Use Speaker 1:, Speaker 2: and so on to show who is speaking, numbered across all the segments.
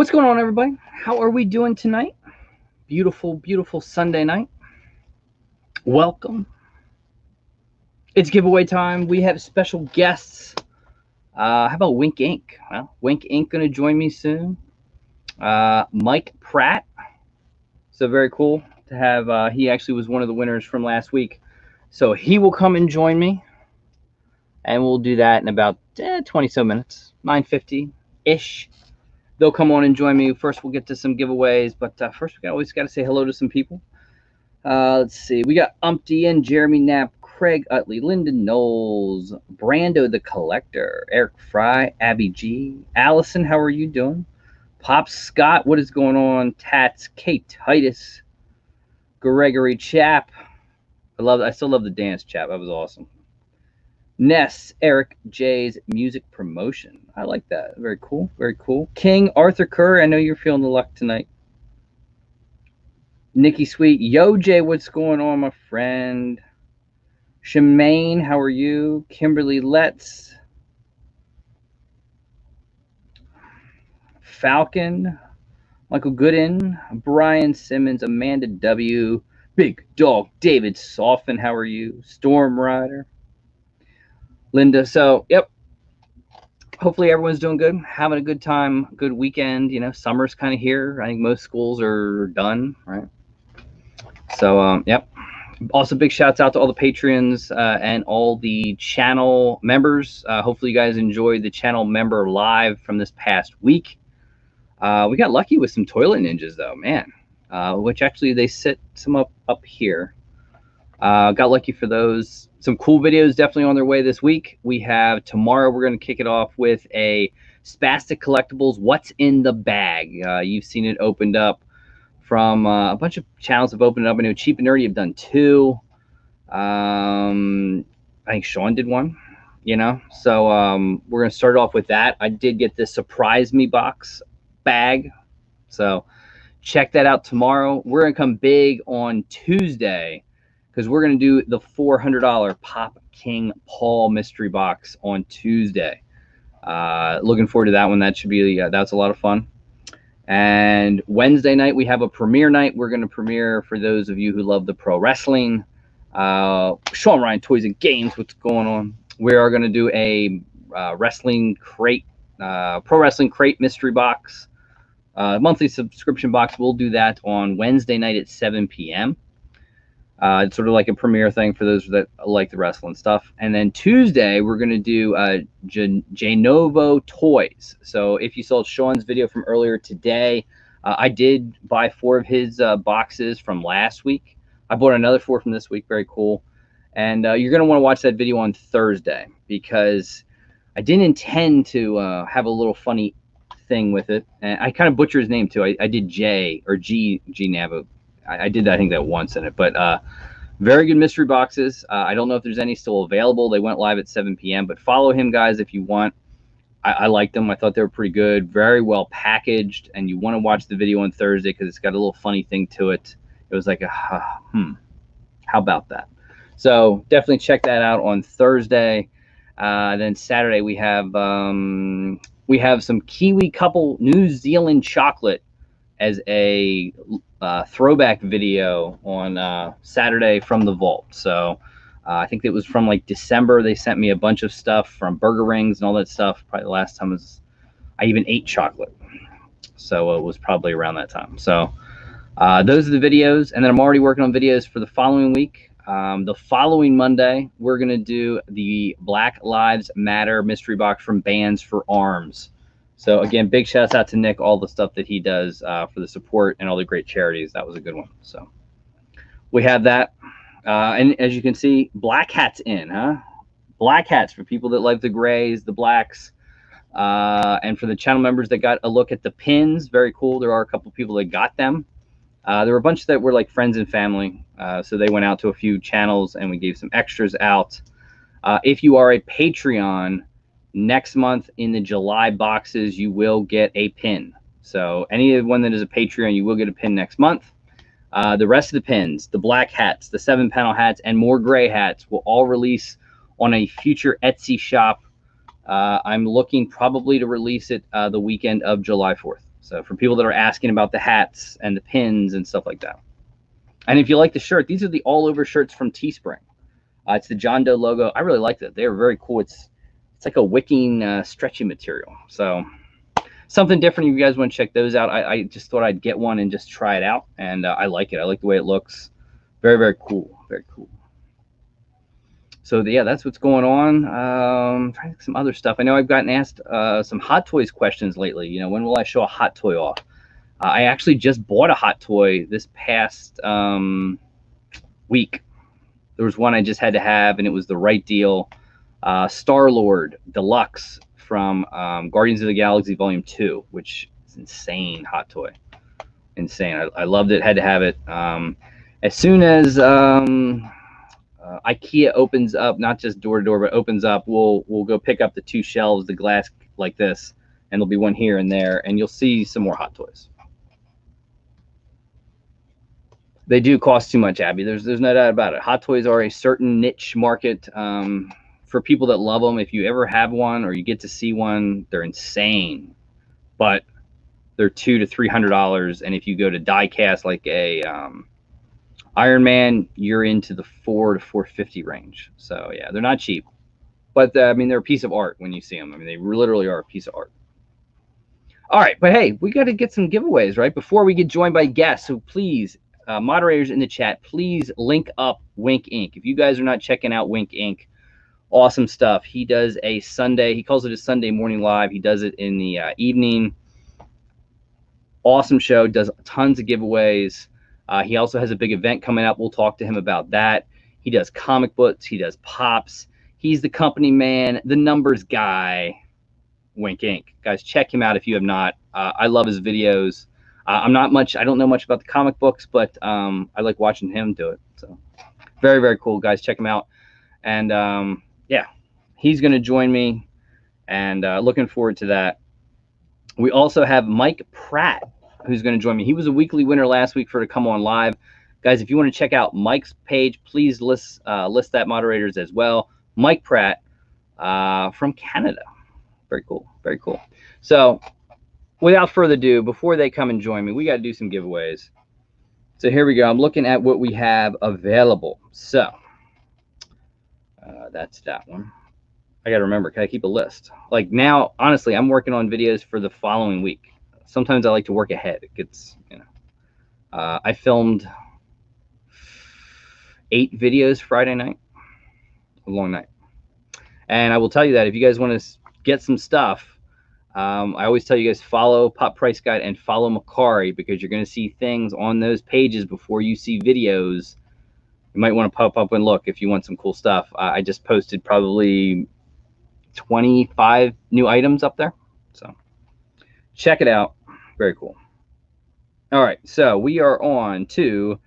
Speaker 1: What's going on, everybody? How are we doing tonight? Beautiful, beautiful Sunday night. Welcome. It's giveaway time. We have special guests. How about Wink Inc? Well, Wink Inc going to join me soon. Mike Pratt. So very cool to have. He actually was one of the winners from last week. So he will come and join me. And we'll do that in about 20 so minutes, 9:50-ish. They'll come on and join me. First, we'll get to some giveaways, but first, we always got to say hello to some people. Let's see. We got Umpty and Jeremy Knapp, Craig Utley, Lyndon Knowles, Brando the Collector, Eric Fry, Abby G, Allison, how are you doing? Pop Scott, what is going on? Tats, Kate Titus, Gregory Chap. I still love the dance, Chap. That was awesome. Ness, Eric J's Music Promotion. I like that. Very cool. Very cool. King, Arthur Kerr. I know you're feeling the luck tonight. Nikki Sweet. Yo, Jay, what's going on, my friend? Shemaine, how are you? Kimberly Letts. Falcon. Michael Gooden. Brian Simmons. Amanda W. Big Dog. David Soffin, how are you? Storm Rider. Linda, so, yep. Hopefully everyone's doing good, having a good time, good weekend. You know, summer's kind of here. I think most schools are done, right? So, yep. Also, big shouts out to all the Patreons and all the channel members. Hopefully you guys enjoyed the channel member live from this past week. We got lucky with some toilet ninjas, though, man. Which actually they set some up here. Got lucky for those. Some cool videos definitely on their way this week. We have tomorrow, we're going to kick it off with a Spastic Collectibles What's in the Bag. You've seen it opened up from a bunch of channels have opened up. I know Cheap and Nerdy have done 2. I think Sean did 1, you know. So we're going to start off with that. I did get this Surprise Me box bag. So check that out tomorrow. We're going to come big on Tuesday, because we're going to do the $400 Pop King Paul mystery box on Tuesday. Looking forward to that one. That should be that's a lot of fun. And Wednesday night we have a premiere night. We're going to premiere for those of you who love the pro wrestling. Sean Ryan Toys and Games. What's going on? We are going to do a wrestling crate, pro wrestling crate mystery box, monthly subscription box. We'll do that on Wednesday night at 7 p.m. It's sort of like a premiere thing for those that like the wrestling stuff. And then Tuesday, we're going to do Janovo Toys. So if you saw Sean's video from earlier today, I did buy 4 of his boxes from last week. I bought another 4 from this week. Very cool. And you're going to want to watch that video on Thursday, because I didn't intend to have a little funny thing with it. And I kind of butchered his name, too. I did J or G Navo. I did, I think, that once in it, but very good mystery boxes. I don't know if there's any still available. They went live at 7 p.m., but follow him, guys, if you want. I liked them. I thought they were pretty good, very well packaged, and you want to watch the video on Thursday because it's got a little funny thing to it. It was like, how about that? So definitely check that out on Thursday. Then Saturday we have some Kiwi Couple New Zealand chocolate as a throwback video on Saturday from the vault. So I think it was from like December. They sent me a bunch of stuff from Burger Rings and all that stuff. Probably the last time I even ate chocolate. So it was probably around that time. So those are the videos. And then I'm already working on videos for the following week. The following Monday, we're going to do the Black Lives Matter mystery box from Bands for Arms. So again, big shouts out to Nick, all the stuff that he does for the support and all the great charities. That was a good one. So we have that. And as you can see, black hats in, huh? Black hats for people that like the grays, the blacks. And for the channel members that got a look at the pins, very cool. There are a couple people that got them. There were a bunch that were like friends and family. So they went out to a few channels and we gave some extras out. If you are a Patreon, next month in the July boxes, you will get a pin. So anyone that is a Patreon, you will get a pin next month. The rest of the pins, the black hats, the 7-panel hats, and more gray hats will all release on a future Etsy shop. I'm looking probably to release it the weekend of July 4th. So for people that are asking about the hats and the pins and stuff like that. And if you like the shirt, these are the all-over shirts from Teespring. It's the John Doe logo. I really liked it. They're very cool. It's like a wicking, stretchy material. So something different. If you guys want to check those out, I just thought I'd get one and just try it out. And I like it. I like the way it looks. Very, very cool. Very cool. So yeah, that's what's going on. Trying to think some other stuff. I know I've gotten asked some Hot Toys questions lately. You know, when will I show a Hot Toy off? I actually just bought a Hot Toy this past week. There was one I just had to have, and it was the right deal. Star-Lord Deluxe from Guardians of the Galaxy Volume 2, which is insane Hot Toy. Insane. I loved it, had to have it. As soon as IKEA opens up, not just door to door, but opens up, we'll go pick up the 2 shelves, the glass like this, and there'll be one here and there, and you'll see some more Hot Toys. They do cost too much, Abby. There's no doubt about it. Hot Toys are a certain niche market for people that love them. If you ever have one or you get to see one, they're insane, but they're $200 to $300. And if you go to die cast like a Iron Man, you're into the $400 to $450 range. So yeah, they're not cheap, but I mean, they're a piece of art when you see them. I mean, they literally are a piece of art. All right, but hey, we got to get some giveaways, right? Before we get joined by guests, so please, moderators in the chat, please link up Wink Inc. If you guys are not checking out Wink Inc., awesome stuff. He does a Sunday, he calls it a Sunday morning live. He does it in the evening. Awesome show, does tons of giveaways. He also has a big event coming up. We'll talk to him about that. He does comic books. He does pops. He's the company man, the numbers guy, Wink Inc. Guys, check him out if you have not. I love his videos. I don't know much about the comic books, but I like watching him do it. So very, very cool, guys. Check him out. And yeah, he's going to join me, and looking forward to that. We also have Mike Pratt, who's going to join me. He was a weekly winner last week for to come on live. Guys, if you want to check out Mike's page, please list that, moderators, as well. Mike Pratt from Canada. Very cool. Very cool. So without further ado, before they come and join me, we got to do some giveaways. So here we go. I'm looking at what we have available. So that's that one. I got to remember, can I keep a list? Like now, honestly, I'm working on videos for the following week. Sometimes I like to work ahead. It gets, you know, I filmed 8 videos Friday night, a long night. And I will tell you that if you guys want to get some stuff, I always tell you guys, follow Pop Price Guide and follow Macari, because you're going to see things on those pages before you see videos. You might want to pop up and look if you want some cool stuff. I just posted probably 25 new items up there. So check it out. Very cool. All right, so we are on to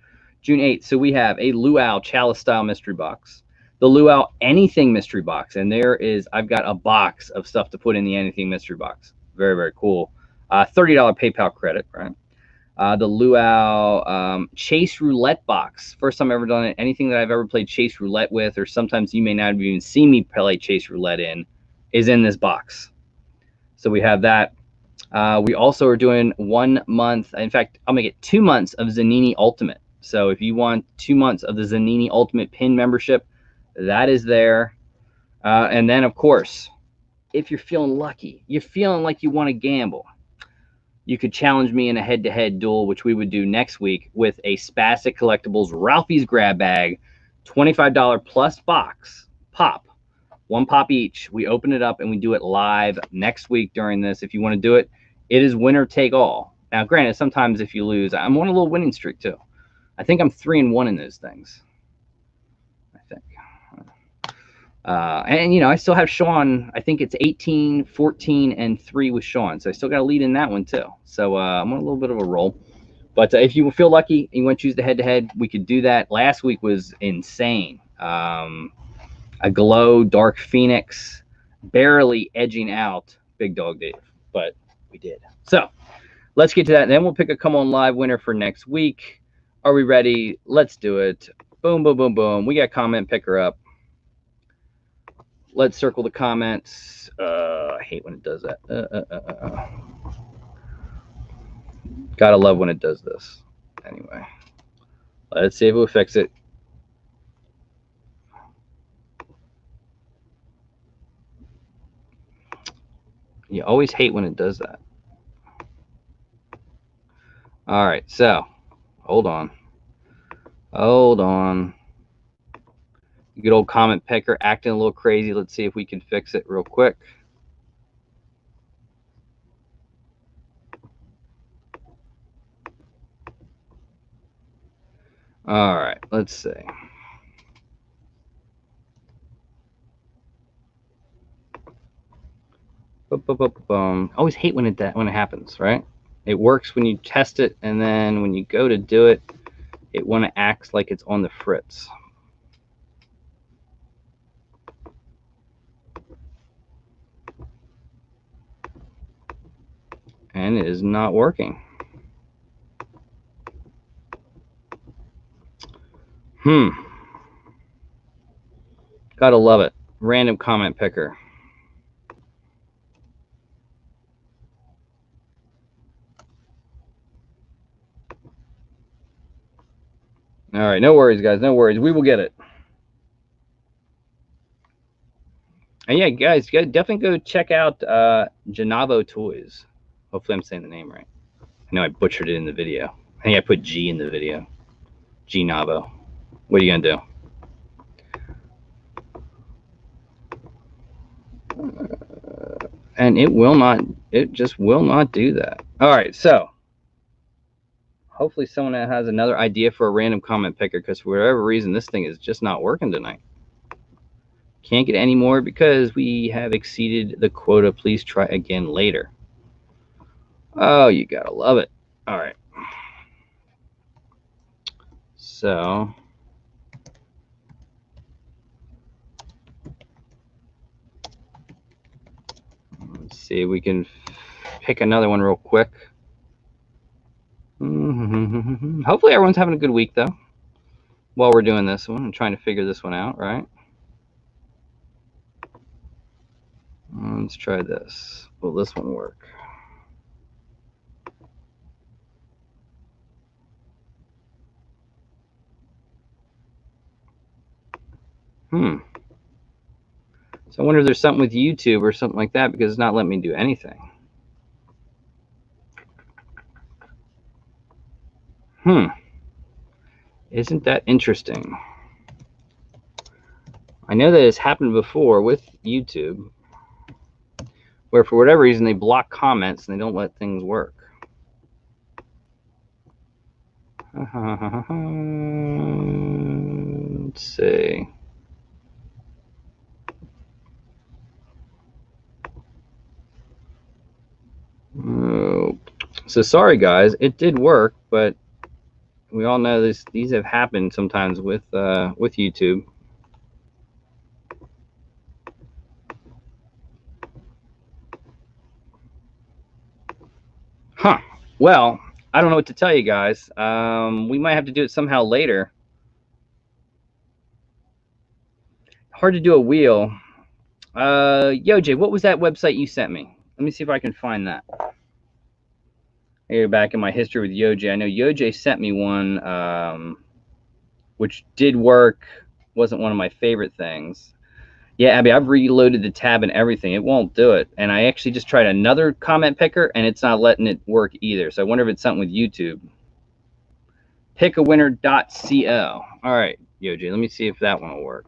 Speaker 1: June 8th. So we have a Luau Chalice Style Mystery Box, the Luau Anything Mystery Box, and I've got a box of stuff to put in the Anything Mystery Box. Very, very cool. $30 PayPal credit, right? The Luau Chase Roulette Box. First time I've ever done it. Anything that I've ever played Chase Roulette with, or sometimes you may not have even seen me play Chase Roulette in, is in this box. So we have that. We also are doing 1 month. In fact, I'll make it 2 months of Zanini Ultimate. So if you want 2 months of the Zanini Ultimate Pin membership, that is there. And then, of course, if you're feeling lucky, you're feeling like you want to gamble, you could challenge me in a head-to-head duel, which we would do next week, with a Spastic Collectibles Ralphie's Grab Bag, $25 plus box, pop. 1 pop each. We open it up and we do it live next week during this. If you want to do it, it is winner take all. Now, granted, sometimes if you lose, I'm on a little winning streak too. I think I'm 3-1 in those things. I think. And, you know, I still have Sean. I think it's 18, 14, and 3 with Sean. So I still got a lead in that one too. So I'm on a little bit of a roll. But if you feel lucky and you want to choose the head-to-head, we could do that. Last week was insane. A Glow Dark Phoenix, barely edging out Big Dog Dave, but we did. So let's get to that, and then we'll pick a Come On Live winner for next week. Are we ready? Let's do it. Boom, boom, boom, boom. We got comment picker up. Let's circle the comments. I hate when it does that. Gotta love when it does this. Anyway, let's see if it will fix it. You always hate when it does that. All right, so hold on. Hold on. Good old comment picker acting a little crazy. Let's see if we can fix it real quick. All right, let's see. Always hate when it happens, right? It works when you test it, and then when you go to do it, it acts like it's on the fritz. And it is not working. Gotta love it. Random comment picker. All right, no worries, guys. No worries. We will get it. And yeah, guys, definitely go check out Janavo Toys. Hopefully I'm saying the name right. I know I butchered it in the video. I think I put G in the video. G Navo. What are you gonna do? And it just will not do that. All right, so hopefully someone has another idea for a random comment picker, because for whatever reason, this thing is just not working tonight. Can't get any more because we have exceeded the quota. Please try again later. Oh, you gotta love it. All right. So let's see if we can pick another one real quick. Hopefully everyone's having a good week, though, while we're doing this one and trying to figure this one out, right? Let's try this. Will this one work? So I wonder if there's something with YouTube or something like that, because it's not letting me do anything. Isn't that interesting? I know that it's happened before with YouTube, where for whatever reason they block comments and they don't let things work. Let's see. Oh. So sorry, guys. It did work, but we all know these have happened sometimes with YouTube. Well, I don't know what to tell you guys. We might have to do it somehow later. Hard to do a wheel. Yoj, what was that website you sent me? Let me see if I can find that. I go back in my history with Yoj. I know Yoj sent me one, which did work. Wasn't one of my favorite things. Yeah, Abby, I've reloaded the tab and everything. It won't do it. And I actually just tried another comment picker, and it's not letting it work either. So I wonder if it's something with YouTube. Pickawinner.co. All right, Yoj, let me see if that one will work.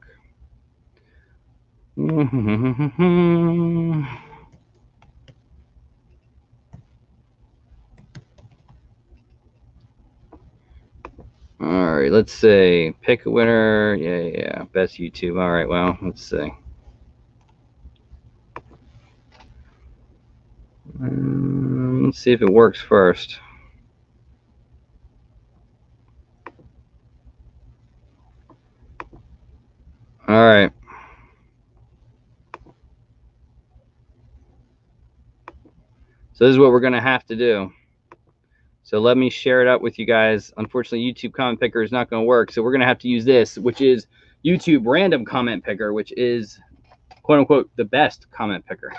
Speaker 1: All right, let's see. Pick a winner. Yeah. Best YouTube. All right, well, let's see. Let's see if it works first. All right. So this is what we're going to have to do. So let me share it up with you guys. Unfortunately, YouTube comment picker is not going to work. So we're going to have to use this, which is YouTube random comment picker, which is, quote unquote, the best comment picker.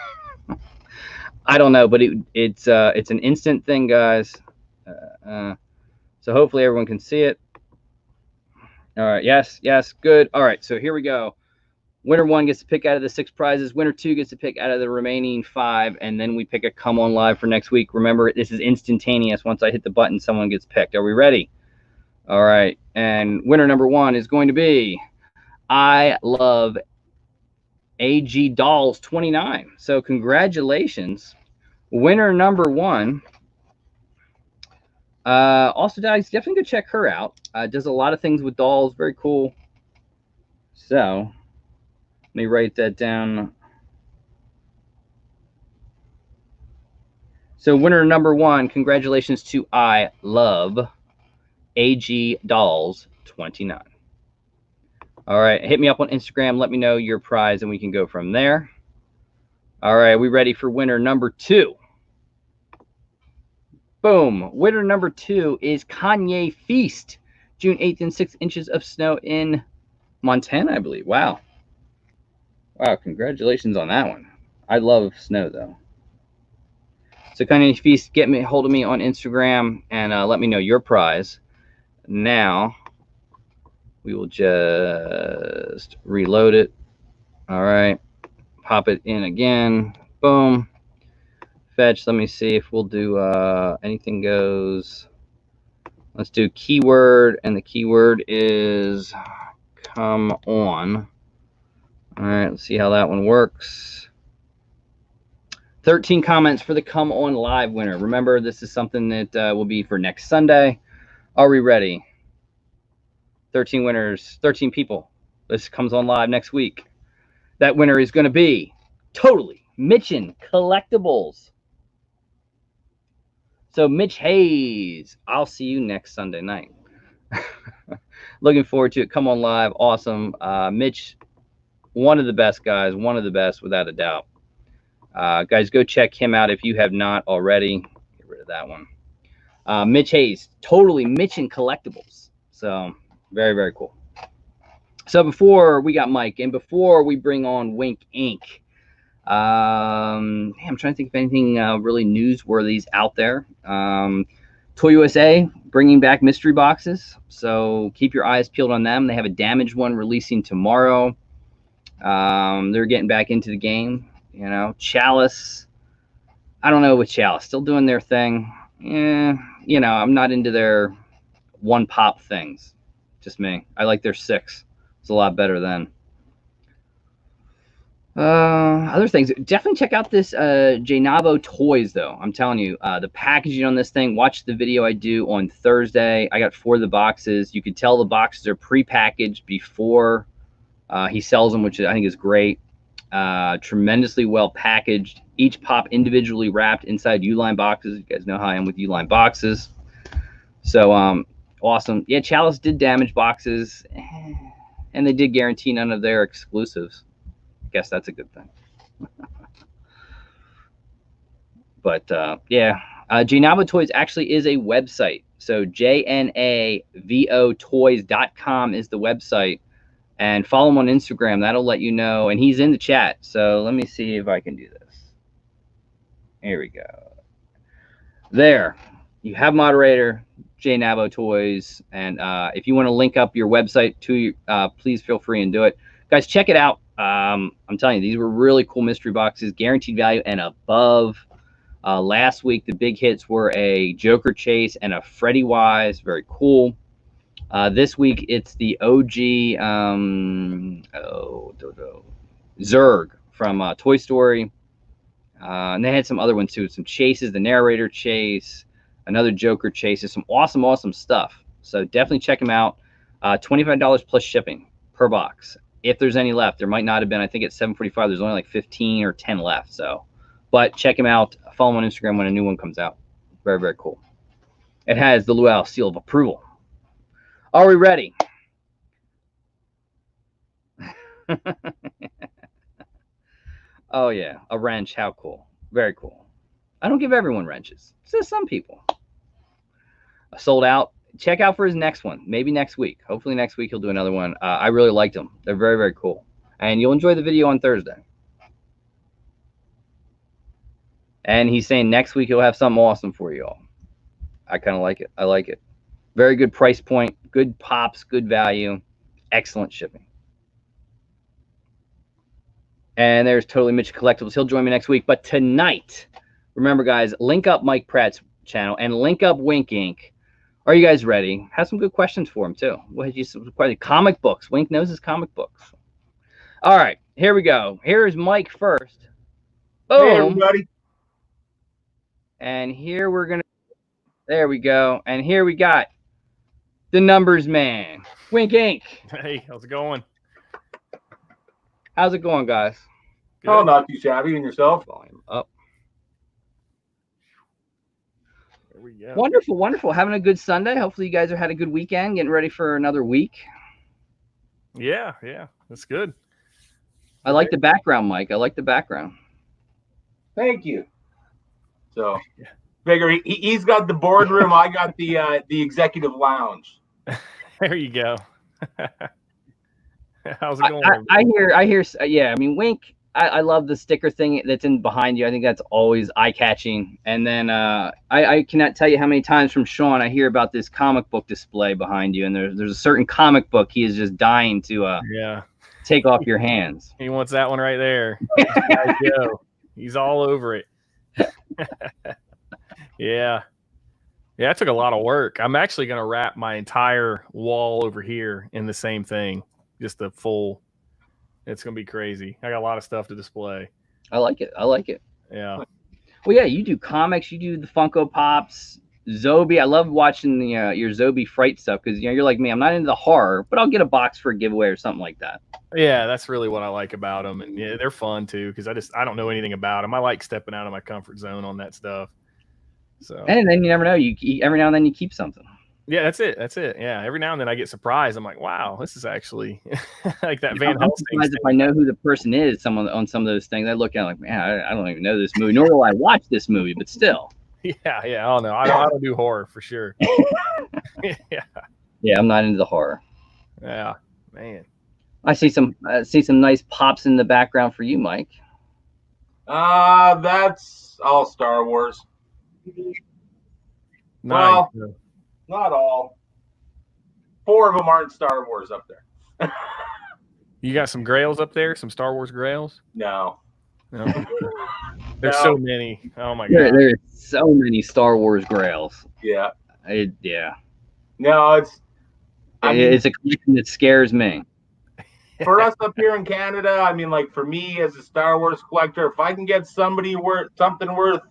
Speaker 1: I don't know, but it's an instant thing, guys. So hopefully everyone can see it. All right. Yes. Yes. Good. All right. So here we go. Winner 1 gets to pick out of the 6 prizes. Winner 2 gets to pick out of the remaining 5, and then we pick a come on live for next week. Remember, this is instantaneous. Once I hit the button, someone gets picked. Are we ready? All right. And winner number 1 is going to be I Love AG Dolls 29. So congratulations, winner number 1. Also, guys, definitely go check her out. Does a lot of things with dolls. Very cool. So let me write that down. So winner number 1, congratulations to I Love AG Dolls 29. All right, hit me up on Instagram. Let me know your prize, and we can go from there. All right, we ready for winner number 2? Boom. Winner number 2 is Kanye Feast. June 8th and 6 inches of snow in Montana, I believe. Wow. Wow, congratulations on that one. I love snow, though. So Kanye Feast, get me hold of me on Instagram and let me know your prize. Now, we will just reload it. All right. Pop it in again. Boom. Fetch. Let me see if we'll do anything goes. Let's do keyword, and the keyword is come on. All right, let's see how that one works. 13 comments for the come on live winner. Remember, this is something that will be for next Sunday. Are we ready? 13 winners, 13 people. This comes on live next week. That winner is going to be totally Mitchin Collectibles. So Mitch Hayes, I'll see you next Sunday night. Looking forward to it. Come on live. Awesome. Mitch, one of the best guys, one of the best without a doubt. Guys, go check him out if you have not already. Get rid of that one. Mitch Hayes, totally Mitchin Collectibles. So very, very cool. So before we got Mike and before we bring on Wink Inc., I'm trying to think of anything really newsworthy out there. Toy USA bringing back mystery boxes, so keep your eyes peeled on them. They have a damaged one releasing tomorrow. They're getting back into the game. You know, Chalice. I don't know with Chalice, still doing their thing. Yeah, you know, I'm not into their one pop things. Just me. I like their 6. It's a lot better than. Other things, definitely check out this Janavo Toys, though. I'm telling you, the packaging on this thing, watch the video I do on Thursday. I got 4 of the boxes. You could tell the boxes are pre-packaged before he sells them, which I think is great. Tremendously well packaged. Each pop individually wrapped inside Uline boxes. You guys know how I am with Uline boxes. So, awesome. Yeah, Chalice did damage boxes, and they did guarantee none of their exclusives. Guess that's a good thing. But yeah, Janavo Toys actually is a website. So JNAVOtoys.com is the website. And follow him on Instagram. That'll let you know. And he's in the chat. So let me see if I can do this. Here we go. There. You have moderator, Janavo Toys. And if you want to link up your website to please feel free and do it. Guys, check it out. I'm telling you, these were really cool mystery boxes, guaranteed value and above. Last week, the big hits were a Joker Chase and a Freddy Wise. Very cool. This week, it's the OG Zurg from Toy Story. And they had some other ones, too. Some chases, the narrator chase, another Joker chase. There's some awesome, awesome stuff. So definitely check them out. $25 plus shipping per box. If there's any left, there might not have been. I think at 7:45, there's only like 15 or 10 left. So, but check him out. Follow him on Instagram when a new one comes out. Very, very cool. It has the Luau seal of approval. Are we ready? Oh, yeah. A wrench. How cool. Very cool. I don't give everyone wrenches. It's just some people. Sold out. Check out for his next one. Maybe next week. Hopefully next week he'll do another one. I really liked them. They're very, very cool. And you'll enjoy the video on Thursday. And he's saying next week he'll have something awesome for you all. I kind of like it. I like it. Very good price point, good pops, good value, excellent shipping. And there's Totally Mitch Collectibles. He'll join me next week. But tonight, remember, guys, link up Mike Pratt's channel and link up Wink Inc. Are you guys ready? Have some good questions for him, too. What had you some comic books? Wink knows his comic books. All right, here we go. Here is Mike first. Boom.
Speaker 2: Hey, everybody.
Speaker 1: And here we're going to, there we go. And here we got the numbers man, Wink Inc.
Speaker 3: Hey, how's it going?
Speaker 1: How's it going, guys?
Speaker 2: Good. Oh, not too shabby. And yourself?
Speaker 1: Volume up.
Speaker 3: There we go.
Speaker 1: Wonderful, wonderful. Having a good Sunday. Hopefully you guys have had a good weekend, getting ready for another week.
Speaker 3: Yeah, that's good.
Speaker 1: I like the background, Mike. I like the background.
Speaker 2: Thank you. So, figure he's got the boardroom. I got the executive lounge.
Speaker 3: There you go. How's it going?
Speaker 1: I hear. Yeah, I mean, Wink. I love the sticker thing that's in behind you. I think that's always eye-catching. And then I cannot tell you how many times from Sean I hear about this comic book display behind you. And there's a certain comic book he is just dying to take off your hands.
Speaker 3: He wants that one right there. He's all over it. Yeah, it took a lot of work. I'm actually going to wrap my entire wall over here in the same thing. Just the full. It's going to be crazy. I got a lot of stuff to display.
Speaker 1: I like it.
Speaker 3: Yeah.
Speaker 1: Well, yeah, you do comics. You do the Funko Pops, Zobi. I love watching the your Zobi Fright stuff because you're like me. I'm not into the horror, but I'll get a box for a giveaway or something like that.
Speaker 3: Yeah, that's really what I like about them, and yeah, they're fun too because I don't know anything about them. I like stepping out of my comfort zone on that stuff. So
Speaker 1: and then you never know. You every now and then you keep something.
Speaker 3: Yeah, that's it. Yeah, every now and then I get surprised. I'm like, wow, this is actually like that Van Helsing.
Speaker 1: If I know who the person is, someone on some of those things, I look at it like, man, I don't even know this movie, nor will I watch this movie, but still.
Speaker 3: Yeah. Oh no, I don't do horror for sure.
Speaker 1: Yeah, I'm not into the horror.
Speaker 3: Yeah, man.
Speaker 1: I see some nice pops in the background for you, Mike.
Speaker 2: That's all Star Wars.
Speaker 3: Nice.
Speaker 2: Well, not all. 4 of them aren't Star Wars up there.
Speaker 3: You got some grails up there? Some Star Wars grails?
Speaker 2: No.
Speaker 3: There's so many. Oh my god.
Speaker 1: There's so many Star Wars grails.
Speaker 2: Yeah.
Speaker 1: Yeah.
Speaker 2: No, it's
Speaker 1: a collection that scares me.
Speaker 2: For us up here in Canada, I mean, like for me as a Star Wars collector, if I can get something worth $50,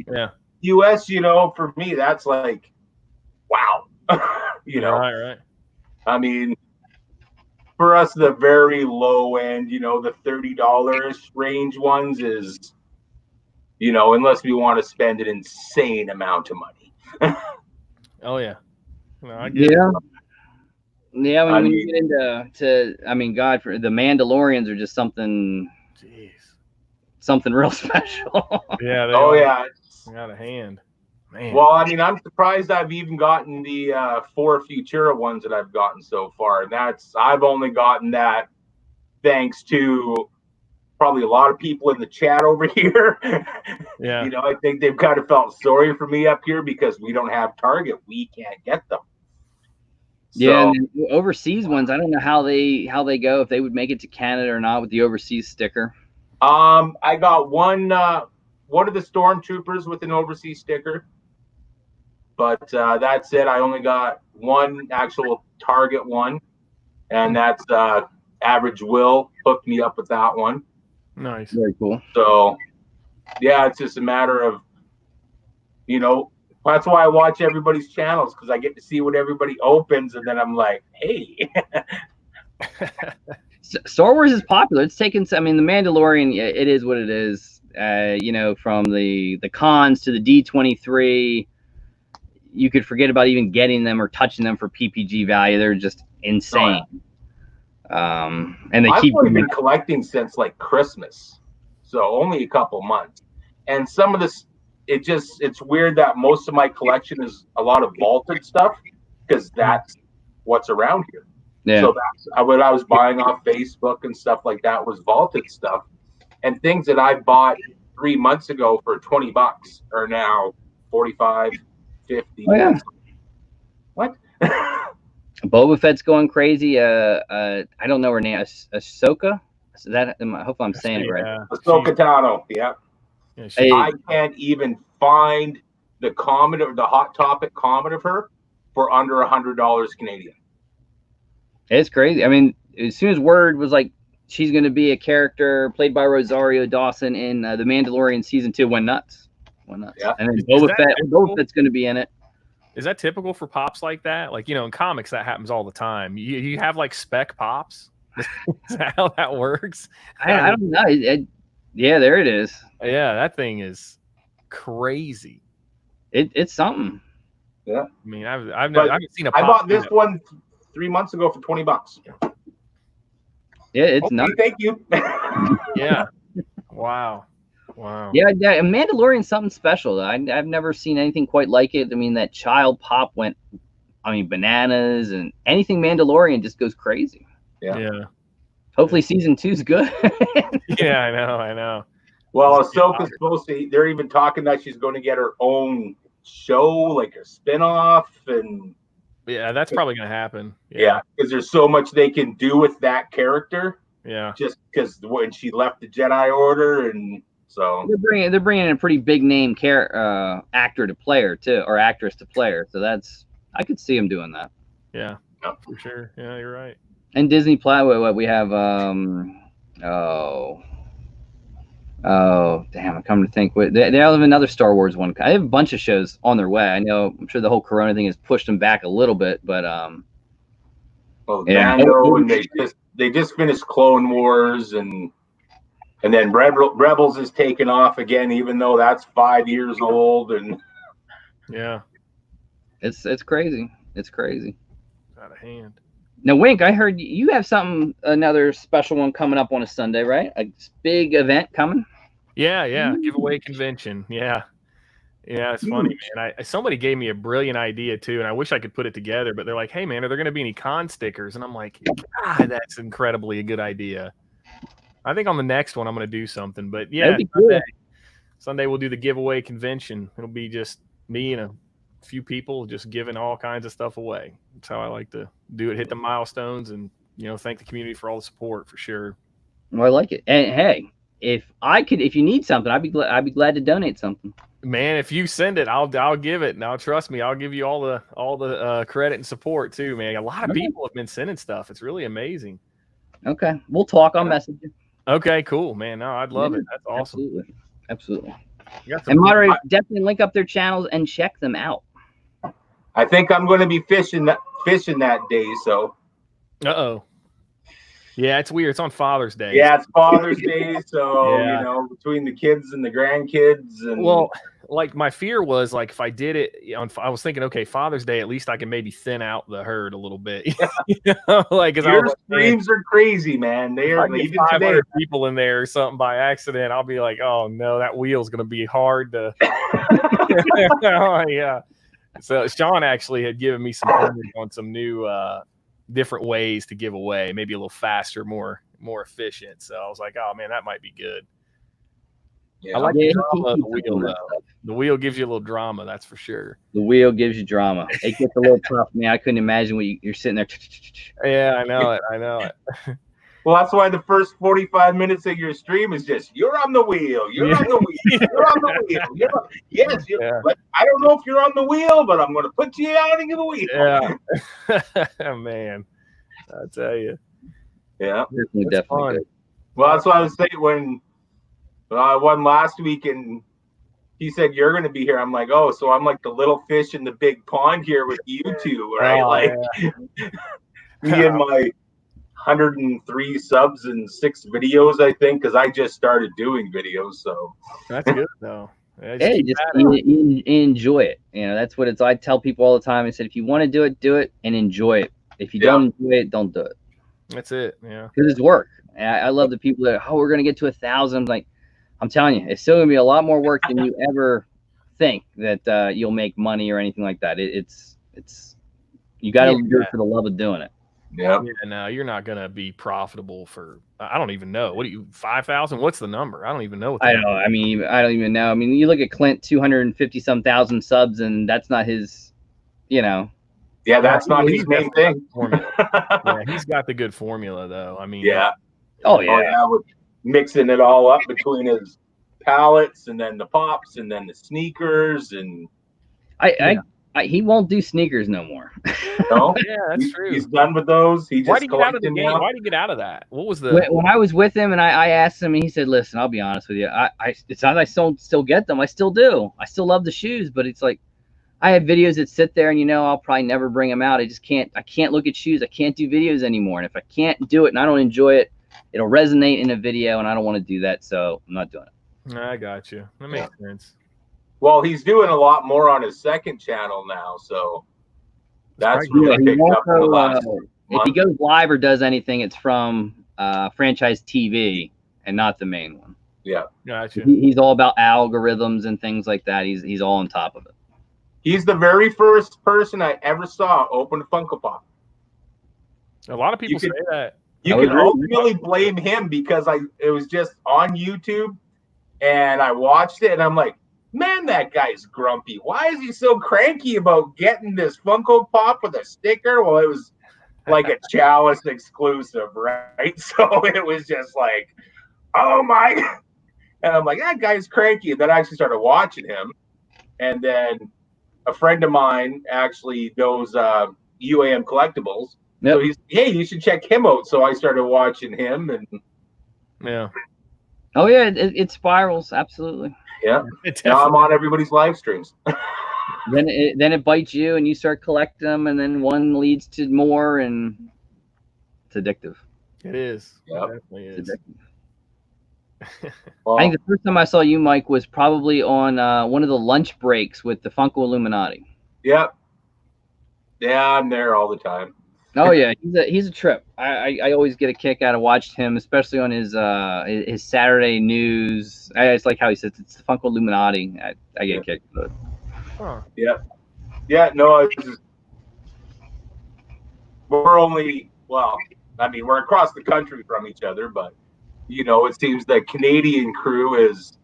Speaker 3: yeah,
Speaker 2: US, for me that's like, wow,
Speaker 3: Right.
Speaker 2: I mean, for us, the very low end, the $30 range ones is, unless we want to spend an insane amount of money.
Speaker 3: Oh yeah, no, I get it.
Speaker 1: Yeah, when you get into God, for the Mandalorians are just something real special.
Speaker 3: Yeah.
Speaker 2: Yeah.
Speaker 3: It's out of hand, man.
Speaker 2: Well, I mean, I'm surprised I've even gotten the 4 Futura ones that I've gotten so far, and I've only gotten that thanks to probably a lot of people in the chat over here.
Speaker 3: Yeah.
Speaker 2: I think they've kind of felt sorry for me up here because we don't have Target. We can't get them.
Speaker 1: Yeah, and the overseas ones, I don't know how they go, if they would make it to Canada or not with the overseas sticker.
Speaker 2: I got one of the Stormtroopers with an overseas sticker, but that's it. I only got one actual Target one, and that's Average Will hooked me up with that one.
Speaker 3: Nice,
Speaker 1: very cool.
Speaker 2: So, yeah, it's just a matter of, that's why I watch everybody's channels, because I get to see what everybody opens, and then I'm like, hey.
Speaker 1: Star Wars is popular. It's taken. I mean, the Mandalorian. It is what it is. From the cons to the D23, you could forget about even getting them or touching them for PPG value. They're just insane. And I've
Speaker 2: been collecting since like Christmas, so only a couple months. And some of this. It's weird that most of my collection is a lot of vaulted stuff because that's what's around here.
Speaker 1: Yeah.
Speaker 2: So that's what I was buying off Facebook and stuff like that was vaulted stuff, and things that I bought 3 months ago for $20 are now 45, 50.
Speaker 1: Oh yeah.
Speaker 2: What?
Speaker 1: Boba Fett's going crazy. I don't know her name. Ahsoka. So that I hope I'm saying it right.
Speaker 3: Yeah.
Speaker 2: Ahsoka Tano. Yeah.
Speaker 3: Yeah,
Speaker 1: Hey,
Speaker 2: I can't even find the comment or the Hot Topic comment of her for under $100 Canadian.
Speaker 1: it's crazy. I mean, as soon as word was like she's going to be a character played by Rosario Dawson in The Mandalorian season 2, went nuts.
Speaker 2: Yeah.
Speaker 1: And then
Speaker 3: Is
Speaker 1: Boba
Speaker 3: that typical?
Speaker 1: Fett's going to be in it.
Speaker 3: Is that typical for pops like that? Like, in comics that happens all the time. You have like spec pops. Is that how that works?
Speaker 1: I don't know. Yeah, there it is.
Speaker 3: Yeah, that thing is crazy.
Speaker 1: It's something.
Speaker 2: Yeah.
Speaker 3: I mean, I haven't seen a
Speaker 2: I
Speaker 3: pop.
Speaker 2: bought this one 3 months ago for $20.
Speaker 1: Yeah, it's
Speaker 2: Okay,
Speaker 1: nuts.
Speaker 2: thank you.
Speaker 3: Yeah. Wow.
Speaker 1: Yeah, Mandalorian's something special. Though. I've never seen anything quite like it. I mean, that child pop went, bananas, and anything Mandalorian just goes crazy.
Speaker 3: Yeah.
Speaker 1: Hopefully, season 2's good.
Speaker 3: Yeah, I know.
Speaker 2: Well, Ahsoka's supposed to. They're even talking that she's going to get her own show, like a spinoff, and
Speaker 3: Yeah, that's probably gonna happen.
Speaker 2: yeah, because there's so much they can do with that character.
Speaker 3: Yeah.
Speaker 2: Just because when she left the Jedi Order, and so
Speaker 1: they're bringing in a pretty big name actor to play her too, or actress to play her. So I could see him doing that.
Speaker 3: Yeah, for sure. Yeah, you're right.
Speaker 1: And Disney Plus, what we have? Oh, damn! I'm coming to think. They have another Star Wars one. I have a bunch of shows on their way. I know. I'm sure the whole Corona thing has pushed them back a little bit, but
Speaker 2: Mando, and they just finished Clone Wars, and then Rebels is taking off again, even though that's 5 years old, and
Speaker 3: yeah,
Speaker 1: it's crazy. It's crazy.
Speaker 3: It's out of hand.
Speaker 1: Now, Wink, I heard you have another special one coming up on a Sunday, right? A big event coming.
Speaker 3: Yeah. Giveaway convention. Yeah. It's funny, man. Somebody gave me a brilliant idea too, and I wish I could put it together. But they're like, "Hey, man, are there going to be any con stickers?" And I'm like, "God, that's incredibly a good idea." I think on the next one I'm going to do something. But yeah, Sunday we'll do the giveaway convention. It'll be just me and a few people just giving all kinds of stuff away. That's how I like to do it. Hit the milestones and thank the community for all the support for sure.
Speaker 1: Well, I like it. And hey, if you need something, I'd be glad to donate something.
Speaker 3: Man, if you send it, I'll give it. Now, trust me, I'll give you all the credit and support too, man. A lot of people have been sending stuff. It's really amazing.
Speaker 1: Okay, we'll talk. I'll message you.
Speaker 3: Okay, cool, man. No, I'd love it. That's awesome.
Speaker 1: Absolutely. And moderators, definitely link up their channels and check them out.
Speaker 2: I think I'm going to be fishing that day. So.
Speaker 3: Yeah, it's weird. It's on Father's Day.
Speaker 2: Yeah, it's Father's Day, so between the kids and the grandkids, and
Speaker 3: like my fear was like if I did it I was thinking, okay, Father's Day, at least I can maybe thin out the herd a little bit. Like
Speaker 2: your streams are crazy, man. They are
Speaker 3: even 500 people in there or something by accident. I'll be like, oh no, that wheel's gonna be hard to. Oh, yeah. So Sean actually had given me some pointers on some new different ways to give away, maybe a little faster, more efficient. So I was like, oh man, that might be good.
Speaker 2: Yeah.
Speaker 3: I like the drama of the wheel though. The wheel gives you a little drama, that's for sure.
Speaker 1: The wheel gives you drama. It gets a little tough, man. I couldn't imagine what you're sitting there.
Speaker 3: Yeah, I know it.
Speaker 2: Well, that's why the first 45 minutes of your stream is just you're on the wheel, you're on the wheel, you're on the wheel. Yes, but I don't know if you're on the wheel, but I'm going to put you out and give a wheel.
Speaker 3: Yeah, man, I tell you.
Speaker 2: Yeah,
Speaker 1: definitely good.
Speaker 2: Well, that's what I was saying when I won last week, and he said you're going to be here. I'm like, oh, so I'm like the little fish in the big pond here with you two, right? Me and my 103 subs and 6 videos, I think, because I just started doing videos. So
Speaker 3: that's good though.
Speaker 1: Hey, just enjoy it. That's what I tell people all the time. I said, if you want to do it and enjoy it. If you don't enjoy it, don't do it.
Speaker 3: That's it. Yeah,
Speaker 1: because it's work. And I love the people that we're gonna get to 1,000. Like, I'm telling you, it's still gonna be a lot more work than you ever think that you'll make money or anything like that. It's you got to do it for the love of doing it.
Speaker 2: Yeah.
Speaker 3: Yeah, no, you're not gonna be profitable for. I don't even know. What do you 5,000? What's the number? I don't even know. What the
Speaker 1: I don't. I mean, I don't even know. I mean, you look at Clint, 250 some thousand subs, and that's not his. You know.
Speaker 2: Yeah, that's not his
Speaker 3: he's
Speaker 2: main
Speaker 3: definitely got
Speaker 2: thing.
Speaker 3: the formula. Yeah, he's got the good formula though. I mean,
Speaker 2: Yeah.
Speaker 1: Oh yeah.
Speaker 2: Oh yeah, with mixing it all up between his pallets and then the pops and then the sneakers and
Speaker 1: He won't do sneakers no more.
Speaker 2: no,
Speaker 3: yeah, that's true.
Speaker 2: He's done with those. He
Speaker 3: Why
Speaker 2: just
Speaker 3: did he get out of the
Speaker 2: collecting
Speaker 3: game?
Speaker 2: now.
Speaker 3: Why did he get out of that? What was the?
Speaker 1: When I was with him and I asked him, and he said, "Listen, I'll be honest with you. It's not I still get them. I still do. I still love the shoes, but it's like I have videos that sit there, and I'll probably never bring them out. I just can't. I can't look at shoes. I can't do videos anymore. And if I can't do it and I don't enjoy it, it'll resonate in a video, and I don't want to do that. So I'm not doing it."
Speaker 3: I got you. That makes sense.
Speaker 2: Well, he's doing a lot more on his second channel now, so that's really picked up in the last month.
Speaker 1: If he goes live or does anything, it's from franchise TV and not the main one.
Speaker 2: Yeah,
Speaker 3: gotcha.
Speaker 1: He's all about algorithms and things like that. He's all on top of it.
Speaker 2: He's the very first person I ever saw open a Funko Pop.
Speaker 3: A lot of people say that.
Speaker 2: You can ultimately blame him because it was just on YouTube, and I watched it, and I'm like, man, that guy's grumpy. Why is he so cranky about getting this Funko Pop with a sticker? Well, it was like a Chalice exclusive, right? So it was just like, oh my. And I'm like, that guy's cranky. And then I actually started watching him. And then a friend of mine actually knows UAM Collectibles. Yep. So he's, hey, you should check him out. So I started watching him. And
Speaker 3: yeah.
Speaker 1: Oh, yeah, it spirals. Absolutely.
Speaker 2: Yeah. Now I'm on everybody's live streams.
Speaker 1: then it bites you and you start collecting them, and then one leads to more, and it's addictive.
Speaker 3: It is.
Speaker 2: Yep.
Speaker 3: It definitely is.
Speaker 1: Well, I think the first time I saw you, Mike, was probably on one of the lunch breaks with the Funko Illuminati.
Speaker 2: Yep. Yeah, I'm there all the time.
Speaker 1: Oh yeah, he's a trip. I always get a kick out of watching him, especially on his Saturday news. I just like how he says it's the Funko Illuminati. I get a kick out of it.
Speaker 2: Huh. Yeah. Yeah. No, we're only we're across the country from each other, but it seems the Canadian crew is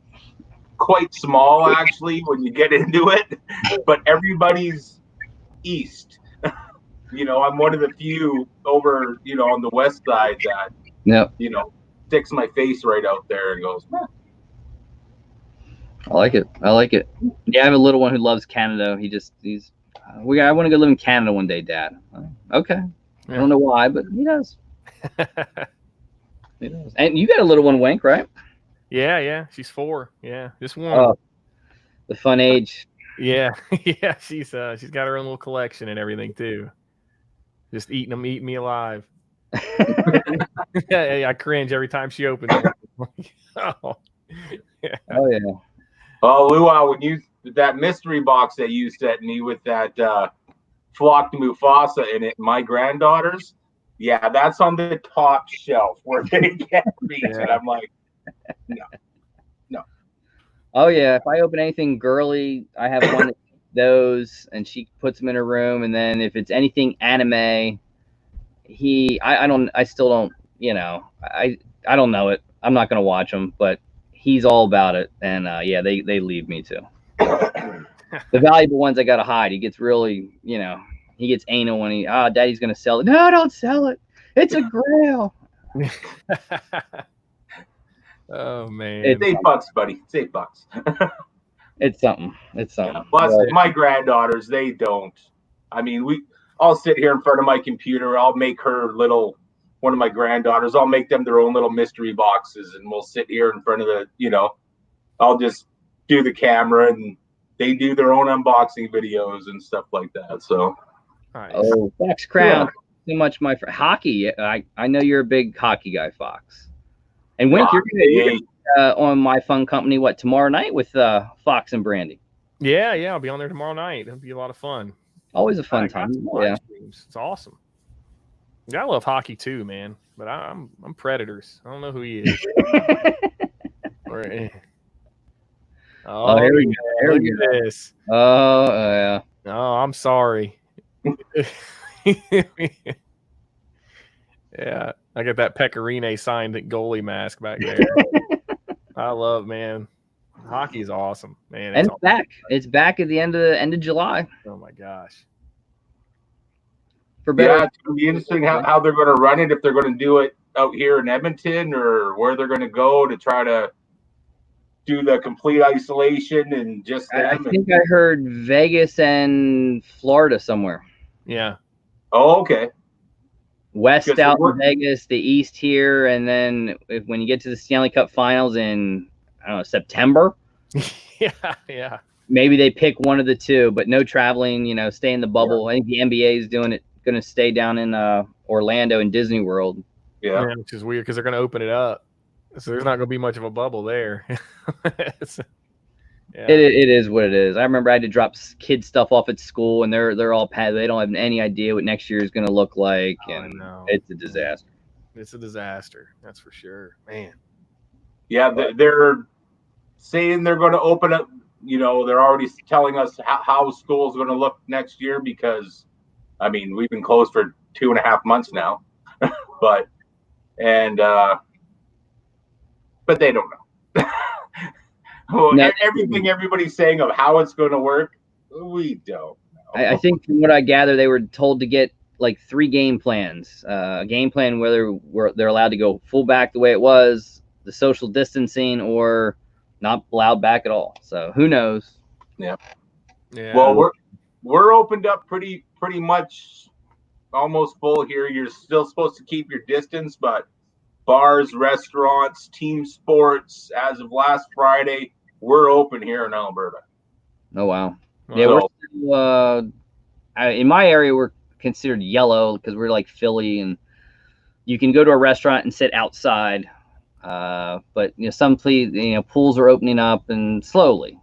Speaker 2: quite small actually when you get into it, but everybody's east. I'm one of the few over, on the west side that, sticks my face right out there and goes, huh.
Speaker 1: I like it. Yeah, I have a little one who loves Canada. I want to go live in Canada one day, Dad. Okay. Yeah. I don't know why, but he does. He does. And you got a little one, Wink, right?
Speaker 3: Yeah. She's 4. Yeah, just one.
Speaker 1: Oh, the fun age.
Speaker 3: Yeah, yeah. She's got her own little collection and everything too. Just eating me alive. Yeah, I cringe every time she opens it. Oh, yeah.
Speaker 1: Oh yeah.
Speaker 2: Oh, Luau, when that mystery box that you sent me with that flocked Mufasa in it, my granddaughters, yeah, that's on the top shelf where they get me. Yeah. And I'm like, no.
Speaker 1: Oh yeah, if I open anything girly, I have one that those, and she puts them in her room. And then if it's anything anime, I still don't, I don't know it. I'm not gonna watch them, but he's all about it. And yeah, they leave me too. The valuable ones I gotta hide. He gets really, he gets anal when Daddy's gonna sell it. No, don't sell it. It's a grail.
Speaker 3: Oh man,
Speaker 2: it's $8, buddy. It's $8.
Speaker 1: It's something.
Speaker 2: Yeah, plus, my granddaughters, they don't. I mean, I'll sit here in front of my computer. I'll make one of my granddaughters, I'll make them their own little mystery boxes, and we'll sit here in front of I'll just do the camera, and they do their own unboxing videos and stuff like that. So,
Speaker 3: nice.
Speaker 1: Oh, Fox Crown, too much, my friend. Hockey, I know you're a big hockey guy, Fox. And Wink, you're on My Fun Company, tomorrow night with Fox and Brandy?
Speaker 3: Yeah, I'll be on there tomorrow night. It'll be a lot of fun.
Speaker 1: Always a fun time. Yeah,
Speaker 3: it's awesome. Yeah, I love hockey too, man. But I'm Predators. I don't know who he is. Right.
Speaker 1: Oh, here we go.
Speaker 3: Look at this.
Speaker 1: Oh, yeah.
Speaker 3: Oh, I'm sorry. Yeah, I got that Pecorine signed goalie mask back there. I love, man. Hockey is awesome, man.
Speaker 1: And it's back. It's back at the end of July.
Speaker 3: Oh my gosh.
Speaker 1: For better.
Speaker 2: Yeah, it's going to be interesting how they're going to run it, if they're going to do it out here in Edmonton or where they're going to go to try to do the complete isolation and just them.
Speaker 1: I think I heard Vegas and Florida somewhere.
Speaker 3: Yeah.
Speaker 2: Oh, okay.
Speaker 1: West out in Vegas, the East here, and then when you get to the Stanley Cup Finals in, I don't know, September.
Speaker 3: Yeah.
Speaker 1: Maybe they pick one of the two, but no traveling. Stay in the bubble. I think the NBA is doing it. Going to stay down in Orlando and Disney World.
Speaker 2: Yeah,
Speaker 3: which is weird because they're going to open it up, so there's not going to be much of a bubble there.
Speaker 1: Yeah. It is what it is. I remember I had to drop kids stuff off at school, and they're all they don't have any idea what next year is going to look like, and it's a disaster.
Speaker 3: It's a disaster, that's for sure, man.
Speaker 2: Yeah, they're saying they're going to open up. They're already telling us how school's going to look next year because, I mean, we've been closed for 2.5 months now, but they don't know. Well, everything everybody's saying of how it's going to work, we don't know.
Speaker 1: I think from what I gather, they were told to get like 3 game plans. A game plan whether they're allowed to go full back the way it was, the social distancing, or not allowed back at all. So who knows?
Speaker 2: Yeah. Well, we're opened up pretty much almost full here. You're still supposed to keep your distance, but bars, restaurants, team sports, as of last Friday, we're open here in Alberta.
Speaker 1: Oh, wow. Yeah, we're still, in my area, we're considered yellow because we're like Philly, and you can go to a restaurant and sit outside. But some pools are opening up and slowly.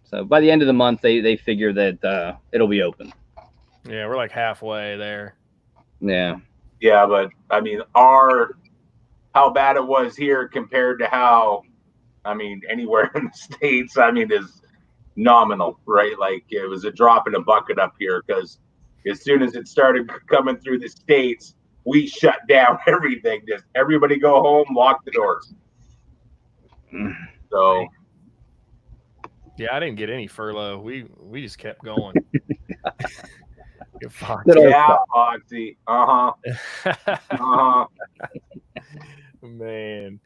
Speaker 1: So by the end of the month, they figure that it'll be open.
Speaker 3: Yeah, we're like halfway there.
Speaker 1: Yeah.
Speaker 2: Yeah, but I mean, how bad it was here compared to how, I mean, anywhere in the States, I mean, is nominal, right? Like it was a drop in a bucket up here because as soon as it started coming through the States, we shut down everything. Just everybody go home, lock the doors. So.
Speaker 3: Yeah, I didn't get any furlough. We just kept going.
Speaker 2: Yeah, Foxy. Uh-huh.
Speaker 3: Man.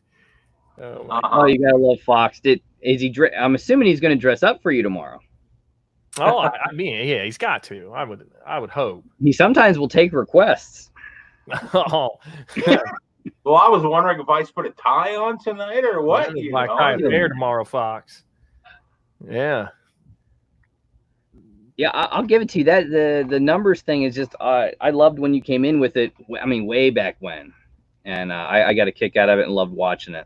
Speaker 1: Oh, you gotta love Fox. I'm assuming he's going to dress up for you tomorrow.
Speaker 3: Oh, I mean, yeah, he's got to. I would hope.
Speaker 1: He sometimes will take requests.
Speaker 3: Oh.
Speaker 2: Well, I was wondering if I should put a tie on tonight or what.
Speaker 3: Tie hair tomorrow, Fox. Yeah.
Speaker 1: Yeah, I'll give it to you. That the numbers thing is just I loved when you came in with it. I mean, way back when, and I got a kick out of it and loved watching it.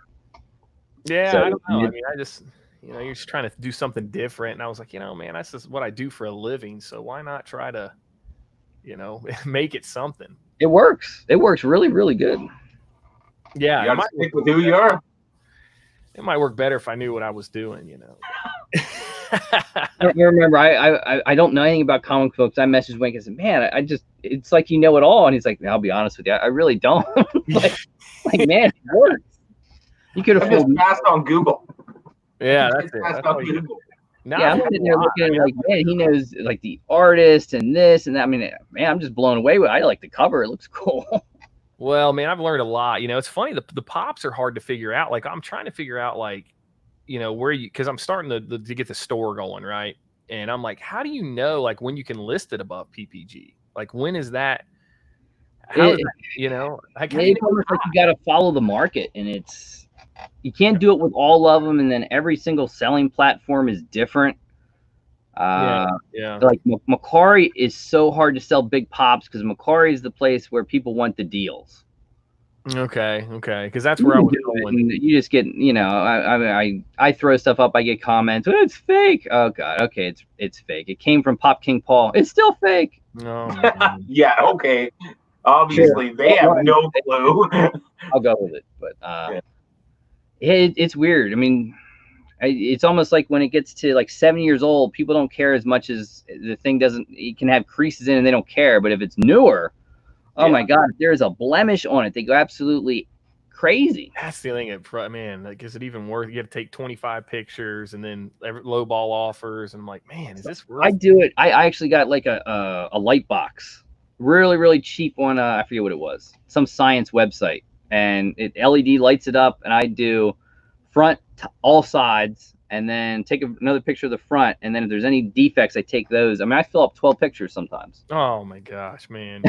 Speaker 3: Yeah, so, I don't know. I mean, I just you're just trying to do something different, and I was like, man, that's just what I do for a living. So why not try to, make it something?
Speaker 1: It works. It works really, really good.
Speaker 3: Yeah,
Speaker 2: you gotta stick with who you are.
Speaker 3: It might work better if I knew what I was doing,
Speaker 1: I remember, I don't know anything about comic books. I messaged Wink and said, man, it's like you know it all. And he's like, I'll be honest with you, I really don't. like, man, it works. You could have
Speaker 2: just passed on Google.
Speaker 3: Yeah, that's it.
Speaker 2: Passed on Google.
Speaker 1: Yeah, I'm sitting there looking at him like, man, he knows like the artist and this and that. I mean, man, I'm just blown away with it. I like the cover. It looks cool.
Speaker 3: Well, man, I've learned a lot. It's funny. The pops are hard to figure out. Like, I'm trying to figure out, like, where because I'm starting to get the store going, right? And I'm like, how do you know, like, when you can list it above PPG? Like, when is that? How is that, like,
Speaker 1: it's almost like you got to follow the market, and you can't do it with all of them, and then every single selling platform is different.
Speaker 3: Yeah.
Speaker 1: Like Macquarie is so hard to sell big pops because Macquarie is the place where people want the deals.
Speaker 3: Okay, because that's where I was going.
Speaker 1: You just get, I throw stuff up. I get comments. Oh, it's fake. Oh God. Okay, it's fake. It came from Pop King Paul. It's still fake.
Speaker 3: No.
Speaker 2: Yeah. Okay. Obviously, they have no clue.
Speaker 1: I'll go with it, but it's weird. I mean, it's almost like when it gets to like 7 years old, people don't care as much as the thing doesn't. It can have creases in, and they don't care. But if it's newer, Oh my God, if there's a blemish on it, they go absolutely crazy.
Speaker 3: That's the thing, man. Like, is it even worth? You have to take 25 pictures and then low ball offers, and I'm like, man, is this worth?
Speaker 1: I do it. I actually got like a light box, really cheap on I forget what it was, some science website, and it LED lights it up, and I do front all sides, and then take another picture of the front, and then if there's any defects, I take those. I mean, I fill up 12 pictures sometimes.
Speaker 3: Oh my gosh, man.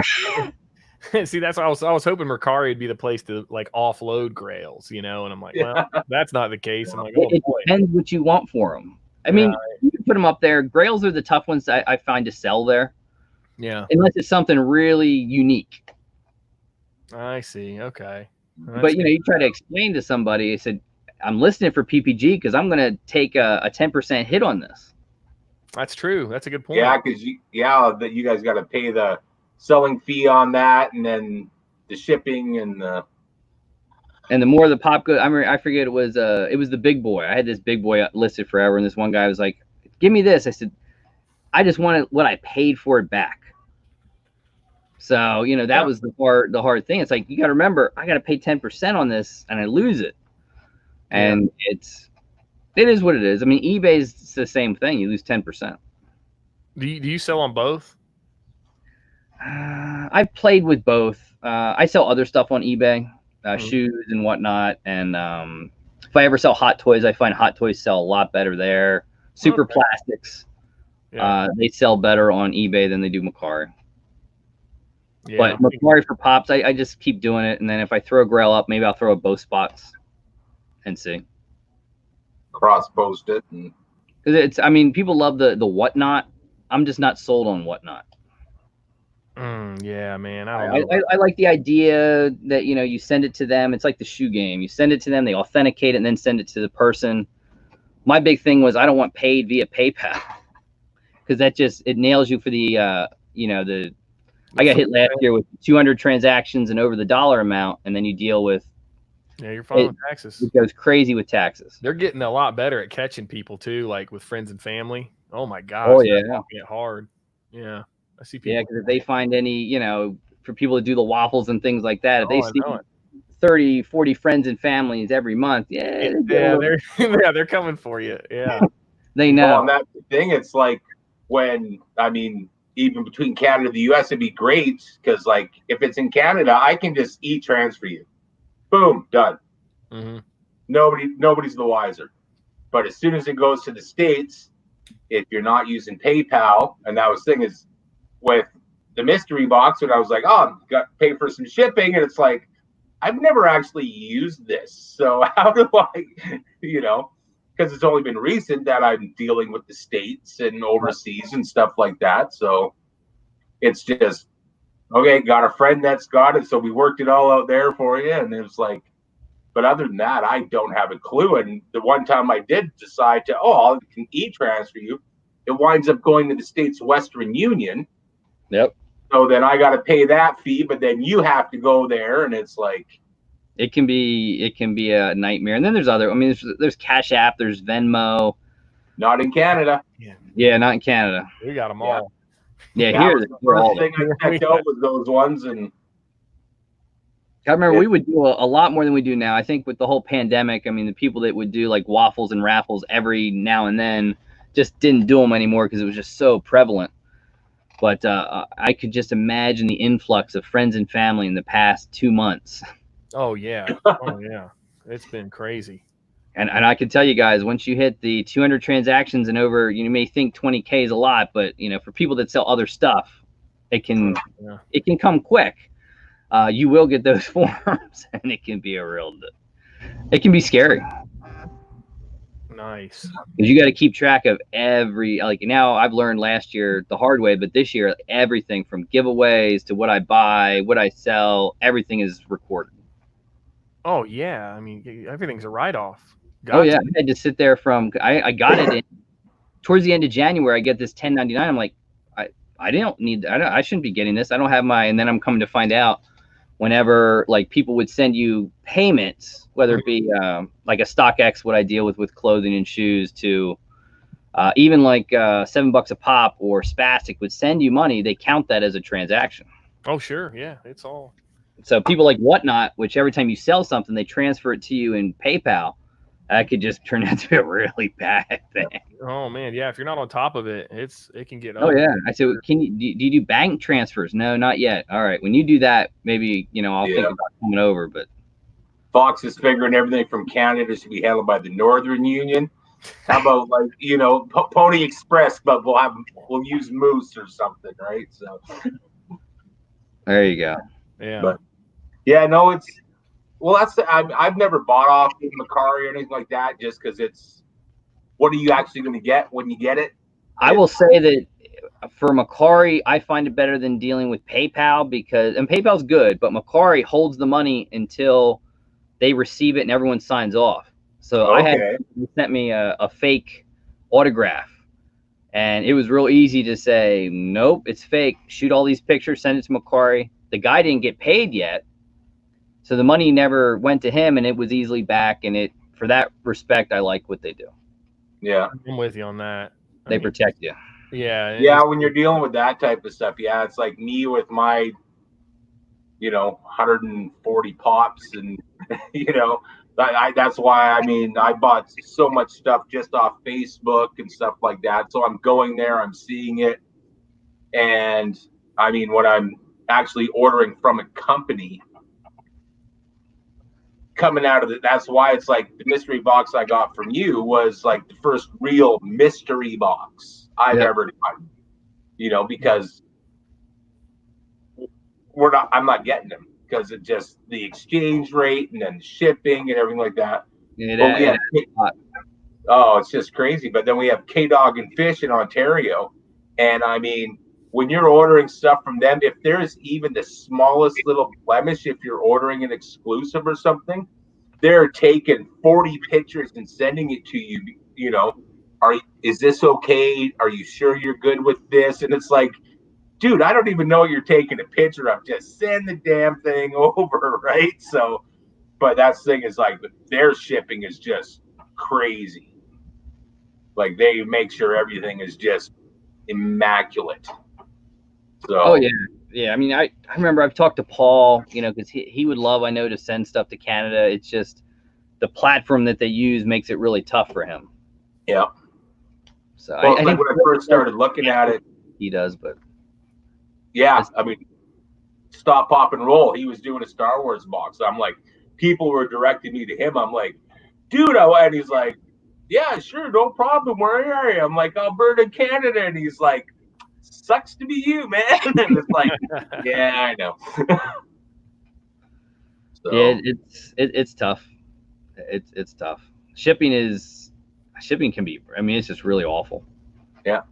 Speaker 3: See, that's what I was hoping Mercari would be the place to like offload grails, and I'm like, well, that's not the case. I'm like, oh
Speaker 1: it
Speaker 3: boy.
Speaker 1: depends what you want for them. I mean, you can put them up there. Grails are the tough ones I find to sell there.
Speaker 3: Yeah.
Speaker 1: Unless it's something really unique.
Speaker 3: I see. Okay.
Speaker 1: But you try to explain to somebody, I said, I'm listing it for PPG because I'm going to take a 10% hit on this.
Speaker 3: That's true. That's a good point.
Speaker 2: Yeah, because that you guys got to pay the selling fee on that, and then the shipping and the
Speaker 1: more the pop go. I forget it was the big boy. I had this big boy listed forever, and this one guy was like, "Give me this." I said, "I just wanted what I paid for it back." So that was the hard thing. It's like you got to remember, I got to pay 10% on this, and I lose it, and it is what it is. I mean, eBay's the same thing. You lose 10%.
Speaker 3: Do you sell on both?
Speaker 1: I've played with both. I sell other stuff on eBay, shoes and whatnot. And if I ever sell hot toys, I find hot toys sell a lot better there. Super Plastics, they sell better on eBay than they do Mercari. Yeah. But Mercari for pops, I just keep doing it. And then if I throw a grail up, maybe I'll throw a both spots and see.
Speaker 2: Cross post it.
Speaker 1: People love the whatnot. I'm just not sold on whatnot.
Speaker 3: Yeah, man.
Speaker 1: I like the idea that you send it to them. It's like the shoe game. You send it to them, they authenticate it, and then send it to the person. My big thing was I don't want paid via PayPal because that it nails you for the I got hit last year with 200 transactions and over the dollar amount, and then you deal with
Speaker 3: you're filing taxes.
Speaker 1: It goes crazy with taxes.
Speaker 3: They're getting a lot better at catching people too, like with friends and family. Oh my gosh.
Speaker 1: Oh yeah,
Speaker 3: making it hard. Yeah. I see people.
Speaker 1: Yeah, because if they find any, for people to do the waffles and things like that, if they see 30, 40 friends and families every month,
Speaker 3: they're coming for you. Yeah.
Speaker 1: They know.
Speaker 2: Well, and that's the thing. It's like even between Canada and the US, it'd be great because like if it's in Canada, I can just e-transfer you. Boom, done.
Speaker 3: Mm-hmm.
Speaker 2: Nobody's the wiser. But as soon as it goes to the States, if you're not using PayPal, and that was the thing is with the mystery box, when I was like, oh, I've got to pay for some shipping, and it's like, I've never actually used this. So how do I, because it's only been recent that I'm dealing with the States and overseas and stuff like that. So it's just, okay, got a friend that's got it. So we worked it all out there for you. And it was like, but other than that, I don't have a clue. And the one time I did decide I can e-transfer you, it winds up going to the States Western Union.
Speaker 1: Yep.
Speaker 2: So then I got to pay that fee, but then you have to go there, and it's like
Speaker 1: it can be a nightmare. And then there's other. There's Cash App, there's Venmo.
Speaker 2: Not in Canada.
Speaker 1: Yeah, not in Canada.
Speaker 3: We got them all.
Speaker 1: Yeah, here
Speaker 2: the first thing I checked out was those ones, and
Speaker 1: I remember we would do a lot more than we do now. I think with the whole pandemic, the people that would do like waffles and raffles every now and then just didn't do them anymore because it was just so prevalent. But I could just imagine the influx of friends and family in the past 2 months.
Speaker 3: Oh, yeah. It's been crazy.
Speaker 1: And I can tell you guys, once you hit the 200 transactions and over, you may think 20K is a lot, but for people that sell other stuff, it can come quick. You will get those forms, and it can be it can be scary.
Speaker 3: Nice.
Speaker 1: Because you got to keep track of now I've learned last year the hard way, but this year everything from giveaways to what I buy, what I sell, everything is recorded.
Speaker 3: Oh yeah, everything's a write-off.
Speaker 1: I had to sit there I got it towards the end of January. I get this 1099. I'm like, I shouldn't be getting this. I don't have and then I'm coming to find out whenever like people would send you payments, whether it be like a StockX, what I deal with clothing and shoes, to even like $7 a pop, or Spastic would send you money, they count that as a transaction.
Speaker 3: Oh, sure. Yeah, it's all.
Speaker 1: So people like Whatnot, which every time you sell something, they transfer it to you in PayPal. That could just turn out to be a really bad thing.
Speaker 3: Oh man, yeah. If you're not on top of it, it can get
Speaker 1: Oh
Speaker 3: ugly.
Speaker 1: yeah. I said, can you do you do bank transfers? No, not yet. All right. When you do that, maybe I'll think about coming over. But
Speaker 2: Fox is figuring everything from Canada should be handled by the Northern Union. How about Pony Express, but we'll use Moose or something, right? So
Speaker 1: there you go.
Speaker 3: Yeah.
Speaker 2: But yeah, no, I've never bought off Macari or anything like that, just because it's what are you actually going to get when you get it?
Speaker 1: I will say that for Macari, I find it better than dealing with PayPal and PayPal's good, but Macari holds the money until they receive it and everyone signs off. So they sent me a fake autograph, and it was real easy to say, nope, it's fake. Shoot all these pictures, send it to Macari. The guy didn't get paid yet, so the money never went to him, and it was easily back. And for that respect, I like what they do.
Speaker 2: Yeah,
Speaker 3: I'm with you on that.
Speaker 1: They protect you.
Speaker 3: Yeah.
Speaker 2: Yeah, when you're dealing with that type of stuff, yeah, it's like me with my 140 pops, and that's why I bought so much stuff just off Facebook and stuff like that. So I'm going there, I'm seeing it, and I mean when I'm actually ordering from a company coming out of it, that's why it's like the mystery box I got from you was like the first real mystery box I've ever done. Because I'm not getting them because it just the exchange rate and then shipping and everything like that. It's just crazy. But then we have K-Dog and Fish in Ontario, and I mean, when you're ordering stuff from them, if there's even the smallest little blemish, if you're ordering an exclusive or something, they're taking 40 pictures and sending it to you. Is this okay? Are you sure you're good with this? And it's like, dude, I don't even know what you're taking a picture of. Just send the damn thing over, right? So, but that thing is like their shipping is just crazy. Like they make sure everything is just immaculate. So,
Speaker 1: oh yeah. I mean, I remember I've talked to Paul, because he would love, I know, to send stuff to Canada. It's just the platform that they use makes it really tough for him.
Speaker 2: Yeah.
Speaker 1: So
Speaker 2: I think when I first started looking at it,
Speaker 1: he does, but
Speaker 2: yeah, I mean, Stop, Pop, and Roll. He was doing a Star Wars box. I'm like, people were directing me to him. I'm like, dude, and he's like, yeah, sure, no problem. Where are you? I'm like, Alberta, Canada. And he's like, sucks to be you, man. And it's like, yeah, I know.
Speaker 1: So. Yeah, it's tough. It's tough. Shipping can be, I mean, it's just really awful.
Speaker 2: Yeah.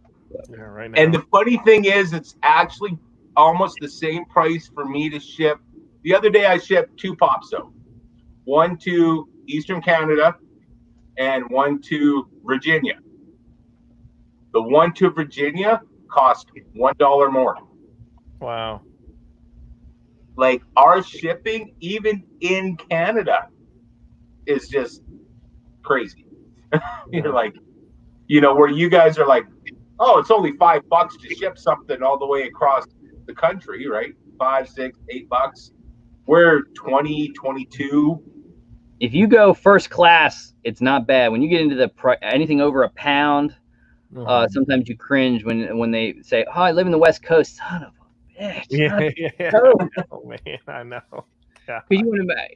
Speaker 3: Right now.
Speaker 2: And the funny thing is, it's actually almost the same price for me to ship. The other day I shipped 2 pops though. One to Eastern Canada and one to Virginia. The one to Virginia cost $1 more.
Speaker 3: Wow.
Speaker 2: Like our shipping, even in Canada, is just crazy. You're like, where you guys are like, oh, it's only $5 to ship something all the way across the country, right? $5, $6, $8. We're 20, 22.
Speaker 1: If you go first class, it's not bad. When you get into anything over a pound, sometimes you cringe when they say, "Oh, I live in the West Coast." Son of a bitch!
Speaker 3: Yeah. Oh man, I know. Yeah.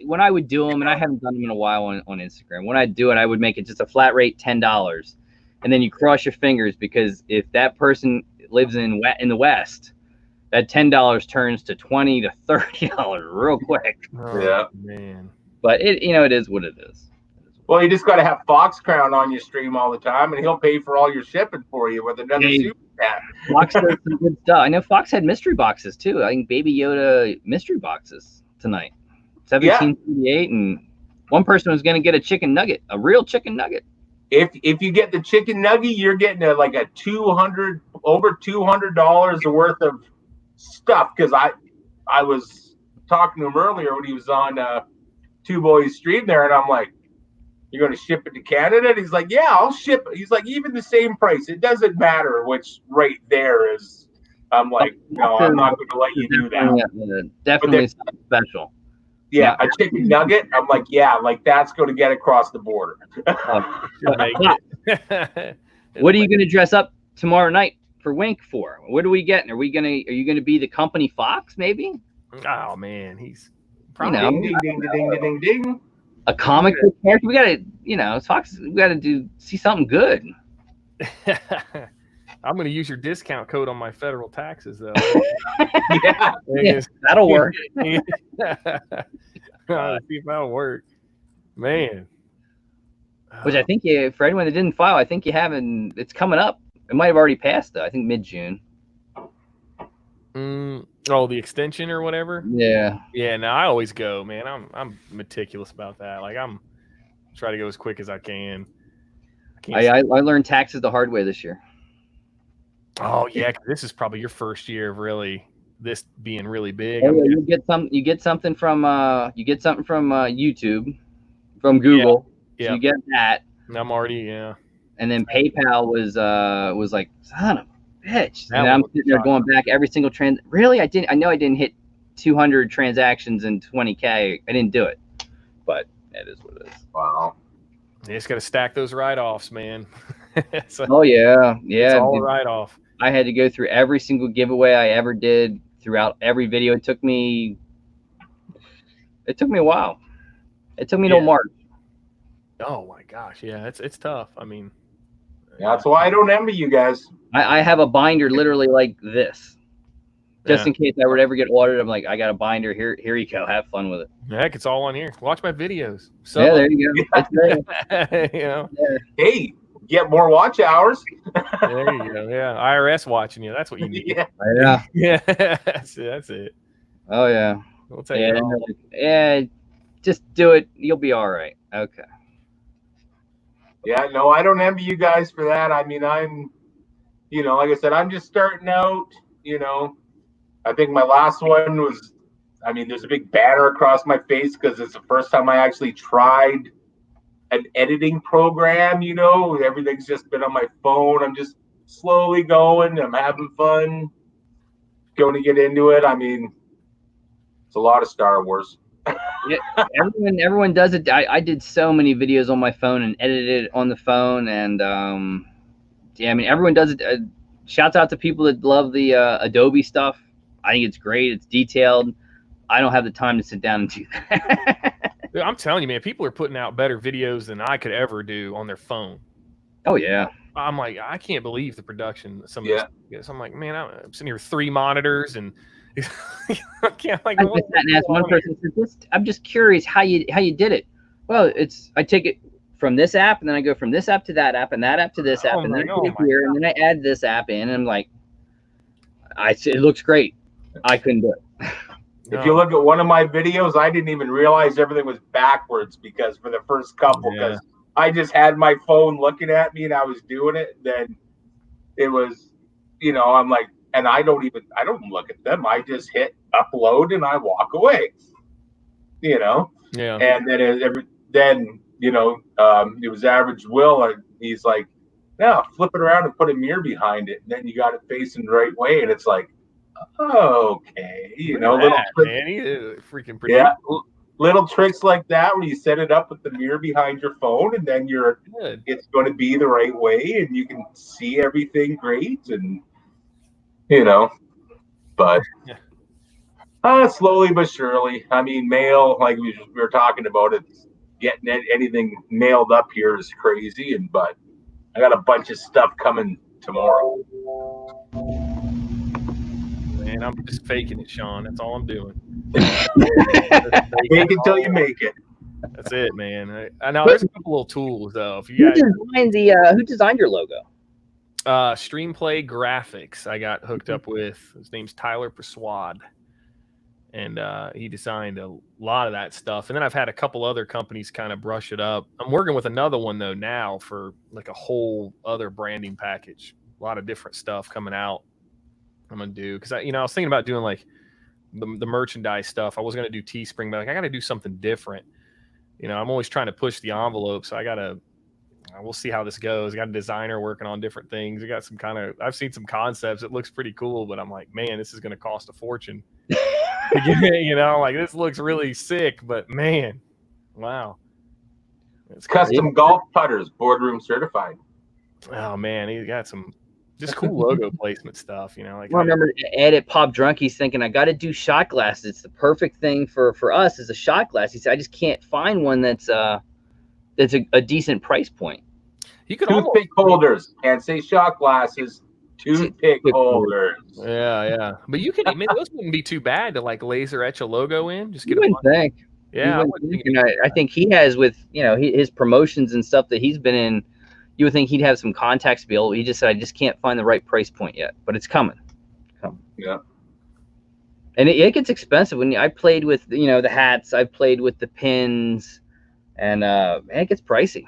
Speaker 1: When I would do them, and I haven't done them in a while on Instagram. When I do it, I would make it just a flat rate $10, and then you cross your fingers because if that person lives in the West, that $10 turns to $20 to $30 real quick.
Speaker 3: Oh, yeah, man.
Speaker 1: But it is what it is.
Speaker 2: Well, you just got to have Fox Crown on your stream all the time, and he'll pay for all your shipping for you with another super chat.
Speaker 1: Fox does some good stuff. I know Fox had mystery boxes too. I think Baby Yoda mystery boxes tonight. 1738, and one person was going to get a chicken nugget, a real chicken nugget.
Speaker 2: If you get the chicken nugget, you're getting over $200 worth of stuff. Because I was talking to him earlier when he was on Two Boys stream there, and I'm like, "You're going to ship it to Canada?" And he's like, "Yeah, I'll ship it." He's like, "Even the same price, it doesn't matter which rate there is." I'm like, no, I'm not going to let you do that.
Speaker 1: Definitely something special.
Speaker 2: Yeah, a chicken nugget. I'm like, yeah, like that's going to get across the border.
Speaker 3: Make it.
Speaker 1: What are you going to dress up tomorrow night for Wink for? What are we getting? Are you going to be the company Fox maybe?
Speaker 3: Oh man, he's
Speaker 1: probably, you know,
Speaker 2: ding, ding, ding, ding, ding, ding.
Speaker 1: A comic book character. We got to, you know, Fox. We got to see something good.
Speaker 3: I'm going to use your discount code on my federal taxes, though.
Speaker 1: Yeah, that'll work.
Speaker 3: See if that'll work, man.
Speaker 1: Which I think for anyone that didn't file, I think you haven't. It's coming up. It might have already passed though. I think mid-June.
Speaker 3: Oh, the extension or whatever.
Speaker 1: Yeah.
Speaker 3: Yeah. No, I always go, man. I'm meticulous about that. Like I'm try to go as quick as I can.
Speaker 1: I learned taxes the hard way this year.
Speaker 3: Oh yeah, this is probably your first year of really this being really big.
Speaker 1: Oh, yeah, you get something from YouTube, from Google.
Speaker 3: Yeah.
Speaker 1: So you get that.
Speaker 3: I'm already
Speaker 1: And then PayPal was like, son of a bitch. And I'm sitting there going back every single Really, I know I didn't hit 200 transactions in 20K. I didn't do it, but it is what it is.
Speaker 2: Wow.
Speaker 3: You just got to stack those write-offs, man.
Speaker 1: Oh yeah.
Speaker 3: It's all a write-off.
Speaker 1: I had to go through every single giveaway I ever did throughout every video. It took me a while. It took me till March.
Speaker 3: Oh my gosh, yeah, it's tough. I mean,
Speaker 2: that's why I don't envy you guys.
Speaker 1: I have a binder literally like this, just in case I would ever get audited. I'm like, I got a binder here. Here you go. Have fun with it.
Speaker 3: Heck, it's all on here. Watch my videos. So
Speaker 1: yeah, there you go.
Speaker 3: You know.
Speaker 2: Hey, get more watch hours.
Speaker 3: There you go. Yeah, IRS watching you. That's what you need.
Speaker 1: Yeah.
Speaker 3: That's it.
Speaker 1: Oh yeah.
Speaker 3: We'll take it all.
Speaker 1: Yeah, just do it. You'll be all right. Okay.
Speaker 2: Yeah, no, I don't envy you guys for that. I mean, I'm, you know, like I said, I'm just starting out. You know, I think my last one was, I mean, there's a big banner across my face because it's the first time I actually tried an editing program. You know, everything's just been on my phone. I'm just slowly going. I'm having fun. Going to get into it. I mean, it's a lot of Star Wars.
Speaker 1: Yeah, everyone does it. I did so many videos on my phone and edited it on the phone, and yeah, I mean, everyone does it. Shouts out to people that love the Adobe stuff. I think it's great. It's detailed. I don't have the time to sit down and do that.
Speaker 3: I'm telling you, man, people are putting out better videos than I could ever do on their phone.
Speaker 1: Oh yeah.
Speaker 3: I'm like, I can't believe the production. Some of this. I'm like, man, I'm sitting here with 3 monitors and. I can't like.
Speaker 1: One person said, I'm just curious how you did it. Well, I take it from this app, and then I go from this app to that app, and that app to this app, and then I put it here, and then I add this app in, and I'm like, it looks great. I couldn't do it.
Speaker 2: If you look at one of my videos, I didn't even realize everything was backwards because for the first couple, because I just had my phone looking at me and I was doing it. Then it was, you know, I'm like. And I don't look at them. I just hit upload and I walk away, you know?
Speaker 3: Yeah.
Speaker 2: And then, you know, it was Average Will. He's like, now flip it around and put a mirror behind it. And then you got it facing the right way. And it's like, okay, you know, little
Speaker 3: freaking pretty. Yeah.
Speaker 2: Little tricks like that where you set it up with the mirror behind your phone and then it's going to be the right way and you can see everything great. And, you know, but slowly but surely. I mean, mail, like we were talking about, it getting anything mailed up here is crazy. But I got a bunch of stuff coming tomorrow.
Speaker 3: Man, I'm just faking it, Sean. That's all I'm doing.
Speaker 2: Fake it till you make it.
Speaker 3: That's it, man. I know there's a couple little tools though. If you
Speaker 1: who designed your logo?
Speaker 3: Streamplay Graphics. I got hooked up with. His name's Tyler Persuade, and he designed a lot of that stuff. And then I've had a couple other companies kind of brush it up. I'm working with another one though now for like a whole other branding package. A lot of different stuff coming out. I'm gonna do because I was thinking about doing like the merchandise stuff. I was gonna do Teespring, but like I got to do something different. You know, I'm always trying to push the envelope, so I gotta we'll see how this goes. Got a designer working on different things. We got some I've seen some concepts. It looks pretty cool, but I'm like, man, this is going to cost a fortune. You know, like this looks really sick, but man, wow.
Speaker 2: It's custom golf putters, boardroom certified.
Speaker 3: Oh man, he's got some just cool logo placement stuff, you know. Like
Speaker 1: I remember Ed at Pop Drunk, he's thinking, I got to do shot glasses. It's the perfect thing for us is a shot glass. He said, I just can't find one that's a decent price point.
Speaker 2: You could toothpick holders. Can't say shot glasses. Toothpick holders.
Speaker 3: Yeah. But you can, maybe those wouldn't be too bad to like laser etch a logo in. Just get
Speaker 1: you wouldn't think.
Speaker 3: Yeah,
Speaker 1: I think he has with his promotions and stuff that he's been in. You would think he'd have some contacts to be able. He just said, I just can't find the right price point yet, but it's coming.
Speaker 2: Yeah.
Speaker 1: And it gets expensive when I played with the hats. I played with the pins, and it gets pricey.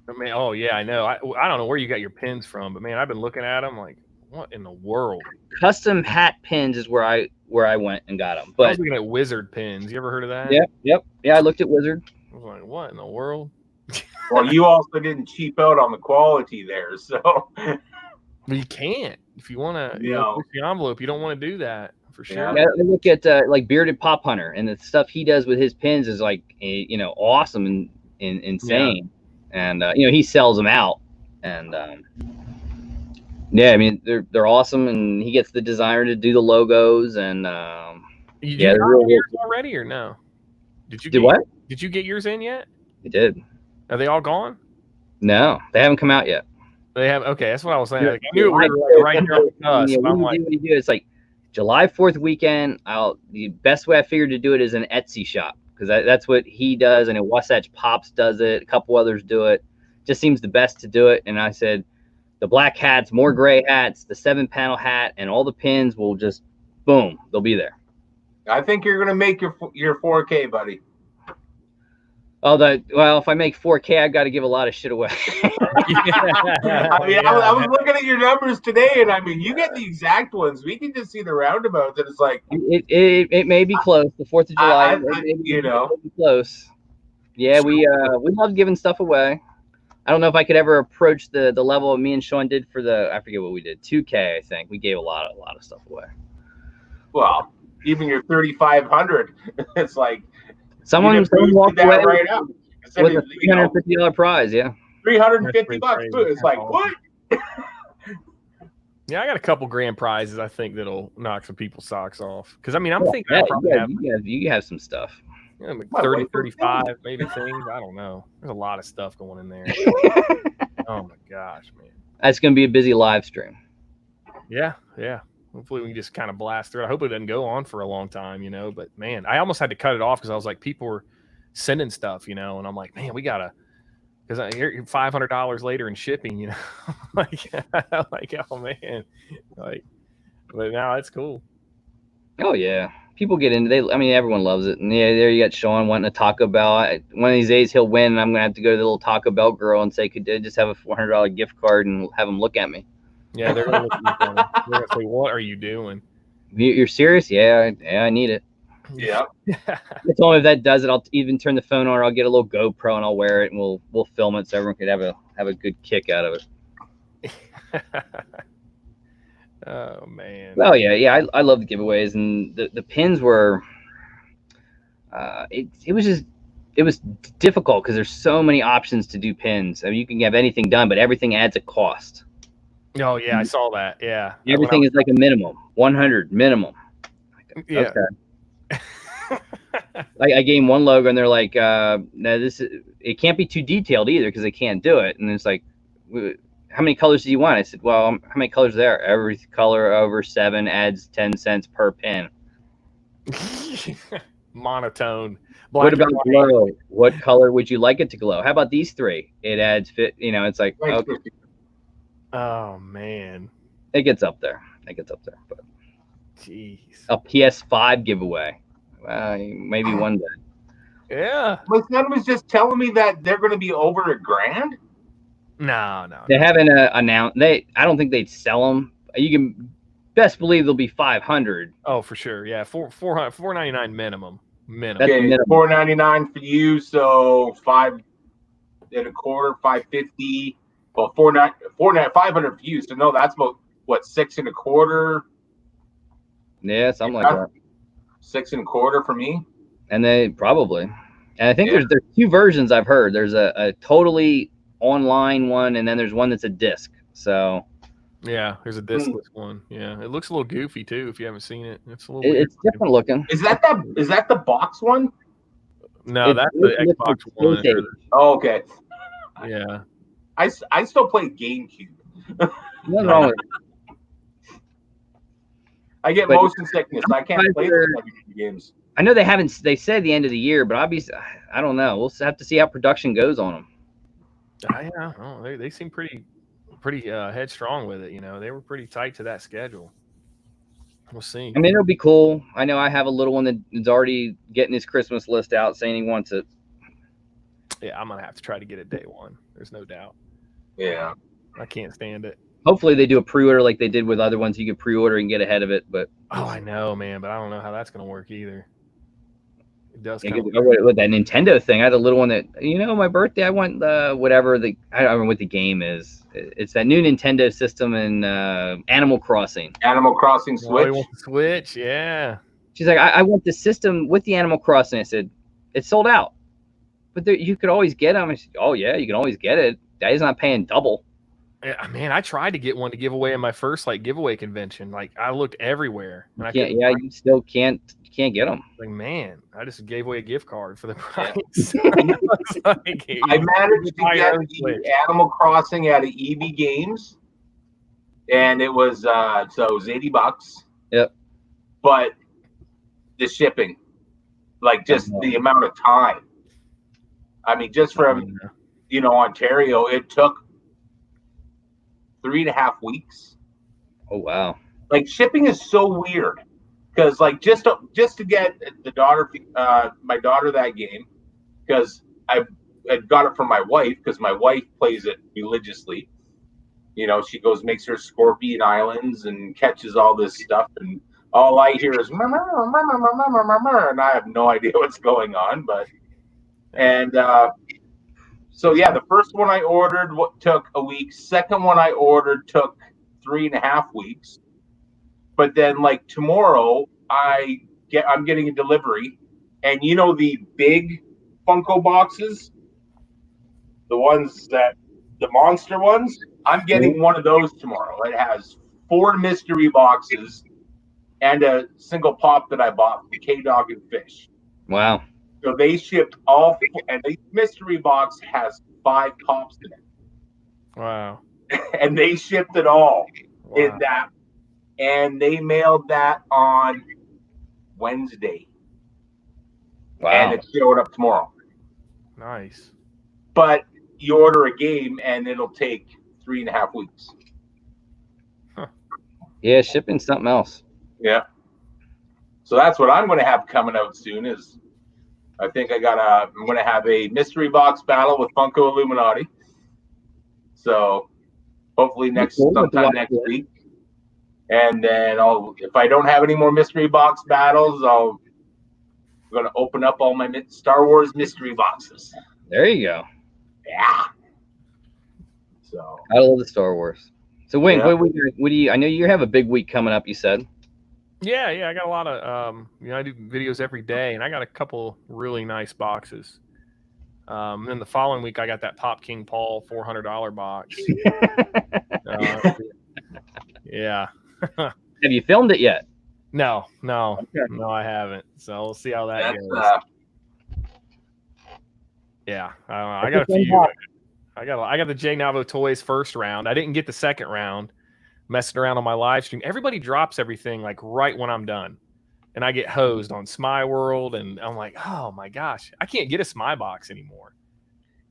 Speaker 3: I mean, oh yeah, I know. I don't know where you got your pins from, but man, I've been looking at them like, what in the world?
Speaker 1: Custom hat pins is where I went and got them. But
Speaker 3: I was looking at Wizard pins. You ever heard of that?
Speaker 1: Yep. I looked at Wizard.
Speaker 3: I was like, what in the world?
Speaker 2: Well, you also didn't cheap out on the quality there, so.
Speaker 3: Well, you can't if you want to. Push the envelope. You don't want to do that for sure.
Speaker 1: Yeah, I look at like Bearded Pop Hunter, and the stuff he does with his pins is like awesome and insane. Yeah. And he sells them out, and I mean they're awesome, and he gets the designer to do the logos, and
Speaker 3: you got yours already or no? Did you
Speaker 1: do what?
Speaker 3: Did you get yours in yet?
Speaker 1: I did.
Speaker 3: Are they all gone?
Speaker 1: No, they haven't come out yet.
Speaker 3: They have. Okay, that's what I was saying. Like, I knew we were right here on us.
Speaker 1: It's like July 4th weekend. The best way I figured to do it is an Etsy shop, because that's what he does, and Wasatch Pops does it. A couple others do it. Just seems the best to do it. And I said, the black hats, more gray hats, the 7-panel hat, and all the pins will just boom. They'll be there.
Speaker 2: I think you're gonna make your 4K, buddy.
Speaker 1: If I make 4K, I've got to give a lot of shit away.
Speaker 2: I mean, I was looking at your numbers today, and I mean, you get the exact ones. We can just see the roundabouts, and it's like
Speaker 1: it may be close. The 4th of July,
Speaker 2: may be
Speaker 1: close. Yeah, we love giving stuff away. I don't know if I could ever approach the level me and Sean did for I forget what we did, 2K. I think we gave a lot of stuff away.
Speaker 2: Well, even your 3,500, it's like.
Speaker 1: Someone walked away
Speaker 2: right out
Speaker 1: with a $350 prize. Yeah,
Speaker 2: $350. It's like what?
Speaker 3: Yeah, I got a couple grand prizes. I think that'll knock some people's socks off. Because I mean, I'm thinking I probably
Speaker 1: you have some stuff.
Speaker 3: Like 30, 35, maybe things. I don't know. There's a lot of stuff going in there. Oh my gosh, man!
Speaker 1: That's gonna be a busy live stream.
Speaker 3: Yeah. Hopefully we can just kind of blast through it. I hope it doesn't go on for a long time, But man, I almost had to cut it off because I was like, people were sending stuff, and I'm like, man, we gotta, because you're $500 later in shipping, like oh man, like, but now it's cool.
Speaker 1: Oh yeah, people get into everyone loves it, and there you got Sean wanting a Taco Bell. One of these days he'll win, and I'm gonna have to go to the little Taco Bell girl and say, could I just have a $400 gift card and have him look at me.
Speaker 3: Yeah, they're gonna look at you. They're gonna say, "What are you doing?
Speaker 1: You're serious? Yeah, I need it."
Speaker 2: Yeah.
Speaker 1: I told him if that does it, I'll even turn the phone on, or I'll get a little GoPro and I'll wear it, and we'll film it so everyone could have a good kick out of it.
Speaker 3: Oh man.
Speaker 1: Oh yeah. I love the giveaways, and the pins were. It was difficult because there's so many options to do pins. I mean, you can have anything done, but everything adds a cost.
Speaker 3: Oh yeah, I saw that. Yeah,
Speaker 1: everything is like a minimum, 100 minimum.
Speaker 3: Yeah.
Speaker 1: Okay. I gave them one logo, and they're like, "No, it can't be too detailed either because they can't do it." And it's like, "How many colors do you want?" I said, "Well, how many colors are there? Every color over 7 adds 10 cents per pin."
Speaker 3: Monotone.
Speaker 1: What about glow? What color would you like it to glow? How about these 3? It adds fit. It's like, okay.
Speaker 3: Oh man,
Speaker 1: it gets up there. But
Speaker 3: jeez,
Speaker 1: a PS5 giveaway. Maybe one day.
Speaker 3: Yeah,
Speaker 2: my son was just telling me that they're going to be over $1,000.
Speaker 3: No,
Speaker 1: they haven't announced. I don't think they'd sell them. You can best believe they'll be 500.
Speaker 3: Oh, for sure. Yeah, $499 minimum.
Speaker 2: Okay, $499 for you. So 5. and a quarter, 550. Well, 500 views. So no, that's about what, 6 and a quarter.
Speaker 1: Yeah, something like that.
Speaker 2: 6 and a quarter for me.
Speaker 1: And they probably, and I think there's two versions I've heard. There's a totally online one, and then there's one that's a disc. So
Speaker 3: yeah, there's a discless one. Yeah, it looks a little goofy too. If you haven't seen it, it's a little weird.
Speaker 1: It's different looking.
Speaker 2: Is that the box one?
Speaker 3: No, that's the Xbox One.
Speaker 2: Oh, okay.
Speaker 3: Yeah.
Speaker 2: I still play GameCube.
Speaker 1: Nothing wrong with it.
Speaker 2: I get motion sickness. I can't play the games.
Speaker 1: I know they said the end of the year, but obviously, I don't know. We'll have to see how production goes on them.
Speaker 3: Yeah, oh, they seem pretty headstrong with it. You know, they were pretty tight to that schedule. We'll see.
Speaker 1: I mean, it'll be cool. I know I have a little one that's already getting his Christmas list out, saying he wants it.
Speaker 3: Yeah, I'm gonna have to try to get it day one. There's no doubt.
Speaker 2: Yeah,
Speaker 3: I can't stand it.
Speaker 1: Hopefully, they do a pre-order like they did with other ones. You could pre-order and get ahead of it. But
Speaker 3: I know, man, but I don't know how that's gonna work either. It does.
Speaker 1: With that Nintendo thing, I had a little one that, my birthday, I want whatever I don't know what the game is. It's that new Nintendo system in Animal Crossing.
Speaker 2: Animal Crossing Switch.
Speaker 3: Switch, yeah.
Speaker 1: She's like, I want the system with the Animal Crossing. I said, it's sold out, but you could always get them. I said, oh yeah, you can always get it. Daddy's not paying double.
Speaker 3: Yeah, man, I tried to get one to give away in my first giveaway convention. I looked everywhere. And
Speaker 1: you still can't get them.
Speaker 3: Like, man, I just gave away a gift card for the price.
Speaker 2: I managed to get the Animal Crossing at EB Games, and it was so it was $80.
Speaker 1: Yep.
Speaker 2: But the shipping, just the amount of time. I mean, just from Ontario, it took 3.5 weeks.
Speaker 1: Oh wow!
Speaker 2: Shipping is so weird because just to get my daughter that game, because I got it from my wife because my wife plays it religiously. She makes her Scorpion Islands and catches all this stuff, and all I hear is murmur, and I have no idea what's going on. So yeah, the first one I ordered took a week. Second one I ordered took 3.5 weeks. But then tomorrow I'm getting a delivery, and the big Funko boxes, the monster ones, I'm getting one of those tomorrow. It has 4 mystery boxes and a single pop that I bought, the K-Dog and Fish.
Speaker 1: Wow.
Speaker 2: So they shipped all, and the mystery box has 5 pops in it.
Speaker 3: Wow.
Speaker 2: And they shipped it all in that. And they mailed that on Wednesday.
Speaker 1: Wow.
Speaker 2: And it showed up tomorrow.
Speaker 3: Nice.
Speaker 2: But you order a game and it'll take 3.5 weeks.
Speaker 3: Huh.
Speaker 1: Yeah, shipping's something else.
Speaker 2: Yeah. So that's what I'm going to have coming out soon is I think I'm going to have a mystery box battle with Funko Illuminati. So hopefully sometime next week. And then if I don't have any more mystery box battles, I'm going to open up all my Star Wars mystery boxes.
Speaker 1: There you go.
Speaker 2: Yeah. So
Speaker 1: I love the Star Wars. So Wink, what do you? I know you have a big week coming up. You said.
Speaker 3: Yeah. I got a lot of I do videos every day, and I got a couple really nice boxes. And then the following week, I got that Pop King Paul $400 box. Yeah.
Speaker 1: Have you filmed it yet?
Speaker 3: No, I haven't. So we'll see how that goes. Yeah, I got a few. I got the J Navo Toys first round. I didn't get the second round. Messing around on my live stream. Everybody drops everything right when I'm done, and I get hosed on Smy World, and I'm like, oh my gosh, I can't get a Smy box anymore.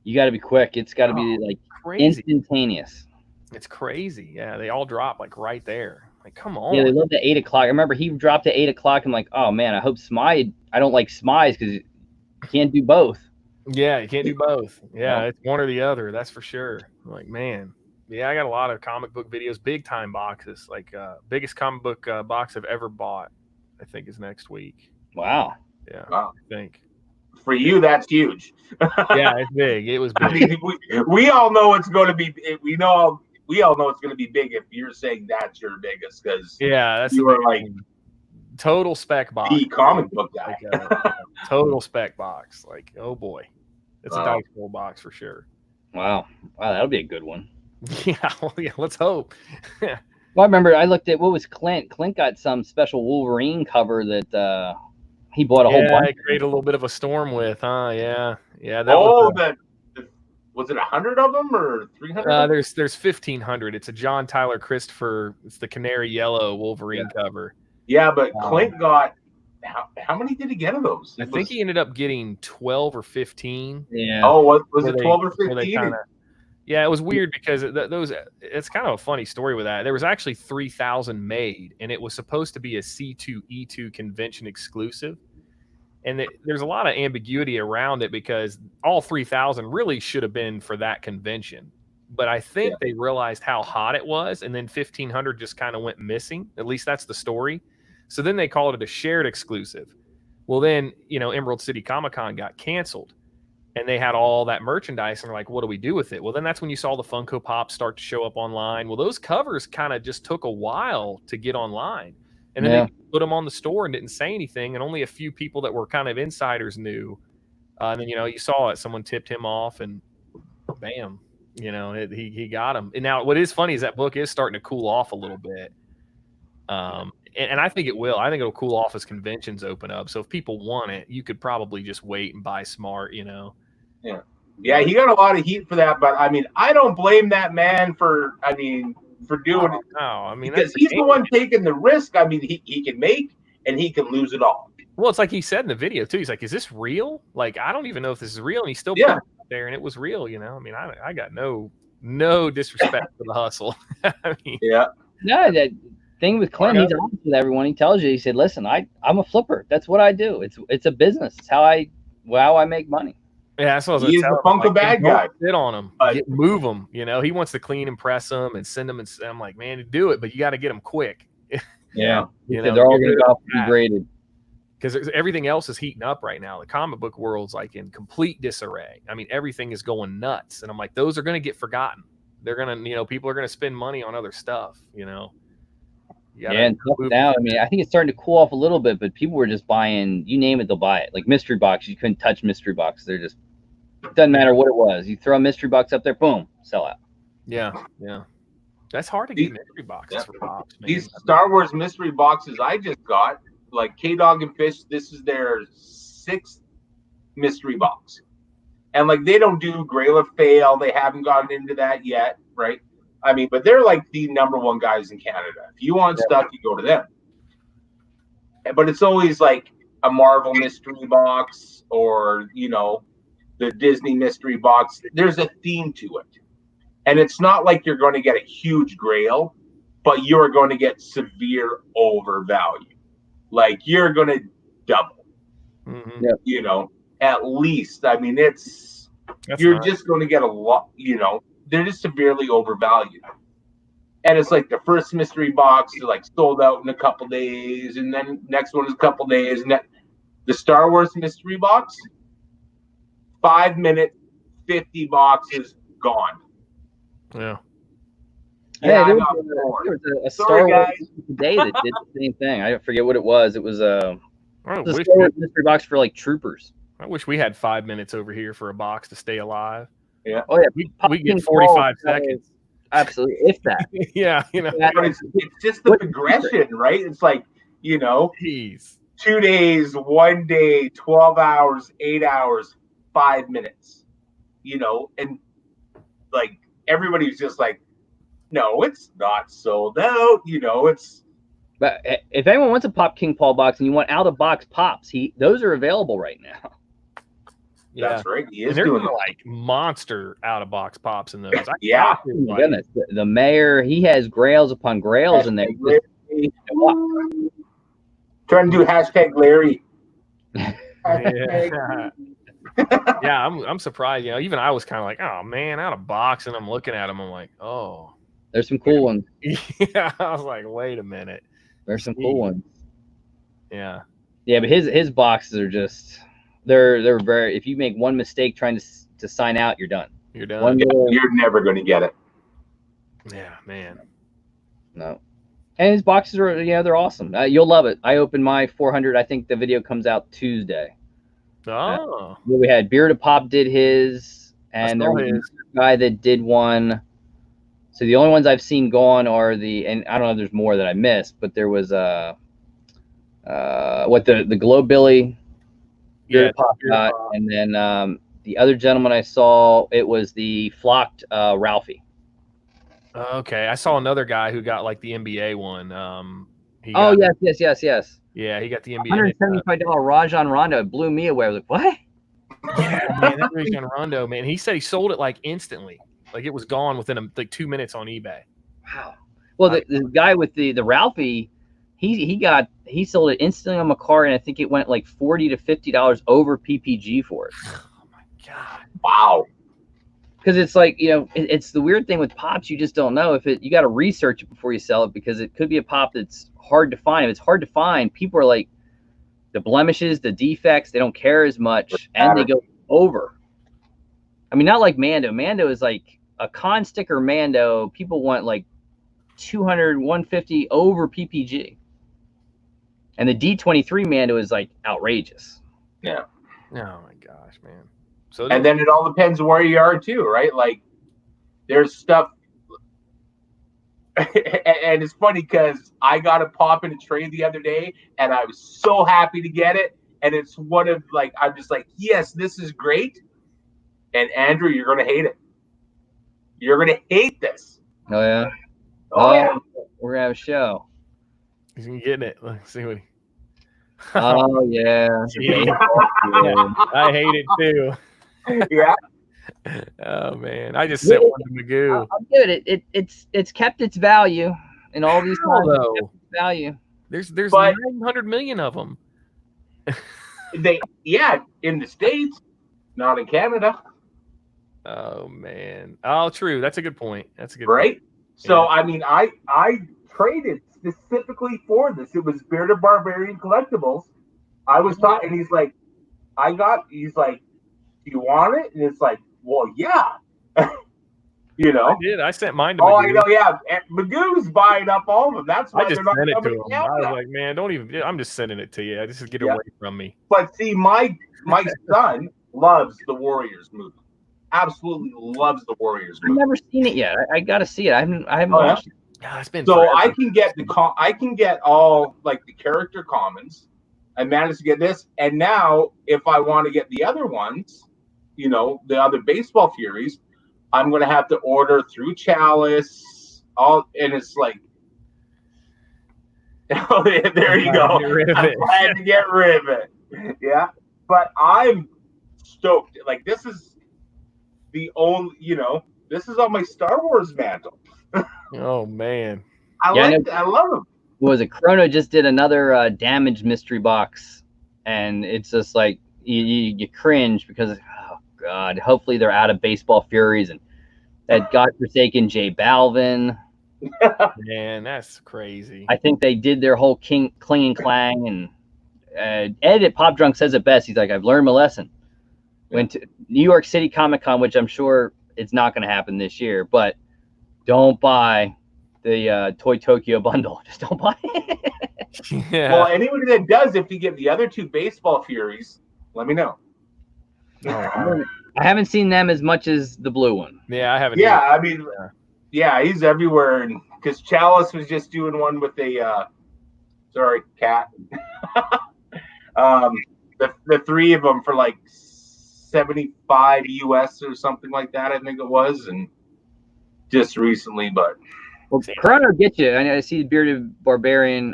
Speaker 1: You got to be quick. It's got to be
Speaker 3: crazy.
Speaker 1: Instantaneous.
Speaker 3: It's crazy. Yeah, they all drop right there. Come on.
Speaker 1: Yeah, they love the 8 o'clock. I remember he dropped at 8 o'clock. I'm like, oh man, I hope Smy. I don't like Smize because you can't do both.
Speaker 3: Yeah, you can't do both. Yeah, it's one or the other. That's for sure. Man. Yeah, I got a lot of comic book videos, big time boxes. Biggest comic book box I've ever bought, I think, is next week.
Speaker 1: Wow.
Speaker 3: Yeah,
Speaker 2: wow.
Speaker 3: I think.
Speaker 2: For you, that's huge.
Speaker 3: Yeah, it's big. It was
Speaker 2: I
Speaker 3: big.
Speaker 2: mean, we all know it's going to be. We all know it's going to be big if you're saying that's your biggest, because
Speaker 3: Yeah, that's
Speaker 2: you
Speaker 3: the
Speaker 2: are
Speaker 3: big
Speaker 2: like
Speaker 3: thing. Total spec box.
Speaker 2: the comic book guy.
Speaker 3: Like a total spec box. Like, oh boy, it's a
Speaker 2: Wow.
Speaker 3: dice roll box for sure.
Speaker 1: Wow, that'll be a good one.
Speaker 3: Yeah, well, yeah. Let's hope.
Speaker 1: Well, I remember I looked at what was Clint. Clint got some special Wolverine cover that he bought a whole bunch.
Speaker 3: Yeah, create a little bit of a storm with, huh? Yeah, yeah. That
Speaker 2: Oh,
Speaker 3: was.
Speaker 2: was it 100 of them or 300?
Speaker 3: There's 1,500. It's a John Tyler Christopher. It's the canary yellow Wolverine cover.
Speaker 2: Yeah, but Clint got how many did he get of those?
Speaker 3: I think he ended up getting 12 or 15.
Speaker 1: Yeah.
Speaker 2: Oh, was it 12 or 15?
Speaker 3: Yeah, it was weird because those. It's kind of a funny story with that. There was actually 3,000 made, and it was supposed to be a C2E2 convention exclusive. And there's a lot of ambiguity around it because all 3,000 really should have been for that convention. But I think they realized how hot it was, and then 1,500 just kind of went missing. At least that's the story. So then they called it a shared exclusive. Well, then, Emerald City Comic Con got canceled, and they had all that merchandise, and they're like, what do we do with it? Well, then that's when you saw the Funko Pops start to show up online. Well, those covers kind of just took a while to get online. And then they put them on the store and didn't say anything, and only a few people that were kind of insiders knew. And then, you saw it. Someone tipped him off, and bam, he got him. And now what is funny is that book is starting to cool off a little bit. And I think it will. I think it'll cool off as conventions open up. So if people want it, you could probably just wait and buy smart,
Speaker 2: Yeah. Yeah, he got a lot of heat for that, but I mean, I don't blame that man for doing it.
Speaker 3: No, I mean,
Speaker 2: because he's the one taking the risk. I mean, he can make and he can lose it all.
Speaker 3: Well, it's like he said in the video too. He's like, "Is this real? Like, I don't even know if this is real." And he still put it out there, and it was real. I mean, I got no disrespect for the hustle. I mean,
Speaker 1: no, that thing with Clint, he's honest with everyone. He tells you, he said, "Listen, I'm a flipper. That's what I do. It's a business. It's how I make money."
Speaker 3: Yeah, that's what I was
Speaker 2: He's the Funko bad guy.
Speaker 3: Sit on him, move him. He wants to clean and press them and send them. And I'm like, man, do it, but you got to get them quick.
Speaker 1: Yeah, they're all going to go degraded
Speaker 3: because everything else is heating up right now. The comic book world's like in complete disarray. I mean, everything is going nuts, and I'm like, those are going to get forgotten. They're going to, people are going to spend money on other stuff. And
Speaker 1: now, I mean, I think it's starting to cool off a little bit, but people were just buying, you name it, they'll buy it. Like mystery box, you couldn't touch mystery box. They're just, it doesn't matter what it was. You throw a mystery box up there, boom, sell out.
Speaker 3: Yeah. That's hard to get mystery boxes for Pops, man.
Speaker 2: These Star Wars mystery boxes I just got, like K-Dog and Fish, this is their 6th mystery box. And like they don't do Grail of Fail. They haven't gotten into that yet, right? I mean, but they're like the #1 guys in Canada. If you want stuff, you go to them. But it's always like a Marvel mystery box or, the Disney mystery box. There's a theme to it. And it's not like you're going to get a huge grail, but you're going to get severe overvalue. Like you're going to double, at least. I mean, you're just going to get a lot, they're just severely overvalued. And it's like the first mystery box is like sold out in a couple days, and then next one is a couple days, and then the Star Wars mystery box, 5 minute, 50 boxes gone.
Speaker 1: Yeah. There was a Star Wars today that did the same thing. I forget what it was. It was a Star Wars mystery box for like troopers.
Speaker 3: I wish we had 5 minutes over here for a box to stay alive.
Speaker 2: Yeah.
Speaker 1: Oh yeah.
Speaker 3: We get 45 seconds.
Speaker 1: Absolutely, if that.
Speaker 3: Yeah,
Speaker 2: But it's just the progression, right? It's like,
Speaker 3: Jeez.
Speaker 2: 2 days, 1 day, 12 hours, 8 hours, 5 minutes. And like everybody's just like, no, it's not sold out. It's.
Speaker 1: But if anyone wants a Pop King Paul box and you want out of box pops, those are available right now.
Speaker 3: Yeah.
Speaker 2: That's right. He is
Speaker 3: doing like monster out of box pops in those.
Speaker 2: Yeah.
Speaker 1: Goodness, the mayor, he has grails upon grails in there.
Speaker 2: Trying to do hashtag Larry.
Speaker 3: Yeah, I'm surprised. Even I was kind of like, oh man, out of box, and I'm looking at them. I'm like, oh,
Speaker 1: there's some cool ones.
Speaker 3: Yeah, I was like, wait a minute.
Speaker 1: There's some cool ones.
Speaker 3: Yeah.
Speaker 1: Yeah, but his boxes are just They're very. If you make one mistake trying to sign out, you're done.
Speaker 3: You're done.
Speaker 2: You're never going to get it.
Speaker 3: Yeah, man.
Speaker 1: No. And his boxes are, they're awesome. You'll love it. I opened my 400. I think the video comes out Tuesday.
Speaker 3: Oh.
Speaker 1: We had Bearded Pop did his, and there was
Speaker 3: his.
Speaker 1: a guy that did one. So the only ones I've seen gone are and I don't know if there's more that I missed, but there was the Glowbilly Bearded Pop got, and then the other gentleman I saw, it was the flocked Ralphie.
Speaker 3: Okay, I saw another guy who got like the NBA one.
Speaker 1: Yes.
Speaker 3: Yeah, he got the NBA.
Speaker 1: $175 Rajon Rondo. It blew me away. I was like, what?
Speaker 3: Yeah, man, that Rajon Rondo, man. He said he sold it like instantly. Like it was gone within like 2 minutes on eBay.
Speaker 1: Wow. Well, the guy with the Ralphie, he sold it instantly on my cart, and I think it went like $40 to $50 over PPG for it.
Speaker 3: Oh my god!
Speaker 2: Wow.
Speaker 1: Because it's like, it's the weird thing with pops. You just don't know you got to research it before you sell it, because it could be a pop that's hard to find. If it's hard to find, people are like, the blemishes, the defects, they don't care as much, and they go over. I mean, not like Mando. Mando is like a con sticker Mando. People want like 200, 150 over PPG. And the D23 Mando is like outrageous.
Speaker 2: Yeah.
Speaker 3: Oh my gosh, man. So
Speaker 2: and then it all depends where you are too, right? Like there's stuff. And it's funny because I got a pop in a trade the other day and I was so happy to get it. And it's one of like, I'm just like, yes, this is great. And Andrew, you're going to hate it. You're going to hate this.
Speaker 1: Oh, yeah?
Speaker 2: Yeah.
Speaker 1: We're going to have a show.
Speaker 3: He's getting it. Let's see what
Speaker 1: Oh, yeah.
Speaker 3: I hate it too.
Speaker 2: Yeah.
Speaker 3: Oh man, I just sent one to Magoo.
Speaker 1: I'll give it. It's kept its value in all these times. It's kept its value.
Speaker 3: There's 900 million of them.
Speaker 2: In the States, not in Canada.
Speaker 3: Oh man. Oh, true. That's a good point. That's a good
Speaker 2: right.
Speaker 3: Point.
Speaker 2: So
Speaker 3: yeah.
Speaker 2: I mean, I traded specifically for this. It was Bearded Barbarian Collectibles. I was taught, and he's like, he's like, do you want it? And it's like, well, yeah. You know,
Speaker 3: I did. I sent mine to
Speaker 2: Magoo.
Speaker 3: I know,
Speaker 2: yeah. And Magoo's buying up all of them. That's why
Speaker 3: I just
Speaker 2: they're not
Speaker 3: sent it to
Speaker 2: coming
Speaker 3: him.
Speaker 2: down.
Speaker 3: I was like, man, don't even. I'm just sending it to you. I just get away from me.
Speaker 2: But see, my son loves the Warriors movie. Absolutely loves the Warriors movie.
Speaker 1: I've never seen it yet. I got to see it. I haven't watched it.
Speaker 3: Yeah, it's been
Speaker 2: so
Speaker 3: forever.
Speaker 2: I can get all like the character commons. I managed to get this, and now if I want to get the other ones, the other baseball Furies, I'm going to have to order through Chalice. And it's like, there you go. I'm glad to get rid of it. Yeah, but I'm stoked. Like this is the only, this is on my Star Wars mantle.
Speaker 3: Oh man,
Speaker 2: I love them.
Speaker 1: Was it Chrono just did another damaged mystery box, and it's just like you cringe because oh god, hopefully they're out of baseball Furies and that godforsaken J Balvin.
Speaker 3: Man, that's crazy.
Speaker 1: I think they did their whole cling and clang, and Ed at Pop Drunk says it best. He's like, I've learned my lesson. Went to New York City Comic Con, which I'm sure it's not going to happen this year, but don't buy the Toy Tokyo bundle. Just don't buy it.
Speaker 3: Yeah.
Speaker 2: Well, anybody that does, if you get the other two baseball Furies, let me know.
Speaker 1: I haven't seen them as much as the blue one.
Speaker 3: Yeah, I haven't.
Speaker 2: Yeah, I mean, he's everywhere. Because Chalice was just doing one with a, cat. The three of them for like 75 US or something like that, I think it was, and just recently, but.
Speaker 1: Well, Chrono gets you. I see Bearded Barbarian.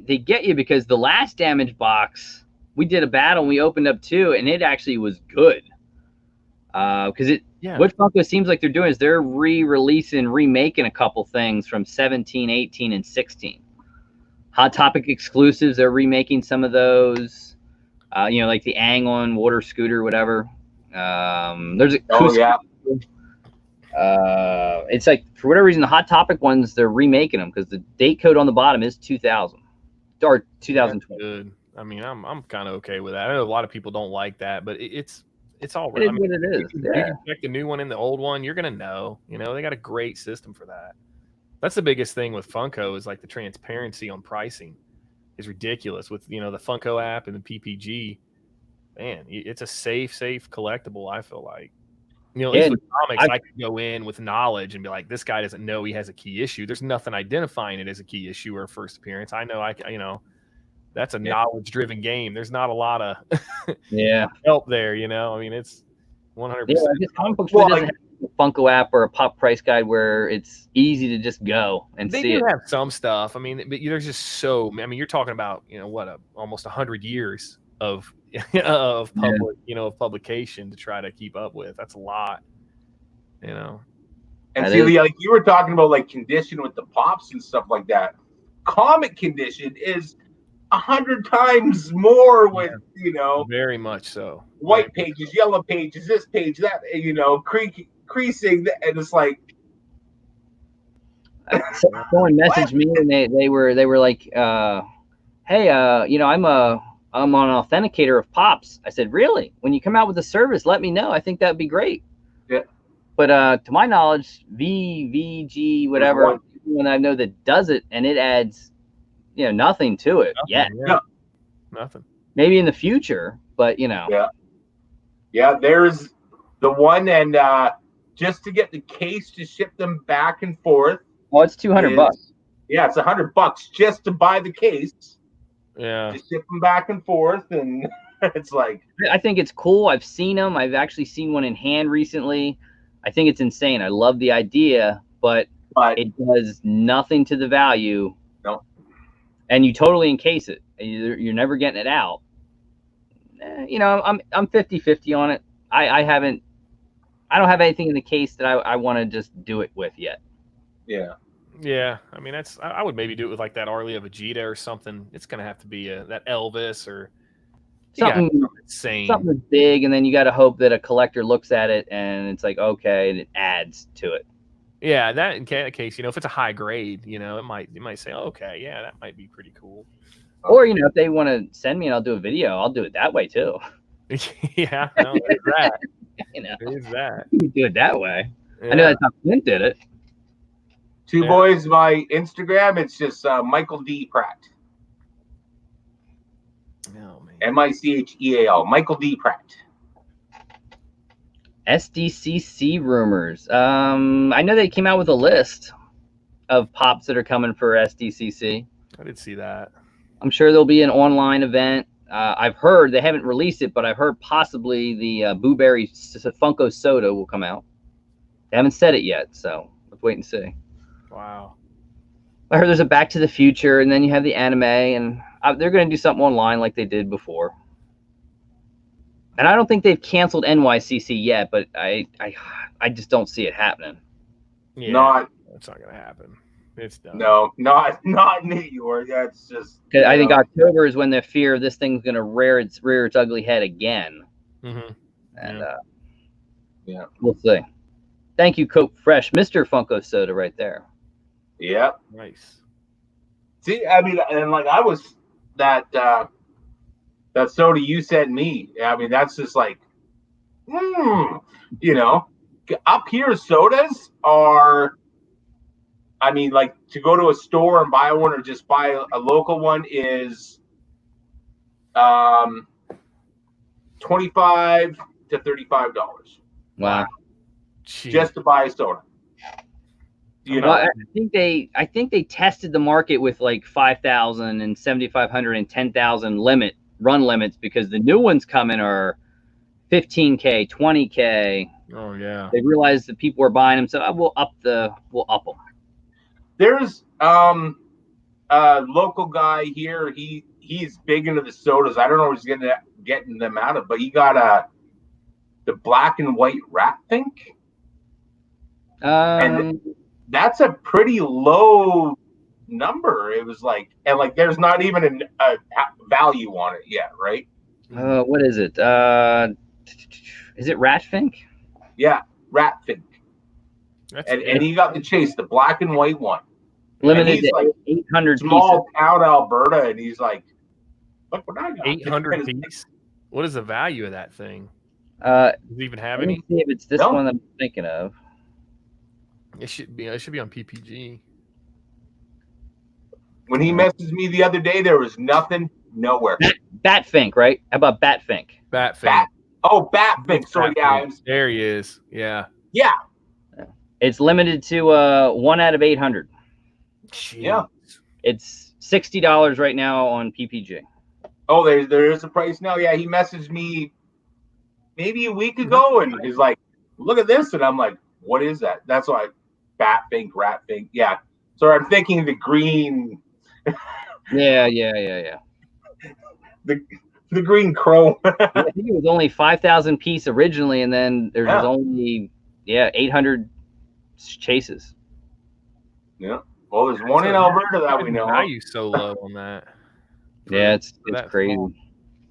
Speaker 1: They get you because the last damage box, we did a battle and we opened up two, and it actually was good. Because what Funko seems like they're doing is they're re-releasing, remaking a couple things from 17, 18, and 16. Hot Topic exclusives, they're remaking some of those. Like the Ang-On water scooter, whatever. There's a it's like for whatever reason the Hot Topic ones they're remaking them because the date code on the bottom is 2000 or 2020.
Speaker 3: Good. I mean, I'm kind of okay with that. I know a lot of people don't like that, but it's all
Speaker 1: It
Speaker 3: right.
Speaker 1: is
Speaker 3: I mean,
Speaker 1: what it is.
Speaker 3: you
Speaker 1: Yeah.
Speaker 3: can check the new one and the old one. You're gonna know. You know, they got a great system for that. That's the biggest thing with Funko is like the transparency on pricing is ridiculous. With the Funko app and the PPG, man, it's a safe collectible. I feel like. At least
Speaker 1: Yeah.
Speaker 3: with comics, I can go in with knowledge and be like, this guy doesn't know he has a key issue. There's nothing identifying it as a key issue or a first appearance. I know that's a knowledge-driven game. There's not a lot of
Speaker 1: Yeah.
Speaker 3: help there. I mean, it's 100%.
Speaker 1: Yeah. This comic book really doesn't have a Funko app or a pop price guide where it's easy to just go and
Speaker 3: They
Speaker 1: see
Speaker 3: do
Speaker 1: it.
Speaker 3: have some stuff. I mean, but there's just so. I mean, you're talking about almost 100 years of of public of publication to try to keep up with. That's a lot.
Speaker 2: And
Speaker 1: That
Speaker 2: see,
Speaker 1: is.
Speaker 2: like you were talking about, like condition with the pops and stuff like that. Comic condition is 100 times more with
Speaker 3: Very much so.
Speaker 2: white pages, yellow pages, this page, that, creasing, and it's like.
Speaker 1: Someone messaged me and they were like, hey, I'm an authenticator of pops. I said, really? When you come out with a service, let me know. I think that'd be great.
Speaker 2: Yeah.
Speaker 1: But to my knowledge, VG, whatever, when I know that does it, and it adds, nothing to it yet.
Speaker 3: Yeah. Nothing.
Speaker 1: Maybe in the future, but
Speaker 2: Yeah, there's the one, and just to get the case to ship them back and forth.
Speaker 1: Oh, it's $200.
Speaker 2: Yeah, it's $100 just to buy the case.
Speaker 3: Yeah.
Speaker 2: To ship them back and forth, and it's like.
Speaker 1: I think it's cool. I've seen them. I've actually seen one in hand recently. I think it's insane. I love the idea, but it does nothing to the value.
Speaker 2: No.
Speaker 1: And you totally encase it. You're never getting it out. I'm 50-50 on it. I don't have anything in the case that I want to just do it with yet.
Speaker 2: Yeah.
Speaker 3: Yeah, I mean I would maybe do it with like that Arlia Vegeta or something. It's gonna have to be that Elvis or
Speaker 1: something
Speaker 3: insane,
Speaker 1: something big, and then you got to hope that a collector looks at it and it's like, okay, and it adds to it.
Speaker 3: Yeah, that in case if it's a high grade, it might say, okay, yeah, that might be pretty cool.
Speaker 1: Or if they want to send me and I'll do a video, I'll do it that way too.
Speaker 3: Yeah, no, there's that.
Speaker 1: There's
Speaker 3: that.
Speaker 1: You can do it that way. Yeah. I know that's how Clint did it.
Speaker 2: Two boys, my Instagram, it's just Michael D. Pratt.
Speaker 3: Oh, man.
Speaker 2: Micheal, Michael D. Pratt.
Speaker 1: SDCC rumors. I know they came out with a list of pops that are coming for SDCC.
Speaker 3: I did see that.
Speaker 1: I'm sure there'll be an online event. I've heard they haven't released it, but I've heard possibly the Blueberry Funko Soda will come out. They haven't said it yet, so let's wait and see.
Speaker 3: Wow.
Speaker 1: I heard there's a Back to the Future, and then you have the anime, and they're going to do something online like they did before. And I don't think they've canceled NYCC yet, but I just don't see it happening.
Speaker 3: Yeah, it's not going to happen. It's done.
Speaker 2: No, not New York. That's just.
Speaker 1: I think October is when the fear of this thing's going to rear its ugly head again.
Speaker 3: Mm-hmm.
Speaker 1: And we'll see. Thank you, Coke Fresh, Mr. Funko Soda, right there.
Speaker 2: Yeah.
Speaker 3: Nice.
Speaker 2: See, I mean, and like I was that soda you sent me. I mean, that's just like, up here sodas are. I mean, like to go to a store and buy one or just buy a local one is $25 to $35.
Speaker 1: Wow.
Speaker 2: Just to buy a soda.
Speaker 1: Well, I think they tested the market with like 5,000 and 7,500 and 10,000 run limits because the new ones coming are 15K, 20K.
Speaker 3: Oh yeah.
Speaker 1: They realized that people were buying them, so we'll up them.
Speaker 2: There's a local guy here. He's big into the sodas. I don't know if he's getting them out of, but he got the black and white rat think. And that's a pretty low number. It was like, and like, there's not even a value on it yet, right?
Speaker 1: What is it? Is it Ratfink?
Speaker 2: Yeah, Ratfink. And he got the chase, the black and white one.
Speaker 1: Limited to like 800
Speaker 2: small
Speaker 1: pieces.
Speaker 2: town Alberta, and he's like, Look what I got.
Speaker 3: 800 piece. What is the value of that thing?
Speaker 1: Does
Speaker 3: it even have
Speaker 1: let me
Speaker 3: any?
Speaker 1: see if it's this
Speaker 2: No.
Speaker 1: one I'm thinking of.
Speaker 3: It should be on PPG.
Speaker 2: When he messaged me the other day, there was nothing, nowhere.
Speaker 1: Batfink, right? How about Batfink?
Speaker 3: Batfink.
Speaker 2: Batfink. Sorry, yeah.
Speaker 3: There he is. Yeah.
Speaker 2: Yeah.
Speaker 1: It's limited to 1 out of 800.
Speaker 3: Jeez.
Speaker 2: Yeah.
Speaker 1: It's $60 right now on PPG.
Speaker 2: Oh, there is a price now. Yeah, he messaged me maybe a week ago, and he's like, "Look at this," and I'm like, "What is that?" That's why Batfink, Ratfink. Yeah. So I'm thinking the green.
Speaker 1: Yeah.
Speaker 2: The green chrome.
Speaker 1: I think it was only 5,000 piece originally, and then there's only 800 chases.
Speaker 2: Yeah. Well, there's one in Alberta that we know.
Speaker 3: Value so low on that.
Speaker 1: Yeah, it's crazy.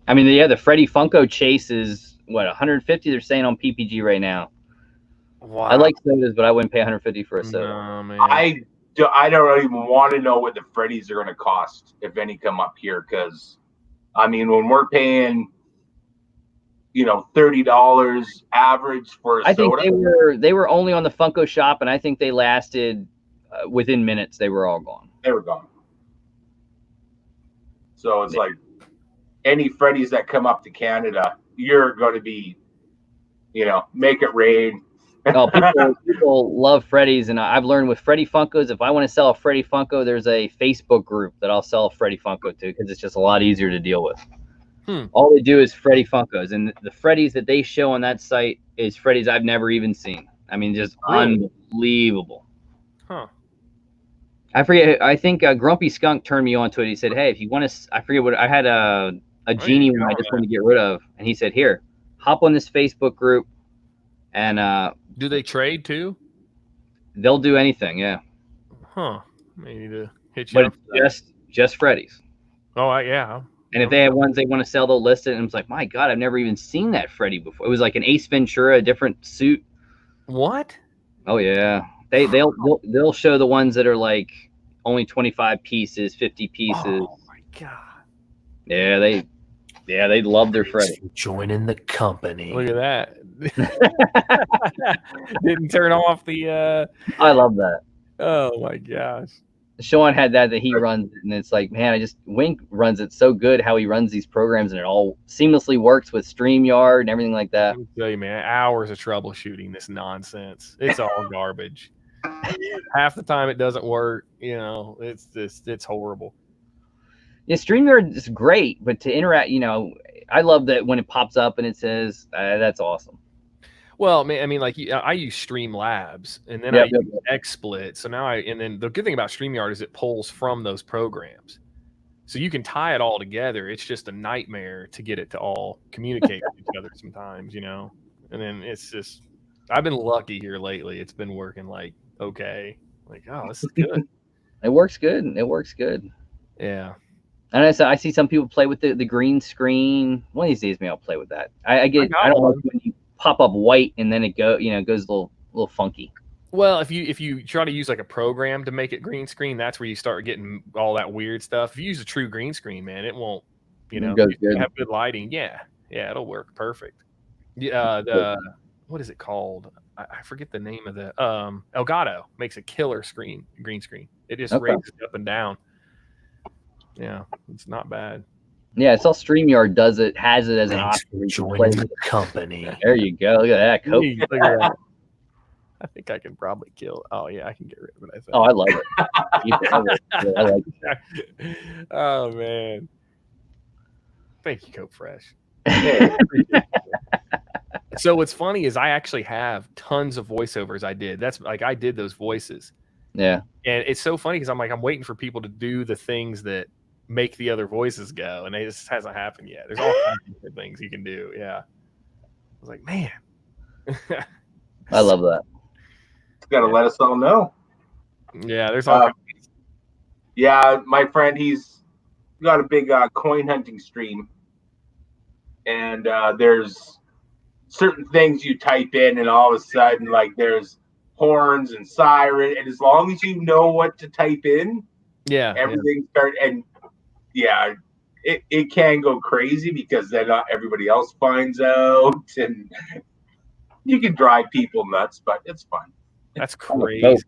Speaker 1: I mean, the Freddy Funko chase is what 150. They're saying on PPG right now.
Speaker 3: Wow.
Speaker 1: I like sodas, but I wouldn't pay 150 for a soda.
Speaker 3: No, man.
Speaker 2: I don't even want to know what the Freddies are going to cost if any come up here, because I mean, when we're paying, $30 average for a soda.
Speaker 1: I think they were only on the Funko shop, and I think they lasted within minutes. They were all gone.
Speaker 2: They were gone. So it's like any Freddies that come up to Canada, you're going to be, make it rain.
Speaker 1: Oh, people love Freddies, and I've learned with Freddy Funkos, if I want to sell a Freddy Funko, there's a Facebook group that I'll sell a Freddy Funko to, because it's just a lot easier to deal with. All they do is Freddy Funkos, and the Freddies that they show on that site is Freddies I've never even seen. I mean, just unbelievable.
Speaker 3: Huh.
Speaker 1: I forget. I think Grumpy Skunk turned me on to it. He said, "Hey, if you want to," I forget what I had a genie one I just want to get rid of, and he said, "Here, hop on this Facebook group, and
Speaker 3: do they trade too?
Speaker 1: They'll do anything, yeah."
Speaker 3: Huh? Maybe to hit you.
Speaker 1: But it's just Freddies.
Speaker 3: Oh, yeah.
Speaker 1: And if they have ones they want to sell, they'll list it. And it's like, my God, I've never even seen that Freddy before. It was like an Ace Ventura, a different suit.
Speaker 3: What?
Speaker 1: Oh yeah, they'll show the ones that are like only 25 pieces, 50 pieces.
Speaker 3: Oh my God.
Speaker 1: Yeah, they love their Freddy.
Speaker 4: Joining the company.
Speaker 3: Look at that. Didn't turn off the.
Speaker 1: I love that.
Speaker 3: Oh my gosh.
Speaker 1: Sean had that he runs, and it's like, man, Wink runs it so good how he runs these programs, and it all seamlessly works with StreamYard and everything like that.
Speaker 3: Let me tell you, man, hours of troubleshooting this nonsense. It's all garbage. Half the time it doesn't work. It's horrible.
Speaker 1: Yeah, StreamYard is great, but to interact, I love that when it pops up and it says, that's awesome.
Speaker 3: Well, I mean, like I use Streamlabs, and then I use XSplit. So now and then the good thing about StreamYard is it pulls from those programs, so you can tie it all together. It's just a nightmare to get it to all communicate with each other sometimes, And then it's just, I've been lucky here lately. It's been working okay. Oh, this is good.
Speaker 1: It works good. It works good.
Speaker 3: Yeah.
Speaker 1: And I see some people play with the green screen. One of these days, maybe I'll play with that. I don't know when you pop up white and then it goes a little funky.
Speaker 3: Well, if you try to use like a program to make it green screen, that's where you start getting all that weird stuff. If you use a true green screen, man, it won't. It goes good. Have good lighting. Yeah, it'll work perfect. Yeah, what is it called? I forget the name of the Elgato makes a killer green screen. It just raises up and down. Yeah, it's not bad.
Speaker 1: Yeah, it's all StreamYard has it as an option.
Speaker 4: Joining the company.
Speaker 1: There you go. Look at that. Coke.
Speaker 3: Look at that. I think I can probably kill. Oh yeah, I can get rid of it. I think.
Speaker 1: Oh, I love it. I like it.
Speaker 3: Oh man, thank you, Coke Fresh. So what's funny is I actually have tons of voiceovers. I did those voices.
Speaker 1: Yeah,
Speaker 3: and it's so funny because I'm waiting for people to do the things that make the other voices go, and it just hasn't happened yet. There's all kinds of different things you can do. Yeah, I was like, man,
Speaker 1: I love that.
Speaker 2: Got to let us all know.
Speaker 3: Yeah, there's all.
Speaker 2: Yeah, my friend, he's got a big coin hunting stream, and there's certain things you type in, and all of a sudden, there's horns and siren, and as long as you know what to type in, everything starts. And yeah, it can go crazy because then everybody else finds out, and you can drive people nuts, but it's fun.
Speaker 3: That's
Speaker 1: Oh,
Speaker 3: crazy.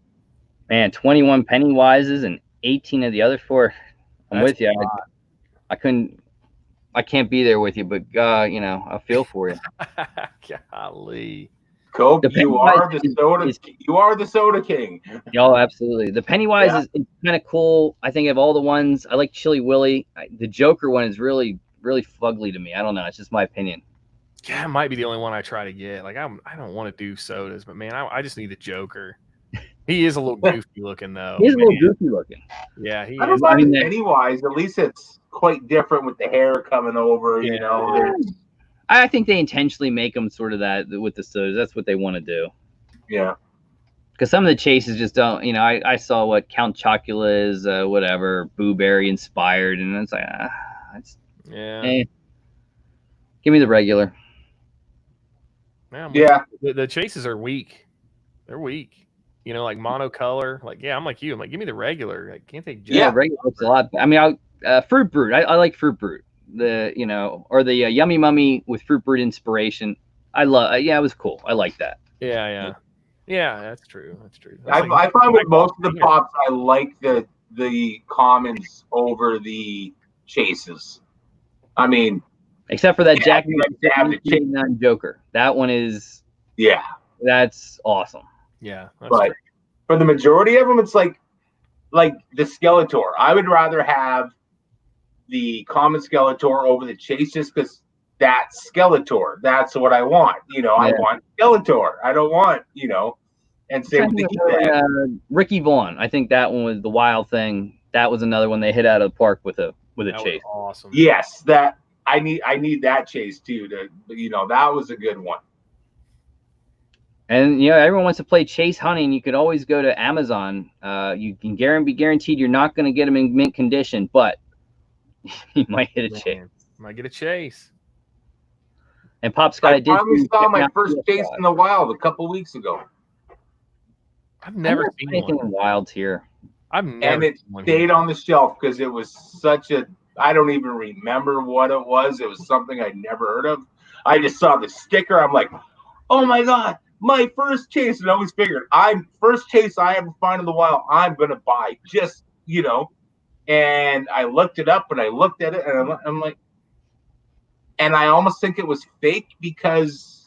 Speaker 1: man, 21 Pennywises and 18 of the other 4. I'm
Speaker 3: That's
Speaker 1: with you. I can't be there with you, but I feel for you.
Speaker 3: Golly.
Speaker 2: Cope,
Speaker 1: The
Speaker 2: you
Speaker 1: Pennywise
Speaker 2: are the soda king.
Speaker 1: Oh, absolutely. The Pennywise is kind of cool. I think of all the ones, I like Chili Willy. The Joker one is really, really fugly to me. I don't know. It's just my opinion.
Speaker 3: Yeah, it might be the only one I try to get. Like I don't want to do sodas, but man, I just need the Joker. He is a little goofy looking though.
Speaker 1: He's a little goofy looking.
Speaker 3: Yeah, he
Speaker 2: I don't
Speaker 3: is.
Speaker 2: mind Pennywise. At least it's quite different with the hair coming over.
Speaker 3: Yeah.
Speaker 2: You know.
Speaker 1: I think they intentionally make them sort of that with the sodas. That's what they want to do.
Speaker 2: Yeah.
Speaker 1: Because some of the chases just don't. I saw what Count Chocula is, whatever, Boo Berry inspired, and it's like, give me the regular.
Speaker 3: Yeah. The chases are weak. They're weak. Like monocolor. Like, yeah, I'm like you. I'm like, give me the regular. Like, can't they?
Speaker 1: Yeah, regular looks a lot. I mean, Fruit Brute. I like Fruit Brute. Or the Yummy Mummy with Fruit Brute inspiration. I love. Yeah, it was cool. I like that.
Speaker 3: Yeah. That's true.
Speaker 2: I find with most of the pops, I like the commons over the chases. I mean,
Speaker 1: except for that Jack Joker. That one is that's awesome.
Speaker 3: Yeah,
Speaker 2: but true. For the majority of them, it's like the Skeletor. I would rather have the common Skeletor over the chase just because that's Skeletor. That's what I want. I want Skeletor. I don't want, and same with the
Speaker 1: Ricky Vaughn. I think that one was the Wild Thing. That was another one they hit out of the park with a chase.
Speaker 3: Awesome.
Speaker 2: Yes, that I need that chase too. That was a good one.
Speaker 1: And everyone wants to play chase hunting. You could always go to Amazon. You can be guaranteed you're not going to get them in mint condition, but you might hit a chase.
Speaker 3: Might get a chase.
Speaker 1: And Pop Scott,
Speaker 2: I finally saw my first chase in the wild a couple weeks ago.
Speaker 3: I've never seen
Speaker 1: anything in wilds here.
Speaker 2: And it stayed on the shelf because it was such a. I don't even remember what it was. It was something I'd never heard of. I just saw the sticker. I'm like, oh my god, my first chase! And I always figured, first chase I ever find in the wild, I'm gonna buy. Just And I looked it up and I looked at it and I'm like, and I almost think it was fake because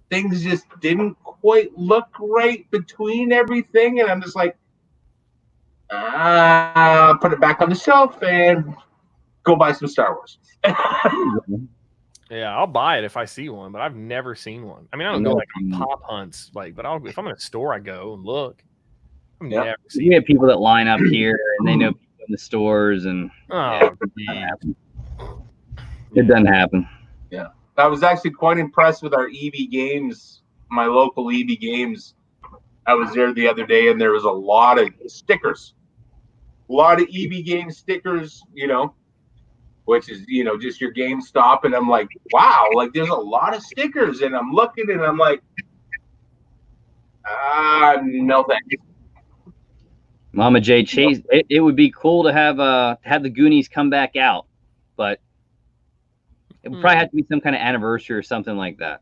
Speaker 2: things just didn't quite look right between everything. And I'm just like, put it back on the shelf and go buy some Star Wars.
Speaker 3: Yeah, I'll buy it if I see one, but I've never seen one. I mean, I don't go like on pop hunts, but if I'm in a store, I go and look. I've never seen.
Speaker 1: We have people that line up here and they know people in the stores, and it doesn't happen.
Speaker 2: Yeah, I was actually quite impressed with our EB Games, my local EB Games. I was there the other day, and there was a lot of stickers, a lot of EB Games stickers. Which is just your GameStop, and I'm like, wow, like there's a lot of stickers, and I'm looking, and I'm like, no thanks.
Speaker 1: Mama J Chase, it would be cool to have the Goonies come back out, but it would probably have to be some kind of anniversary or something like that.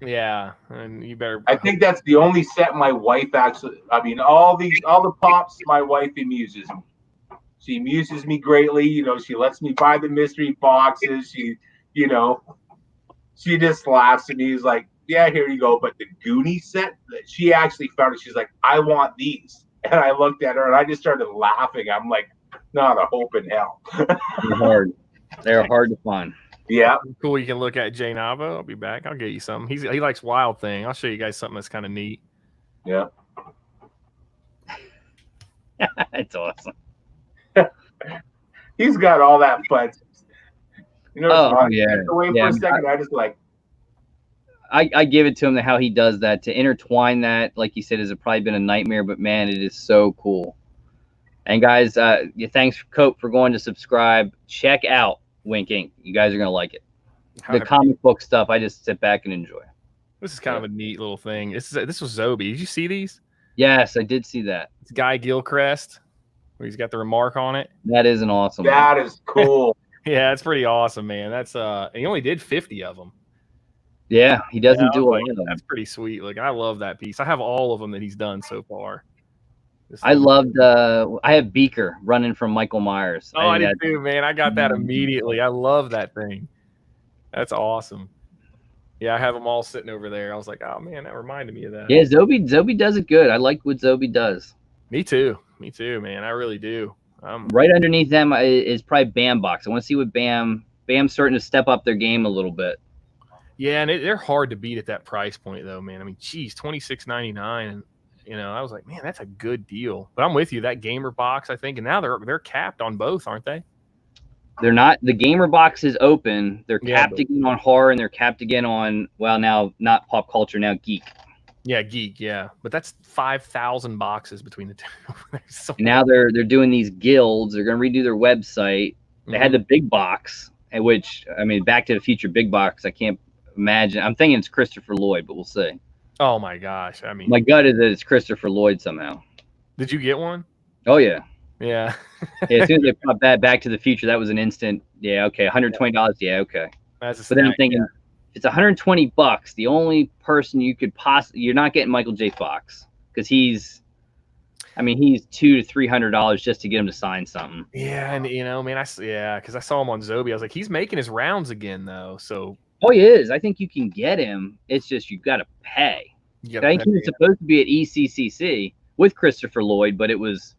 Speaker 3: Yeah, and you better.
Speaker 2: I think that's the only set my wife actually. I mean, all the pops, my wife amuses me. She amuses me greatly. She lets me buy the mystery boxes. She just laughs at me. She's like, yeah, here you go. But the Goonie set, she actually found it. She's like, I want these. And I looked at her and I just started laughing. I'm like, not a hope in hell.
Speaker 1: They're hard to find.
Speaker 2: Yeah.
Speaker 3: Cool. You can look at Jay Navo. I'll be back. I'll get you something. He likes Wild Thing. I'll show you guys something that's kind of neat.
Speaker 2: Yeah.
Speaker 1: It's awesome.
Speaker 2: He's got all that fun.
Speaker 1: Away
Speaker 2: for a second. I just like.
Speaker 1: I give it to him how he does that, to intertwine that, like you said, has probably been a nightmare, but man, it is so cool. And guys, thanks Cope for going to subscribe. Check out Winking. You guys are gonna like it. The comic book stuff, I just sit back and enjoy.
Speaker 3: This is kind of a neat little thing. This was Zobi. Did you see these?
Speaker 1: Yes, I did see that.
Speaker 3: It's Guy Gilchrist. where he's got the remark on it.
Speaker 1: That is an awesome one.
Speaker 2: That is cool.
Speaker 3: Yeah, it's pretty awesome, man. That's he only did 50 of them.
Speaker 1: Yeah, he doesn't do a
Speaker 3: like,
Speaker 1: lot of them.
Speaker 3: That's pretty sweet. Like I love that piece. I have all of them that he's done so far.
Speaker 1: I loved. I have Beaker running from Michael Myers.
Speaker 3: Oh, I did too, man. I got that immediately. I love that thing. That's awesome. Yeah, I have them all sitting over there. I was like, oh man, that reminded me of that.
Speaker 1: Yeah, Zobi does it good. I like what Zobi does.
Speaker 3: Me too, man. I really do.
Speaker 1: Right underneath them is probably Bam Box. I want to see what Bam's starting to step up their game a little bit.
Speaker 3: Yeah, and they're hard to beat at that price point, though, man. I mean, geez, $26.99, and I was like, man, that's a good deal. But I'm with you. That gamer box, I think, and now they're capped on both, aren't they?
Speaker 1: They're not. The gamer box is open. They're capped again on horror, and they're capped again on now not pop culture, now geek.
Speaker 3: Yeah, geek. Yeah, but that's 5,000 boxes between the two. So
Speaker 1: now they're doing these guilds. They're going to redo their website. They had the big box, which I mean, Back to the Future big box. I can't imagine. I'm thinking it's Christopher Lloyd, but we'll see.
Speaker 3: Oh my gosh! I mean,
Speaker 1: my gut is that it's Christopher Lloyd somehow.
Speaker 3: Did you get one?
Speaker 1: Oh yeah.
Speaker 3: Yeah.
Speaker 1: Yeah. As soon as they put that Back to the Future, that was an instant. Yeah. Okay. $120. Yeah. Okay.
Speaker 3: That's a
Speaker 1: but then I'm thinking, it's $120. The only person you could you're not getting Michael J. Fox because he's $200 to $300 just to get him to sign something.
Speaker 3: Yeah, and man, because I saw him on Zobi. I was like, he's making his rounds again though. So.
Speaker 1: Oh, he is. I think you can get him. It's just you got to pay. I think he was supposed to be at ECCC with Christopher Lloyd, but it was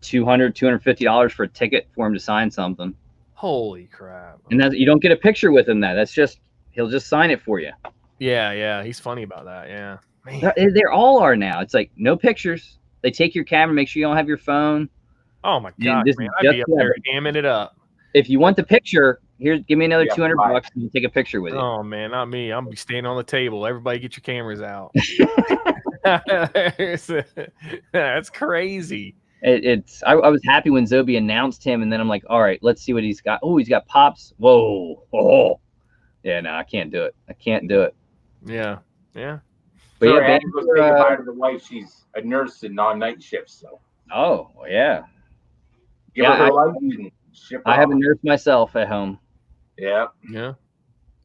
Speaker 1: $200, $250 for a ticket for him to sign something.
Speaker 3: Holy crap!
Speaker 1: And you don't get a picture with him. That's just he'll just sign it for you.
Speaker 3: Yeah, he's funny about that. Yeah,
Speaker 1: man. They're all are now. It's like no pictures. They take your camera, make sure you don't have your phone.
Speaker 3: Oh my god, man! I'd be up there hamming it up.
Speaker 1: If you want the picture, here, give me another $200 and you take a picture with you.
Speaker 3: Oh man, not me. I'm be standing on the table. Everybody, get your cameras out. That's crazy.
Speaker 1: I was happy when Zobi announced him, and then I'm like, all right, let's see what he's got. Oh, he's got pops. Whoa. Oh. Yeah, no, I can't do it.
Speaker 3: Yeah.
Speaker 2: But so Andy was saying goodbye to the wife. She's a nurse and on night shifts. So.
Speaker 1: Oh, well, yeah.
Speaker 2: Give her her life and ship her
Speaker 1: I have a nurse myself at home.
Speaker 2: Yeah.
Speaker 3: Yeah.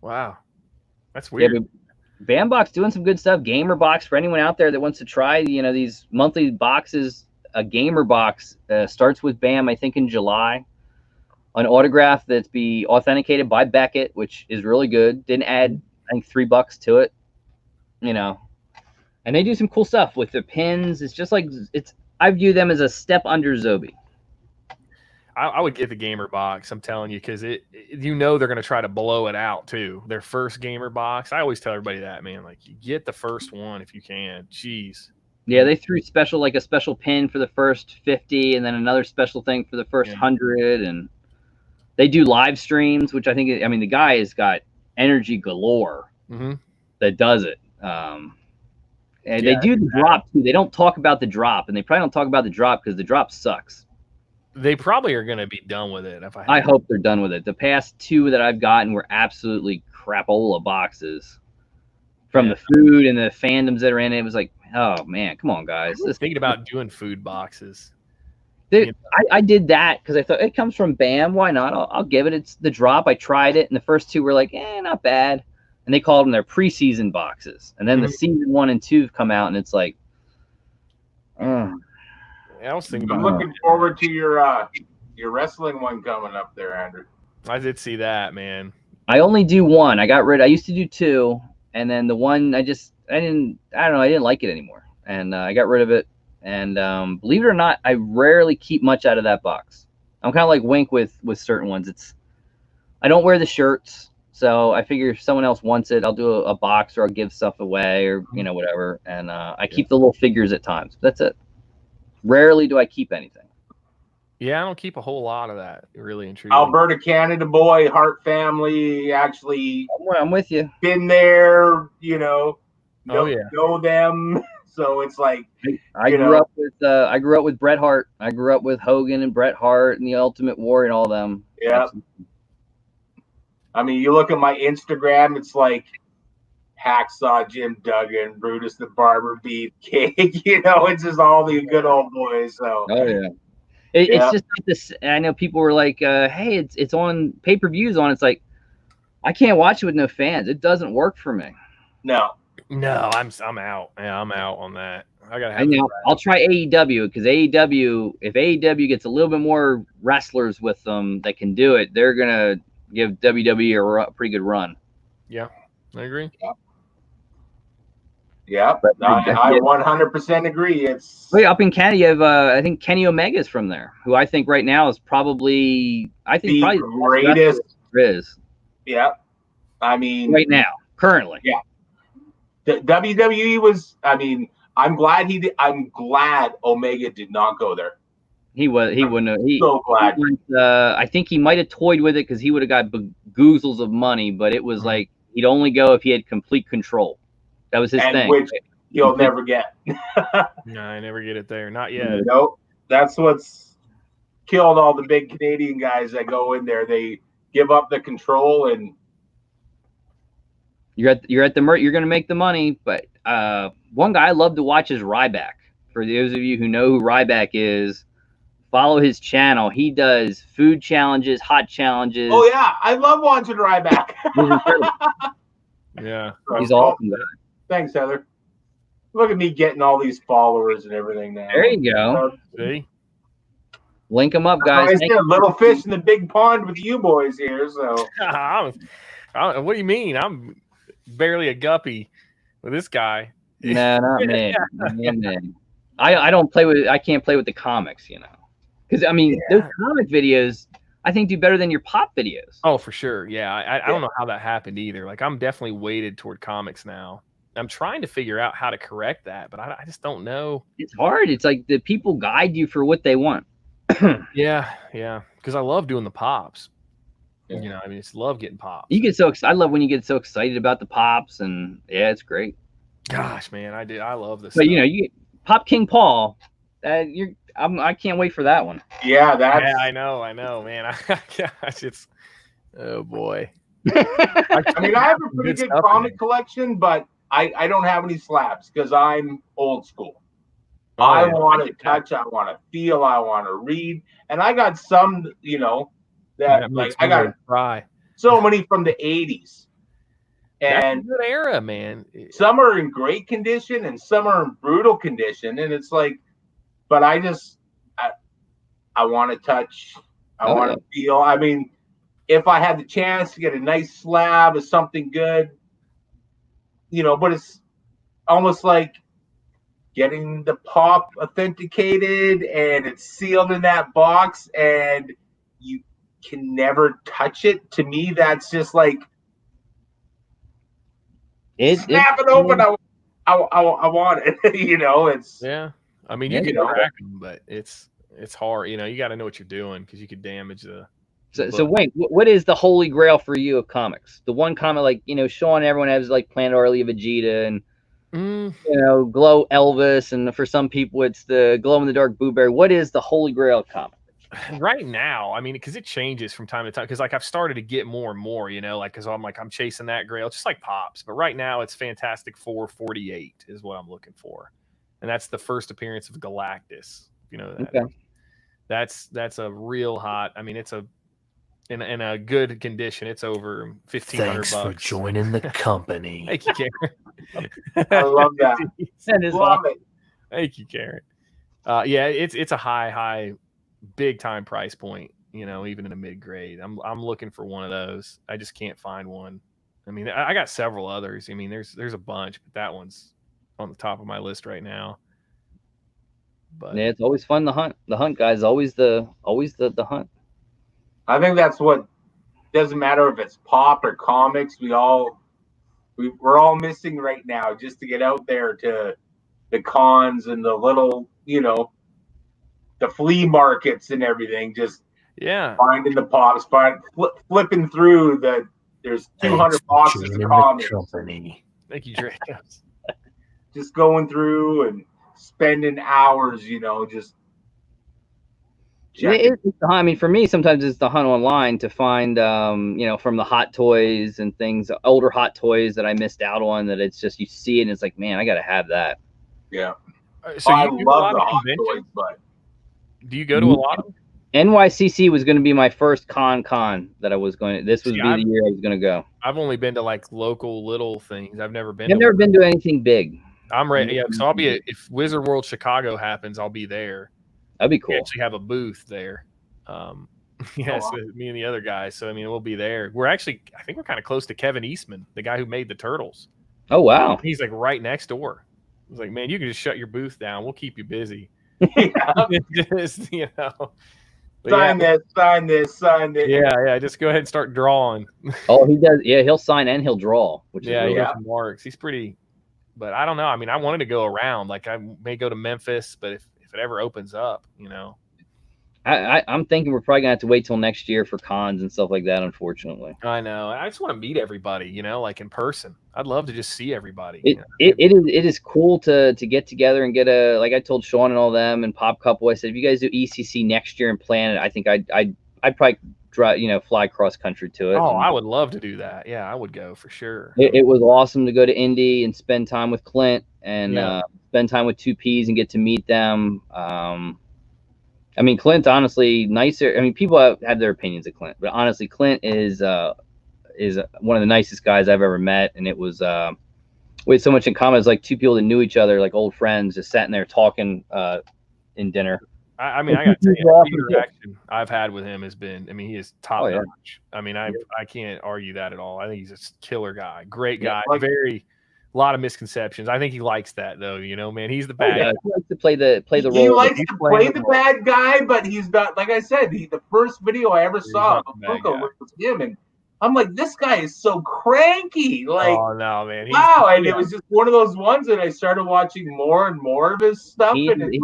Speaker 3: Wow. That's weird.
Speaker 1: Yeah, Bambox doing some good stuff. Gamer box for anyone out there that wants to try, these monthly boxes. A gamer box starts with Bam, I think in July. An autograph that's be authenticated by Beckett, which is really good. Didn't add, I think, $3 to it. And they do some cool stuff with the pins. It's just like I view them as a step under Zobi.
Speaker 3: I would get the gamer box. I'm telling you, because they're going to try to blow it out too. Their first gamer box. I always tell everybody that, man. Like, you get the first one if you can. Jeez.
Speaker 1: Yeah, they threw a special pin for the first 50, and then another special thing for the first 100, and they do live streams, which I think. The guy has got energy galore that does it. And they do the drop too. They don't talk about the drop, and they probably don't talk about the drop because the drop sucks.
Speaker 3: They probably are going to be done with it.
Speaker 1: I hope they're done with it. The past two that I've gotten were absolutely crapola boxes from the food and the fandoms that are in it. It was like, oh man, come on, guys.
Speaker 3: I was thinking about doing food boxes.
Speaker 1: I did that because I thought it comes from Bam. Why not? I'll give it. It's the drop. I tried it, and the first two were like, not bad. And they called them their preseason boxes. And then the season 1 and 2 come out, and it's like,
Speaker 3: I was thinking.
Speaker 2: I'm looking forward to your wrestling one coming up there, Andrew.
Speaker 3: I did see that, man.
Speaker 1: I only do one. I used to do 2, and then the one I didn't like it anymore, and I got rid of it. And believe it or not, I rarely keep much out of that box. I'm kind of like Wink with certain ones. I don't wear the shirts, so I figure if someone else wants it, I'll do a box or I'll give stuff away or whatever. And I keep the little figures at times. That's it. Rarely do I keep anything.
Speaker 3: Yeah, I don't keep a whole lot of that. Really intriguing.
Speaker 2: Alberta, Canada boy, Hart family. Actually,
Speaker 1: I'm with you.
Speaker 2: Been there, know them. So it's like
Speaker 1: I grew up with Bret Hart. I grew up with Hogan and Bret Hart and the Ultimate Warrior and all them.
Speaker 2: Yeah. You look at my Instagram, it's like Hacksaw Jim Duggan, Brutus the Barber Beefcake. It's just all the good old boys. So.
Speaker 1: Oh yeah. It's just like this. I know people were like, "Hey, it's on pay-per-views on." It's like I can't watch it with no fans. It doesn't work for me.
Speaker 2: No.
Speaker 3: No, I'm out. Yeah, I'm out on that. I gotta
Speaker 1: I
Speaker 3: have.
Speaker 1: know. I'll try AEW because AEW, if AEW gets a little bit more wrestlers with them that can do it, they're gonna give WWE a pretty good run.
Speaker 3: Yeah, I agree.
Speaker 2: Yeah,
Speaker 1: But
Speaker 2: I 100% agree. It's
Speaker 1: wait, up in Canada, you have I think Kenny Omega's from there, who I think right now is probably
Speaker 2: the
Speaker 1: probably
Speaker 2: greatest.
Speaker 1: there is
Speaker 2: Yeah, I mean,
Speaker 1: right now, currently.
Speaker 2: Yeah. The WWE was. I mean, I'm glad I'm glad Omega did not go there.
Speaker 1: He wouldn't have.
Speaker 2: So glad.
Speaker 1: I think he might have toyed with it because he would have got goozles of money, but it was like he'd only go if he had complete control. That was his thing.
Speaker 2: Which you'll never get.
Speaker 3: No, I never get it there. Not yet.
Speaker 2: Nope. That's what's killed all the big Canadian guys that go in there. They give up the control, and
Speaker 1: you're at the you're going to make the money. But one guy I love to watch is Ryback. For those of you who know who Ryback is, follow his channel. He does food challenges, hot challenges.
Speaker 2: Oh yeah, I love watching Ryback.
Speaker 3: Yeah,
Speaker 1: he's awesome.
Speaker 2: Thanks, Heather. Look at me getting all these followers and everything now.
Speaker 1: There you go.
Speaker 3: See?
Speaker 1: Link them up, guys.
Speaker 2: I said, little fish in the big pond with you boys here. So,
Speaker 3: what do you mean? I'm barely a guppy with this guy.
Speaker 1: No, not me. Man. I don't play with. I can't play with the comics, you know, because I mean those comic videos I think do better than your pop videos.
Speaker 3: Oh, for sure. Yeah, I don't know how that happened either. Like I'm definitely weighted toward comics now. I'm trying to figure out how to correct that, but I just don't know.
Speaker 1: It's hard. It's like the people guide you for what they want.
Speaker 3: Yeah. Because I love doing the pops. Yeah. You know, I mean, it's love getting pops.
Speaker 1: You get so excited. I love when you get so excited about the pops, and yeah, it's great.
Speaker 3: Gosh, man, I do. I love this.
Speaker 1: But stuff. You know, you get Pop King Paul. I can't wait for that one.
Speaker 2: Yeah,
Speaker 3: I know, man. Gosh, it's oh boy.
Speaker 2: I mean, I have a pretty good comic collection, but I don't have any slabs because I'm old school. Oh, I want to touch, I want to feel, I want to read, and I got some, you know, that like I got so many from the 80s. And
Speaker 3: that's a good era, man.
Speaker 2: Some are in great condition and some are in brutal condition, and it's like, but I want to touch, I want to feel. I mean, if I had the chance to get a nice slab of something good, you know, but it's almost like getting the pop authenticated and it's sealed in that box and you can never touch it. To me, that's just like snap it open. I want it. You know, it's
Speaker 3: I mean, you can crack them, but it's hard. You know, you got to know what you're doing because you could damage the.
Speaker 1: So wait, what is the holy grail for you of comics? The one comic, like, you know, Sean, everyone has like Planet Arlie of Vegeta and you know, Glow Elvis, and for some people it's the Glow in the Dark Boo Berry. What is the holy grail of comics?
Speaker 3: Right now, I mean, because it changes from time to time. Because like I've started to get more and more, you know, like because I'm chasing that grail, just like Pops. But right now, it's Fantastic Four 48 is what I'm looking for, and that's the first appearance of Galactus. You know that.
Speaker 1: Okay.
Speaker 3: That's a real hot. I mean, it's in a good condition. It's over $1,500.
Speaker 4: Thanks for joining the company.
Speaker 3: Thank you, Karen.
Speaker 2: I love that.
Speaker 1: That is
Speaker 2: love
Speaker 1: awesome.
Speaker 2: it.
Speaker 3: Thank you, Karen. Yeah, it's a high, big time price point. You know, even in a mid grade, I'm looking for one of those. I just can't find one. I mean, I got several others. I mean, there's a bunch, but that one's on the top of my list right now. But
Speaker 1: yeah, it's always fun to hunt. The hunt, guys, always the hunt.
Speaker 2: I think that's what doesn't matter if it's pop or comics. We're all missing right now just to get out there to the cons and the little, you know, the flea markets and everything. Just finding the pops, flipping through there's 200 boxes of comics.
Speaker 3: Thank you, Drake.
Speaker 2: Just going through and spending hours, you know, just.
Speaker 1: It's the hunt. I mean, for me, sometimes it's the hunt online to find, you know, from the hot toys and things, older hot toys that I missed out on. That it's just you see it and it's like, man, I got to have that.
Speaker 2: Yeah.
Speaker 3: So
Speaker 2: I love the hot toys, but
Speaker 3: Do you go to a lot of them?
Speaker 1: NYCC was going to be my first con that I was going to. This would
Speaker 3: See,
Speaker 1: be the year I was going to go.
Speaker 3: I've only been to like local little things. I've never been.
Speaker 1: I've never been to anything big.
Speaker 3: I'm ready. Yeah, so I'll be if Wizard World Chicago happens, I'll be there.
Speaker 1: That'd be cool.
Speaker 3: We actually have a booth there. Yes, with me and the other guys. So I mean, we'll be there. I think we're kind of close to Kevin Eastman, the guy who made the Turtles.
Speaker 1: Oh wow,
Speaker 3: he's like right next door. I was like, man, you can just shut your booth down. We'll keep you busy. Just
Speaker 2: Sign this.
Speaker 3: Yeah. Just go ahead and start drawing.
Speaker 1: Oh, he does. Yeah, he'll sign and he'll draw. Which is
Speaker 3: he does some marks. He's pretty. But I don't know. I mean, I wanted to go around. Like I may go to Memphis, but if it ever opens up,
Speaker 1: I'm thinking we're probably gonna have to wait till next year for cons and stuff like that. Unfortunately,
Speaker 3: I know. I just want to meet everybody, like in person. I'd love to just see everybody.
Speaker 1: It is cool to get together and get like I told Sean and all them and Pop Couple. I said, if you guys do ECC next year and plan it, I think I'd probably drive, fly cross country to it.
Speaker 3: Oh, I would love to do that. Yeah, I would go for sure.
Speaker 1: It was awesome to go to Indy and spend time with Clint and spend time with 2Ps and get to meet them. I mean, Clint's honestly nicer. I mean, people have their opinions of Clint, but honestly, Clint is one of the nicest guys I've ever met. And it was, we had so much in common. It's like two people that knew each other, like old friends, just sitting there talking in dinner.
Speaker 3: I mean, I got to tell you, the interaction I've had with him has been, I mean, he is top notch. I mean, I can't argue that at all. I think he's a killer guy, great guy, a lot of misconceptions. I think he likes that though, man. He's the bad guy.
Speaker 1: He likes to play the role.
Speaker 2: He likes to play the bad guy, but he's not. Like I said, the first video I ever saw of Funko was him, and I'm like, this guy is so cranky. Like,
Speaker 3: oh no, man!
Speaker 2: And it was just one of those ones that I started watching more and more of his stuff, and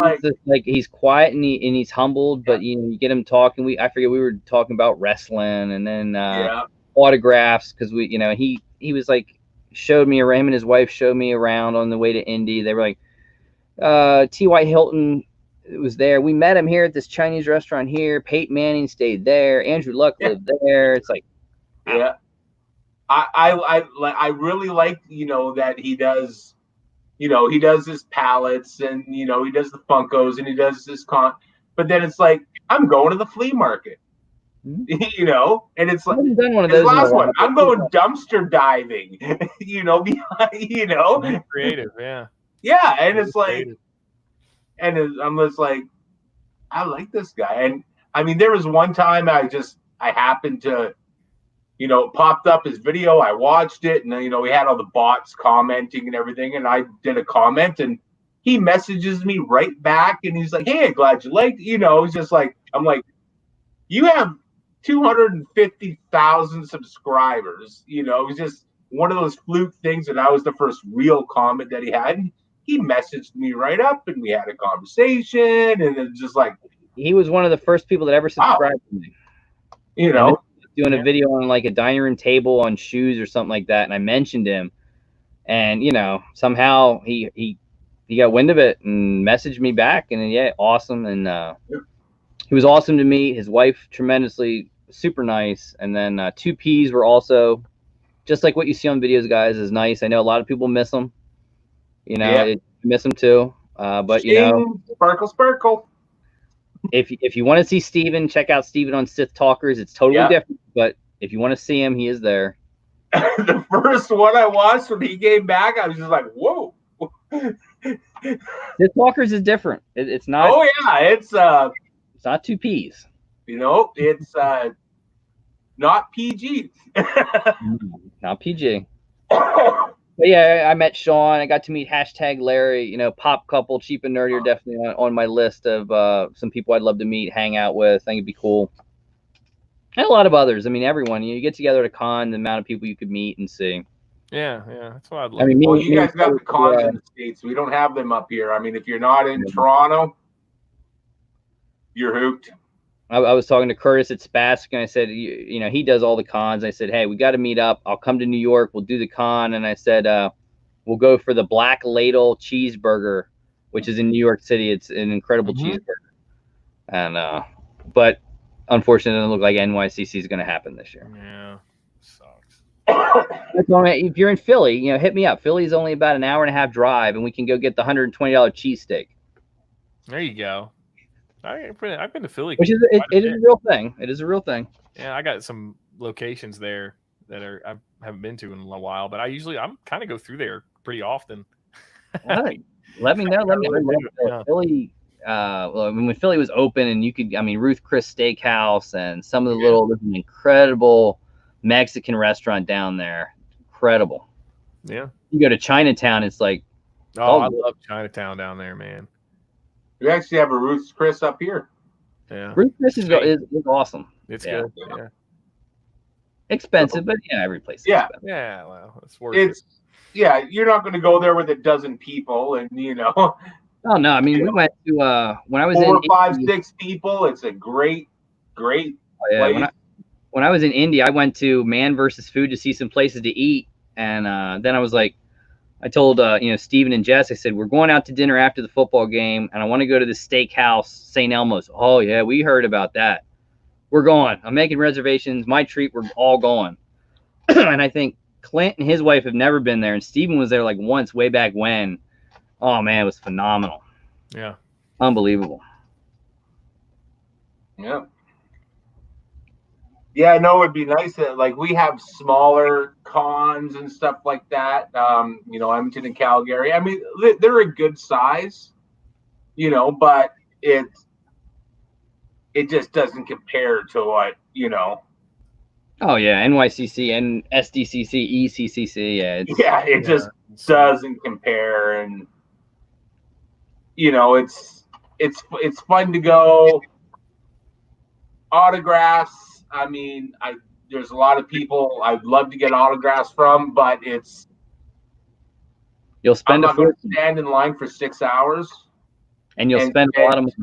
Speaker 1: he's quiet and he's humbled, but you get him talking. I forget we were talking about wrestling and then autographs because he was like. Showed me around, him and his wife showed me around on the way to Indy. They were like, T.Y. Hilton was there. We met him here at this Chinese restaurant here. Peyton Manning stayed there. Andrew Luck lived there. It's like,
Speaker 2: yeah. I really like, that he does, he does his palettes and, he does the Funkos and he does this but then it's like, I'm going to the flea market. And it's like
Speaker 1: done one of those
Speaker 2: last one. I'm going dumpster diving, behind,
Speaker 3: creative, yeah,
Speaker 2: and it's like, I'm just like, I like this guy, and I mean, there was one time I happened to, popped up his video, I watched it, and we had all the bots commenting and everything, and I did a comment, and he messages me right back, and he's like, "Hey, I'm glad you liked," it's just like, I'm like, you have 250,000 subscribers. It was just one of those fluke things, and that was the first real comment that he had. And he messaged me right up, and we had a conversation, and it's just like
Speaker 1: he was one of the first people that ever subscribed to me. Doing a video on like a dining room table on shoes or something like that, and I mentioned him, and somehow he got wind of it and messaged me back, and awesome, and he was awesome to meet. His wife, tremendously, super nice. And then 2Ps were also, just like what you see on videos, guys, is nice. I know a lot of people miss them. Miss them too. But,
Speaker 2: Sparkle.
Speaker 1: If you want to see Steven, check out Steven on Sith Talkers. It's totally different. But if you want to see him, he is there.
Speaker 2: The first one I watched when he came back, I was just like, whoa.
Speaker 1: Sith Talkers is different. It's not.
Speaker 2: Oh, yeah. It's
Speaker 1: not 2Ps.
Speaker 2: It's not PG.
Speaker 1: Not PG. But yeah, I met Sean. I got to meet #Larry. Pop Couple, Cheap and Nerdy are definitely on my list of some people I'd love to meet, hang out with. I think it'd be cool. And a lot of others. I mean, everyone. You get together at a con, the amount of people you could meet and see.
Speaker 3: Yeah, that's what I'd love.
Speaker 1: I mean,
Speaker 2: you guys got the cons in the States. We don't have them up here. I mean, if you're not in Toronto, you're hooked.
Speaker 1: I was talking to Curtis at Spask, and I said, he does all the cons. I said, hey, we got to meet up. I'll come to New York. We'll do the con. And I said, we'll go for the Black Ladle cheeseburger, which is in New York City. It's an incredible cheeseburger. And but unfortunately, it doesn't look like NYCC is going to happen this year.
Speaker 3: Yeah, sucks.
Speaker 1: If you're in Philly, hit me up. Philly's only about an hour and a half drive, and we can go get the $120 cheesesteak.
Speaker 3: There you go. I've been to Philly.
Speaker 1: Which is it is a real thing. It is a real thing.
Speaker 3: Yeah, I got some locations there that I haven't been to in a while, but I'm kind of go through there pretty often.
Speaker 1: All right. Let me know. Let me know. Philly. Well, I mean, when Philly was open, and you could, I mean, Ruth Chris Steakhouse and some of the there's an incredible Mexican restaurant down there. Incredible.
Speaker 3: Yeah.
Speaker 1: You go to Chinatown, it's like,
Speaker 3: I love Chinatown down there, man.
Speaker 2: We actually have a Ruth's Chris up here.
Speaker 3: Yeah.
Speaker 1: Ruth Chris is awesome.
Speaker 3: It's good. Yeah.
Speaker 1: Expensive, but every place.
Speaker 2: Yeah.
Speaker 1: Expensive.
Speaker 3: Yeah. Well, it's worth it.
Speaker 2: Yeah, you're not going to go there with a dozen people, and
Speaker 1: Oh no, I mean we went to when I was
Speaker 2: 4,
Speaker 1: in
Speaker 2: 5, 6 people. It's a great place.
Speaker 1: When I was in India, I went to Man versus Food to see some places to eat, and then I was like, I told Steven and Jess, I said we're going out to dinner after the football game, and I want to go to the steakhouse St. Elmo's. Oh yeah, we heard about that. We're going. I'm making reservations. My treat. We're all going. And I think Clint and his wife have never been there, and Steven was there like once way back when. Oh man, it was phenomenal.
Speaker 3: Yeah.
Speaker 1: Unbelievable.
Speaker 2: Yeah. Yeah, I know it'd be nice that like we have smaller cons and stuff like that. Edmonton and Calgary. I mean, they're a good size, but it just doesn't compare to what.
Speaker 1: Oh yeah, NYCC and SDCC, ECCC.
Speaker 2: It just doesn't compare, and it's fun to go. Autographs. I mean, there's a lot of people I'd love to get autographs from, but
Speaker 1: you'll spend
Speaker 2: I'm not going to stand in line for 6 hours,
Speaker 1: and you'll spend a lot of money.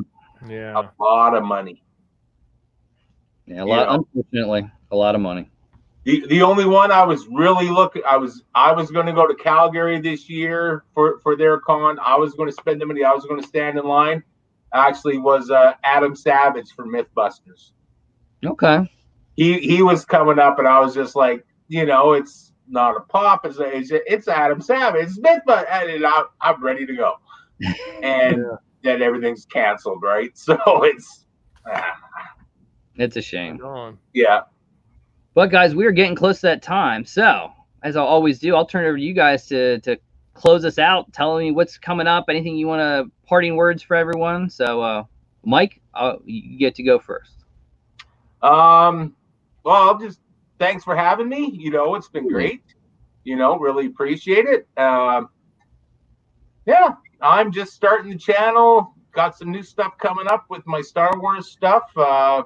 Speaker 3: Yeah,
Speaker 2: a lot of money.
Speaker 1: Yeah, unfortunately, a lot of money.
Speaker 2: The only one I was really I was going to go to Calgary this year for their con. I was going to spend the money. I was going to stand in line. Actually, was Adam Savage from MythBusters.
Speaker 1: Okay.
Speaker 2: He was coming up, and I was just like, it's not a pop. It's Adam Savage. It's MythBusters, and I'm ready to go. And then everything's canceled, right? So it's
Speaker 1: a shame.
Speaker 2: Yeah.
Speaker 1: But guys, we are getting close to that time. So, as I always do, I'll turn it over to you guys to close us out. Tell me what's coming up. Anything you want to parting words for everyone. So, Mike, you get to go first.
Speaker 2: Well, I'll just thanks for having me. It's been great. Really appreciate it. Yeah, I'm just starting the channel. Got some new stuff coming up with my Star Wars stuff. I'm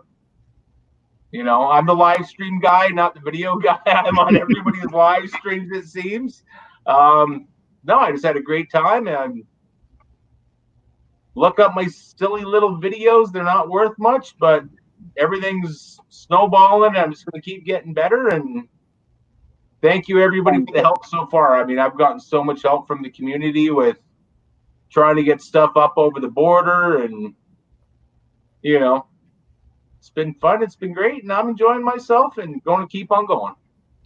Speaker 2: the live stream guy, not the video guy. I'm on everybody's live streams, it seems. No, I just had a great time, and look up my silly little videos. They're not worth much, but everything's snowballing. I'm just going to keep getting better, and thank you everybody for the help so far. I mean, I've gotten so much help from the community with trying to get stuff up over the border, and it's been fun. It's been great, and I'm enjoying myself and going to keep on going.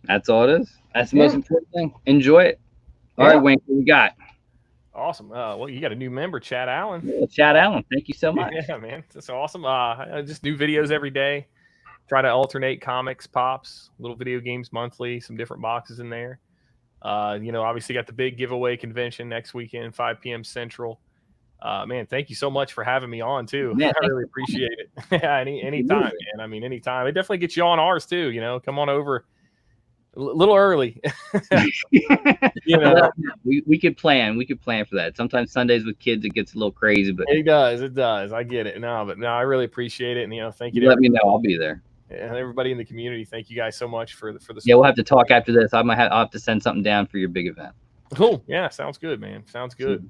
Speaker 1: That's all it is. That's the most important thing. Enjoy it. All right, Wink, what we got?
Speaker 3: Awesome. Well, you got a new member, Chad Allen.
Speaker 1: Yeah, Chad Allen, thank you so much.
Speaker 3: Yeah, man, that's awesome. Just new videos every day. Try to alternate comics, pops, little video games monthly, some different boxes in there. Obviously got the big giveaway convention next weekend, 5 p.m. Central. Man, thank you so much for having me on too.
Speaker 1: Yeah,
Speaker 3: I really appreciate it. Yeah, anytime, man. I mean, anytime. It definitely gets you on ours too. Come on over a little early.
Speaker 1: We could plan. We could plan for that. Sometimes Sundays with kids it gets a little crazy, but
Speaker 3: it does. I get it. No, I really appreciate it. And thank you.
Speaker 1: Let me know. I'll be there.
Speaker 3: And everybody in the community, thank you guys so much for the support.
Speaker 1: Yeah, we'll have to talk after this. I'll have to send something down for your big event.
Speaker 3: Cool. Yeah, sounds good, man. Sounds good.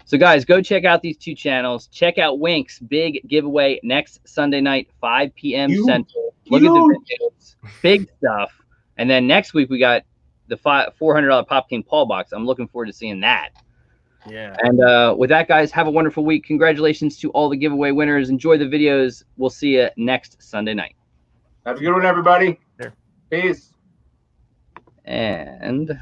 Speaker 1: So guys, go check out these two channels. Check out Wink's big giveaway next Sunday night, 5 p.m. Central. Look at the videos. Big stuff. And then next week we got the $400 Pop King Paul box. I'm looking forward to seeing that.
Speaker 3: Yeah.
Speaker 1: And with that, guys, have a wonderful week. Congratulations to all the giveaway winners. Enjoy the videos. We'll see you next Sunday night.
Speaker 2: Have a good one, everybody.
Speaker 3: Here.
Speaker 2: Peace.
Speaker 1: And